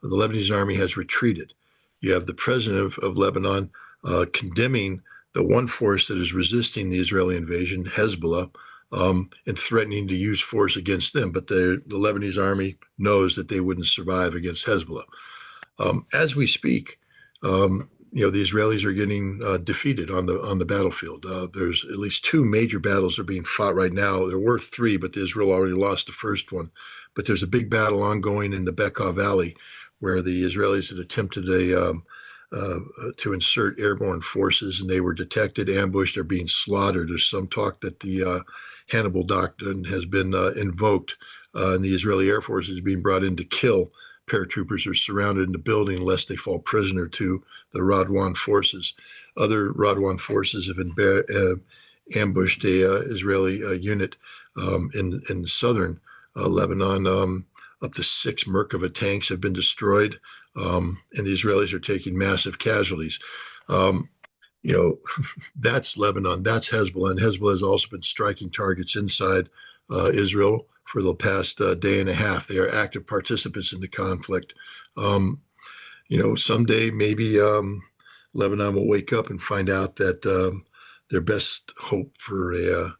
The Lebanese army has retreated. You have the president of Lebanon condemning the one force that is resisting the Israeli invasion, Hezbollah, and threatening to use force against them. But the Lebanese army knows that they wouldn't survive against Hezbollah. As we speak, the Israelis are getting defeated on the battlefield. There's at least two major battles that are being fought right now. There were three, but Israel already lost the first one. But there's a big battle ongoing in the Bekaa Valley, where the Israelis had attempted to insert airborne forces, and they were detected, ambushed, they're being slaughtered. There's some talk that the Hannibal Doctrine has been invoked, and the Israeli Air Force is being brought in to kill. Paratroopers are surrounded in the building lest they fall prisoner to the Radwan forces. Other Radwan forces have ambushed a Israeli unit in southern Lebanon. Up to 6 Merkava tanks have been destroyed, and the Israelis are taking massive casualties. That's Lebanon, that's Hezbollah, and Hezbollah has also been striking targets inside Israel for the past day and a half. They are active participants in the conflict. Someday maybe Lebanon will wake up and find out that their best hope for a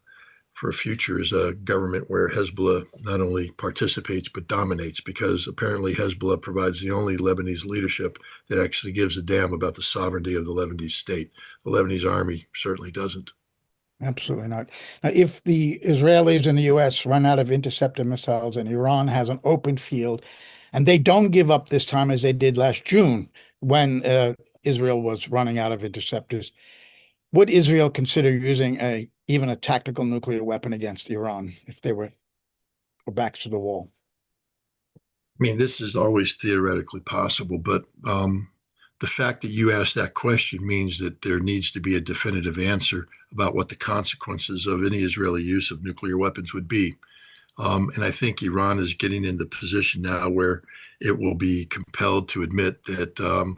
future is a government where Hezbollah not only participates but dominates, because apparently Hezbollah provides the only Lebanese leadership that actually gives a damn about the sovereignty of the Lebanese state. The Lebanese army certainly doesn't. Absolutely not. Now, if the Israelis and the U.S. run out of interceptor missiles and Iran has an open field, and they don't give up this time as they did last June when Israel was running out of interceptors, would Israel consider using even a tactical nuclear weapon against Iran if they were backs to the wall? I mean, this is always theoretically possible, but the fact that you asked that question means that there needs to be a definitive answer about what the consequences of any Israeli use of nuclear weapons would be. And I think Iran is getting in the position now where it will be compelled to admit that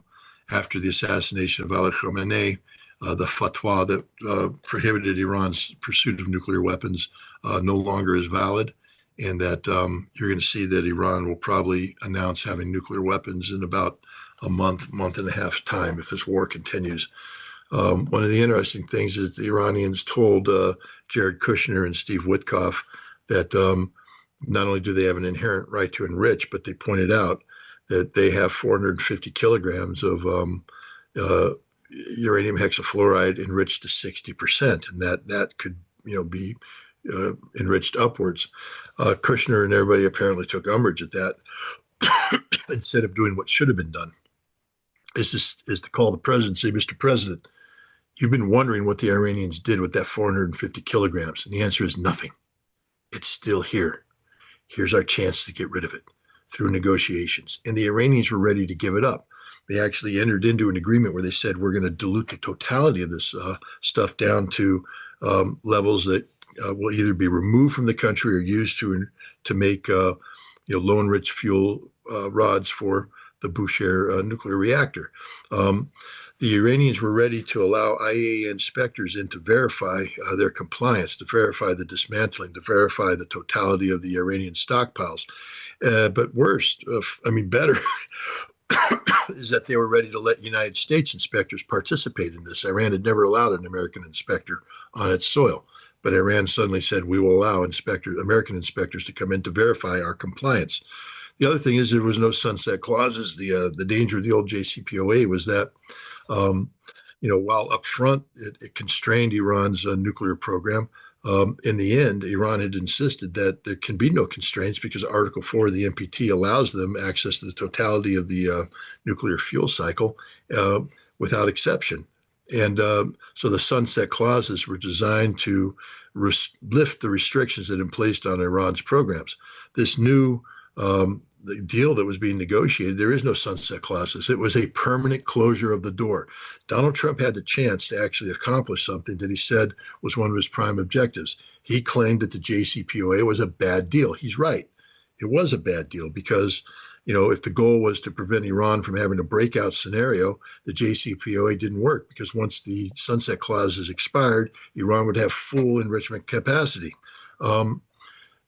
after the assassination of Ali Khamenei, the fatwa that prohibited Iran's pursuit of nuclear weapons no longer is valid, and that you're going to see that Iran will probably announce having nuclear weapons in about a month and a half's time if this war continues. One of the interesting things is the Iranians told Jared Kushner and Steve Witkoff that not only do they have an inherent right to enrich, but they pointed out that they have 450 kilograms of uranium hexafluoride enriched to 60%, and that could be enriched upwards. Kushner and everybody apparently took umbrage at that. Instead of doing what should have been done, is to call the president and say, Mr. President, you've been wondering what the Iranians did with that 450 kilograms, and the answer is nothing. It's still here. Here's our chance to get rid of it through negotiations. And the Iranians were ready to give it up. They actually entered into an agreement where they said, we're going to dilute the totality of this stuff down to levels that will either be removed from the country or used to make low-enriched fuel rods for the Bushehr nuclear reactor. The Iranians were ready to allow IAEA inspectors in to verify their compliance, to verify the dismantling, to verify the totality of the Iranian stockpiles. But worse, better, is that they were ready to let United States inspectors participate in this. Iran had never allowed an American inspector on its soil, but Iran suddenly said, we will allow American inspectors to come in to verify our compliance. The other thing is there was no sunset clauses. The danger of the old JCPOA was that, while up front it constrained Iran's nuclear program, In the end, Iran had insisted that there can be no constraints because Article 4 of the NPT allows them access to the totality of the nuclear fuel cycle without exception. And so the sunset clauses were designed to lift the restrictions that had been placed on Iran's programs. This new the deal that was being negotiated, there is no sunset clauses. It was a permanent closure of the door. Donald Trump had the chance to actually accomplish something that he said was one of his prime objectives. He claimed that the JCPOA was a bad deal. He's right. It was a bad deal because, if the goal was to prevent Iran from having a breakout scenario, the JCPOA didn't work because once the sunset clauses expired, Iran would have full enrichment capacity.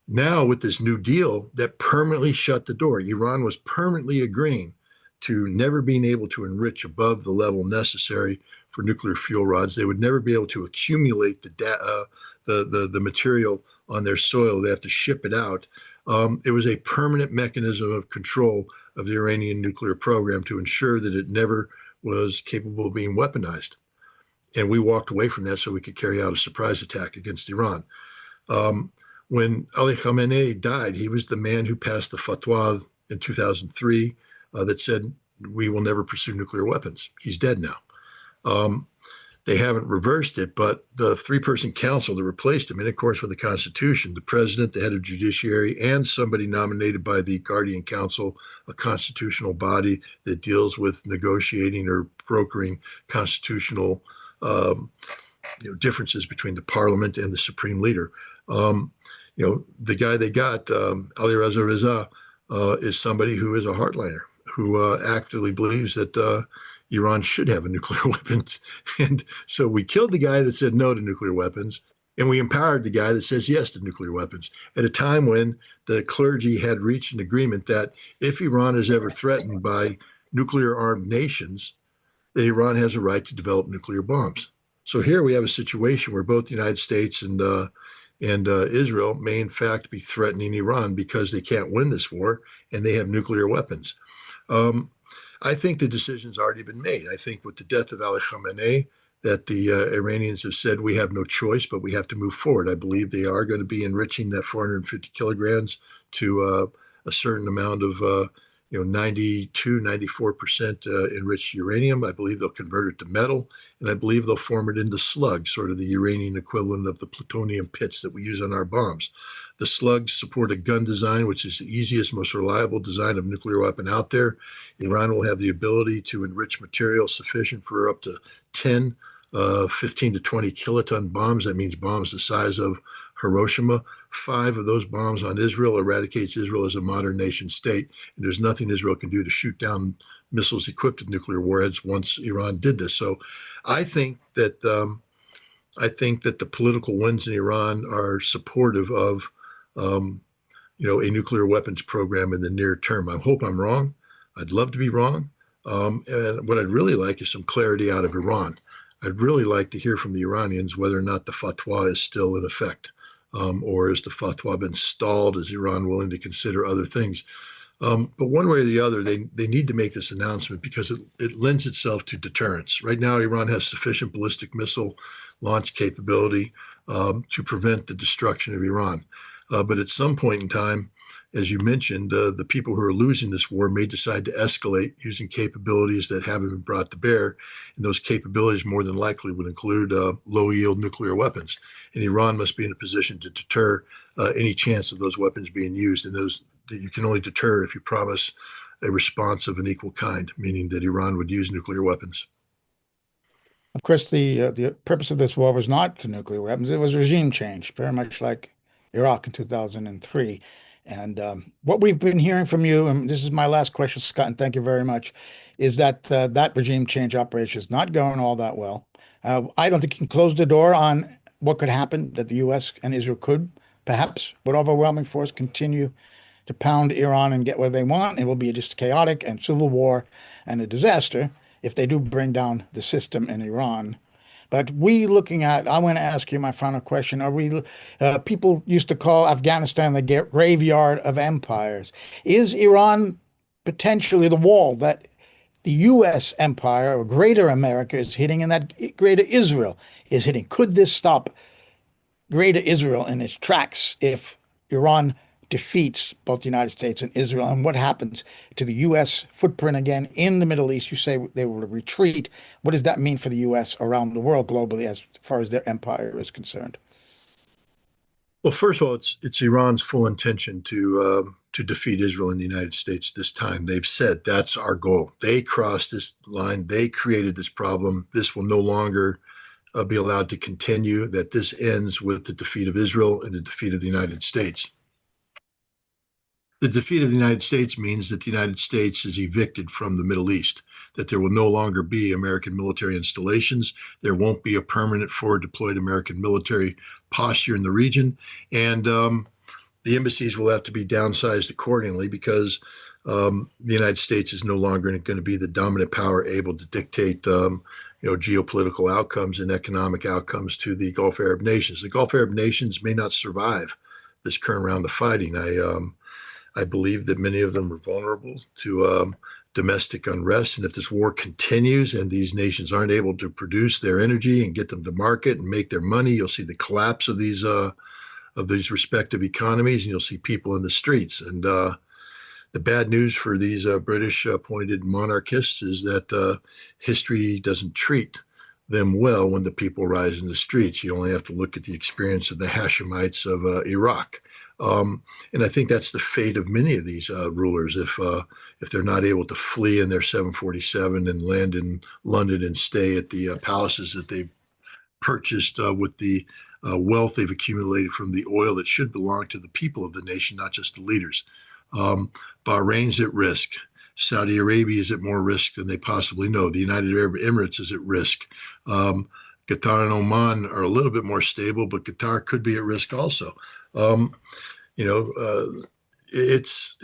Now, with this new deal that permanently shut the door, Iran was permanently agreeing to never being able to enrich above the level necessary for nuclear fuel rods. They would never be able to accumulate the material on their soil. They have to ship it out. It was a permanent mechanism of control of the Iranian nuclear program to ensure that it never was capable of being weaponized. And we walked away from that so we could carry out a surprise attack against Iran. When Ali Khamenei died, he was the man who passed the fatwa in 2003 that said, we will never pursue nuclear weapons. He's dead now. They haven't reversed it, but the three-person council that replaced him, in accordance with the Constitution, the president, the head of judiciary, and somebody nominated by the Guardian Council, a constitutional body that deals with negotiating or brokering constitutional differences between the parliament and the supreme leader. The guy they got, Ali Reza, is somebody who is a hardliner, who actively believes that Iran should have a nuclear weapons. And so we killed the guy that said no to nuclear weapons, and we empowered the guy that says yes to nuclear weapons at a time when the clergy had reached an agreement that if Iran is ever threatened by nuclear-armed nations, that Iran has a right to develop nuclear bombs. So here we have a situation where both the United States and Israel may in fact be threatening Iran because they can't win this war and they have nuclear weapons. I think the decision's already been made. I think with the death of Ali Khamenei, that the Iranians have said we have no choice, but we have to move forward. I believe they are going to be enriching that 450 kilograms to a certain amount of 92, 94% enriched uranium. I believe they'll convert it to metal, and I believe they'll form it into slugs, sort of the Uranian equivalent of the plutonium pits that we use on our bombs. The slugs support a gun design, which is the easiest, most reliable design of nuclear weapon out there. Iran will have the ability to enrich material sufficient for up to 10, 15 to 20 kiloton bombs. That means bombs the size of Hiroshima. 5 of those bombs on Israel eradicates Israel as a modern nation state. And there's nothing Israel can do to shoot down missiles equipped with nuclear warheads once Iran did this. So I think that the political winds in Iran are supportive of a nuclear weapons program in the near term. I hope I'm wrong. I'd love to be wrong. And what I'd really like is some clarity out of Iran. I'd really like to hear from the Iranians whether or not the fatwa is still in effect, or has the fatwa been stalled? Is Iran willing to consider other things? But one way or the other, they need to make this announcement because it lends itself to deterrence. Right now, Iran has sufficient ballistic missile launch capability to prevent the destruction of Iran. But at some point in time, as you mentioned, the people who are losing this war may decide to escalate using capabilities that haven't been brought to bear. And those capabilities more than likely would include low-yield nuclear weapons. And Iran must be in a position to deter any chance of those weapons being used. And those that you can only deter if you promise a response of an equal kind, meaning that Iran would use nuclear weapons. Of course, the purpose of this war was not to nuclear weapons. It was regime change, very much like Iraq in 2003. And what we've been hearing from you, and this is my last question, Scott, and thank you very much, is that that regime change operation is not going all that well. I don't think you can close the door on what could happen, that the U.S. and Israel could, perhaps, with overwhelming force, continue to pound Iran and get what they want. It will be just chaotic and civil war and a disaster if they do bring down the system in Iran. But I want to ask you my final question. People used to call Afghanistan the graveyard of empires. Is Iran potentially the wall that the U.S. empire or greater America is hitting and that greater Israel is hitting? Could this stop Greater Israel in its tracks if Iran defeats both the United States and Israel? And what happens to the U.S. footprint again in the Middle East? You say they will retreat. What does that mean for the U.S. around the world globally as far as their empire is concerned? Well, first of all, it's Iran's full intention to defeat Israel and the United States this time. They've said that's our goal. They crossed this line. They created this problem. This will no longer be allowed to continue. That this ends with the defeat of Israel and the defeat of the United States. The defeat of the United States means that the United States is evicted from the Middle East, that there will no longer be American military installations. There won't be a permanent forward deployed American military posture in the region. And the embassies will have to be downsized accordingly because the United States is no longer going to be the dominant power able to dictate geopolitical outcomes and economic outcomes to the Gulf Arab nations. The Gulf Arab nations may not survive this current round of fighting. I believe that many of them are vulnerable to domestic unrest. And if this war continues and these nations aren't able to produce their energy and get them to market and make their money, you'll see the collapse of these respective economies, and you'll see people in the streets. And the bad news for these British appointed monarchists is that history doesn't treat them well when the people rise in the streets. You only have to look at the experience of the Hashemites of Iraq. And I think that's the fate of many of these rulers if they're not able to flee in their 747 and land in London and stay at the palaces that they've purchased with the wealth they've accumulated from the oil that should belong to the people of the nation, not just the leaders. Bahrain's at risk. Saudi Arabia is at more risk than they possibly know. The United Arab Emirates is at risk. Qatar and Oman are a little bit more stable, but Qatar could be at risk also. It's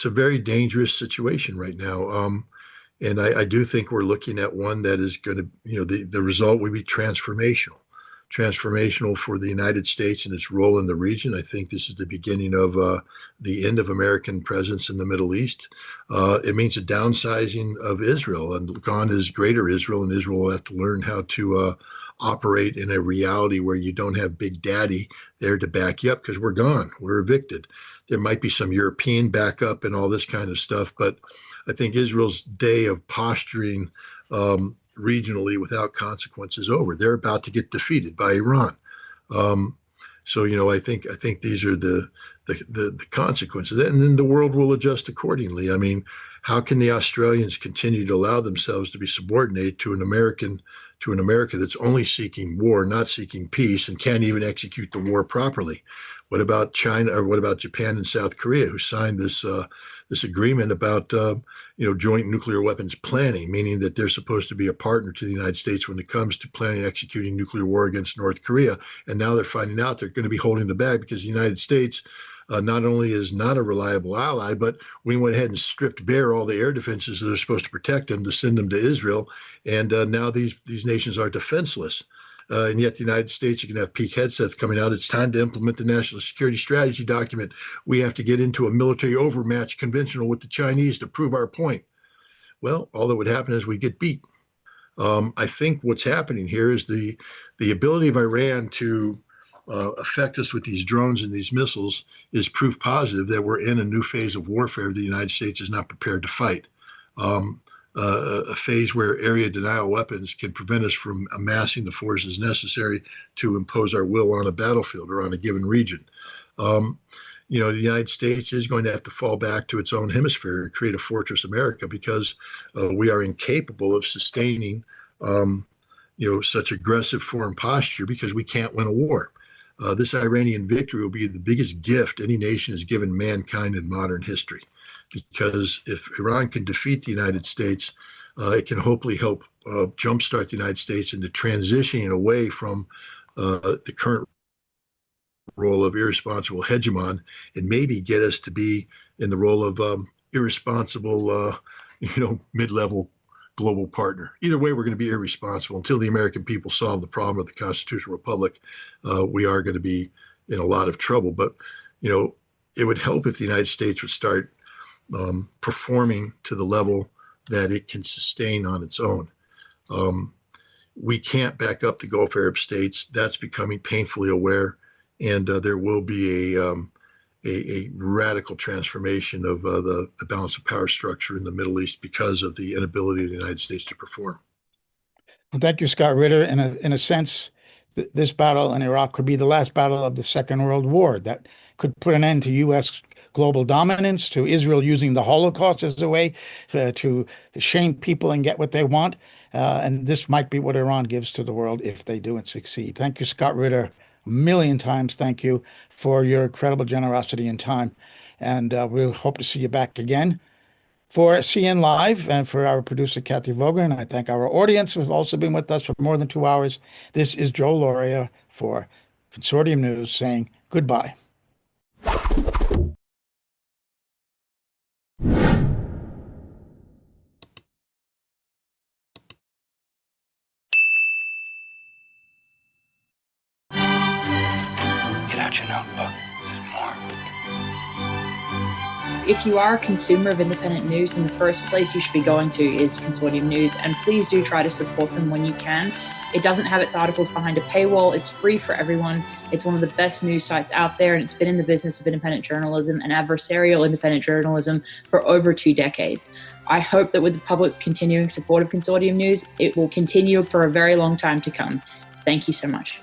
a very dangerous situation right now. And I do think we're looking at one that is going to, the result would be transformational for the United States and its role in the region. I think this is the beginning of the end of American presence in the Middle East. It means a downsizing of Israel, and gone is greater Israel, and Israel will have to learn how to operate in a reality where you don't have Big Daddy there to back you up because we're gone. We're evicted. There might be some European backup and all this kind of stuff, but I think Israel's day of posturing regionally without consequence is over. They're about to get defeated by Iran. I think these are the consequences, and then the world will adjust accordingly. I mean, how can the Australians continue to allow themselves to be subordinated to an America that's only seeking war, not seeking peace, and can't even execute the war properly? What about China, or what about Japan and South Korea, who signed this agreement about joint nuclear weapons planning, meaning that they're supposed to be a partner to the United States when it comes to planning and executing nuclear war against North Korea? And now they're finding out they're going to be holding the bag because the United States not only is not a reliable ally, but we went ahead and stripped bare all the air defenses that are supposed to protect them to send them to Israel. And now these nations are defenseless. And yet the United States, you can have peak headsets coming out. It's time to implement the national security strategy document. We have to get into a military overmatch conventional with the Chinese to prove our point. Well, all that would happen is we get beat. I think what's happening here is the ability of Iran to affect us with these drones and these missiles is proof positive that we're in a new phase of warfare the United States is not prepared to fight. A phase where area denial weapons can prevent us from amassing the forces necessary to impose our will on a battlefield or on a given region. The United States is going to have to fall back to its own hemisphere and create a fortress America because we are incapable of sustaining, such aggressive foreign posture because we can't win a war. This Iranian victory will be the biggest gift any nation has given mankind in modern history. Because if Iran can defeat the United States, it can hopefully help jumpstart the United States into transitioning away from the current role of irresponsible hegemon and maybe get us to be in the role of irresponsible, mid-level global partner. Either way, we're going to be irresponsible until the American people solve the problem of the constitutional republic. We are going to be in a lot of trouble. But, it would help if the United States would start performing to the level that it can sustain on its own. we can't back up the Gulf Arab states. That's becoming painfully aware, and there will be a radical transformation of the balance of power structure in the Middle East because of the inability of the United States to perform. Well, thank you, Scott Ritter. In a sense, this battle in Iraq could be the last battle of the Second World War that could put an end to U.S. global dominance, to Israel using the Holocaust as a way to shame people and get what they want. And this might be what Iran gives to the world if they do and succeed. Thank you, Scott Ritter. A million times thank you for your incredible generosity and time. And we'll hope to see you back again. For CN Live and for our producer, Kathy Vogan, I thank our audience who have also been with us for more than 2 hours. This is Joe Lauria for Consortium News saying goodbye. Get out your notebook. There's more. If you are a consumer of independent news, then the first place you should be going to is Consortium News, and please do try to support them when you can. It doesn't have its articles behind a paywall. It's free for everyone. It's one of the best news sites out there, and it's been in the business of independent journalism and adversarial independent journalism for over 2 decades. I hope that with the public's continuing support of Consortium News, it will continue for a very long time to come. Thank you so much.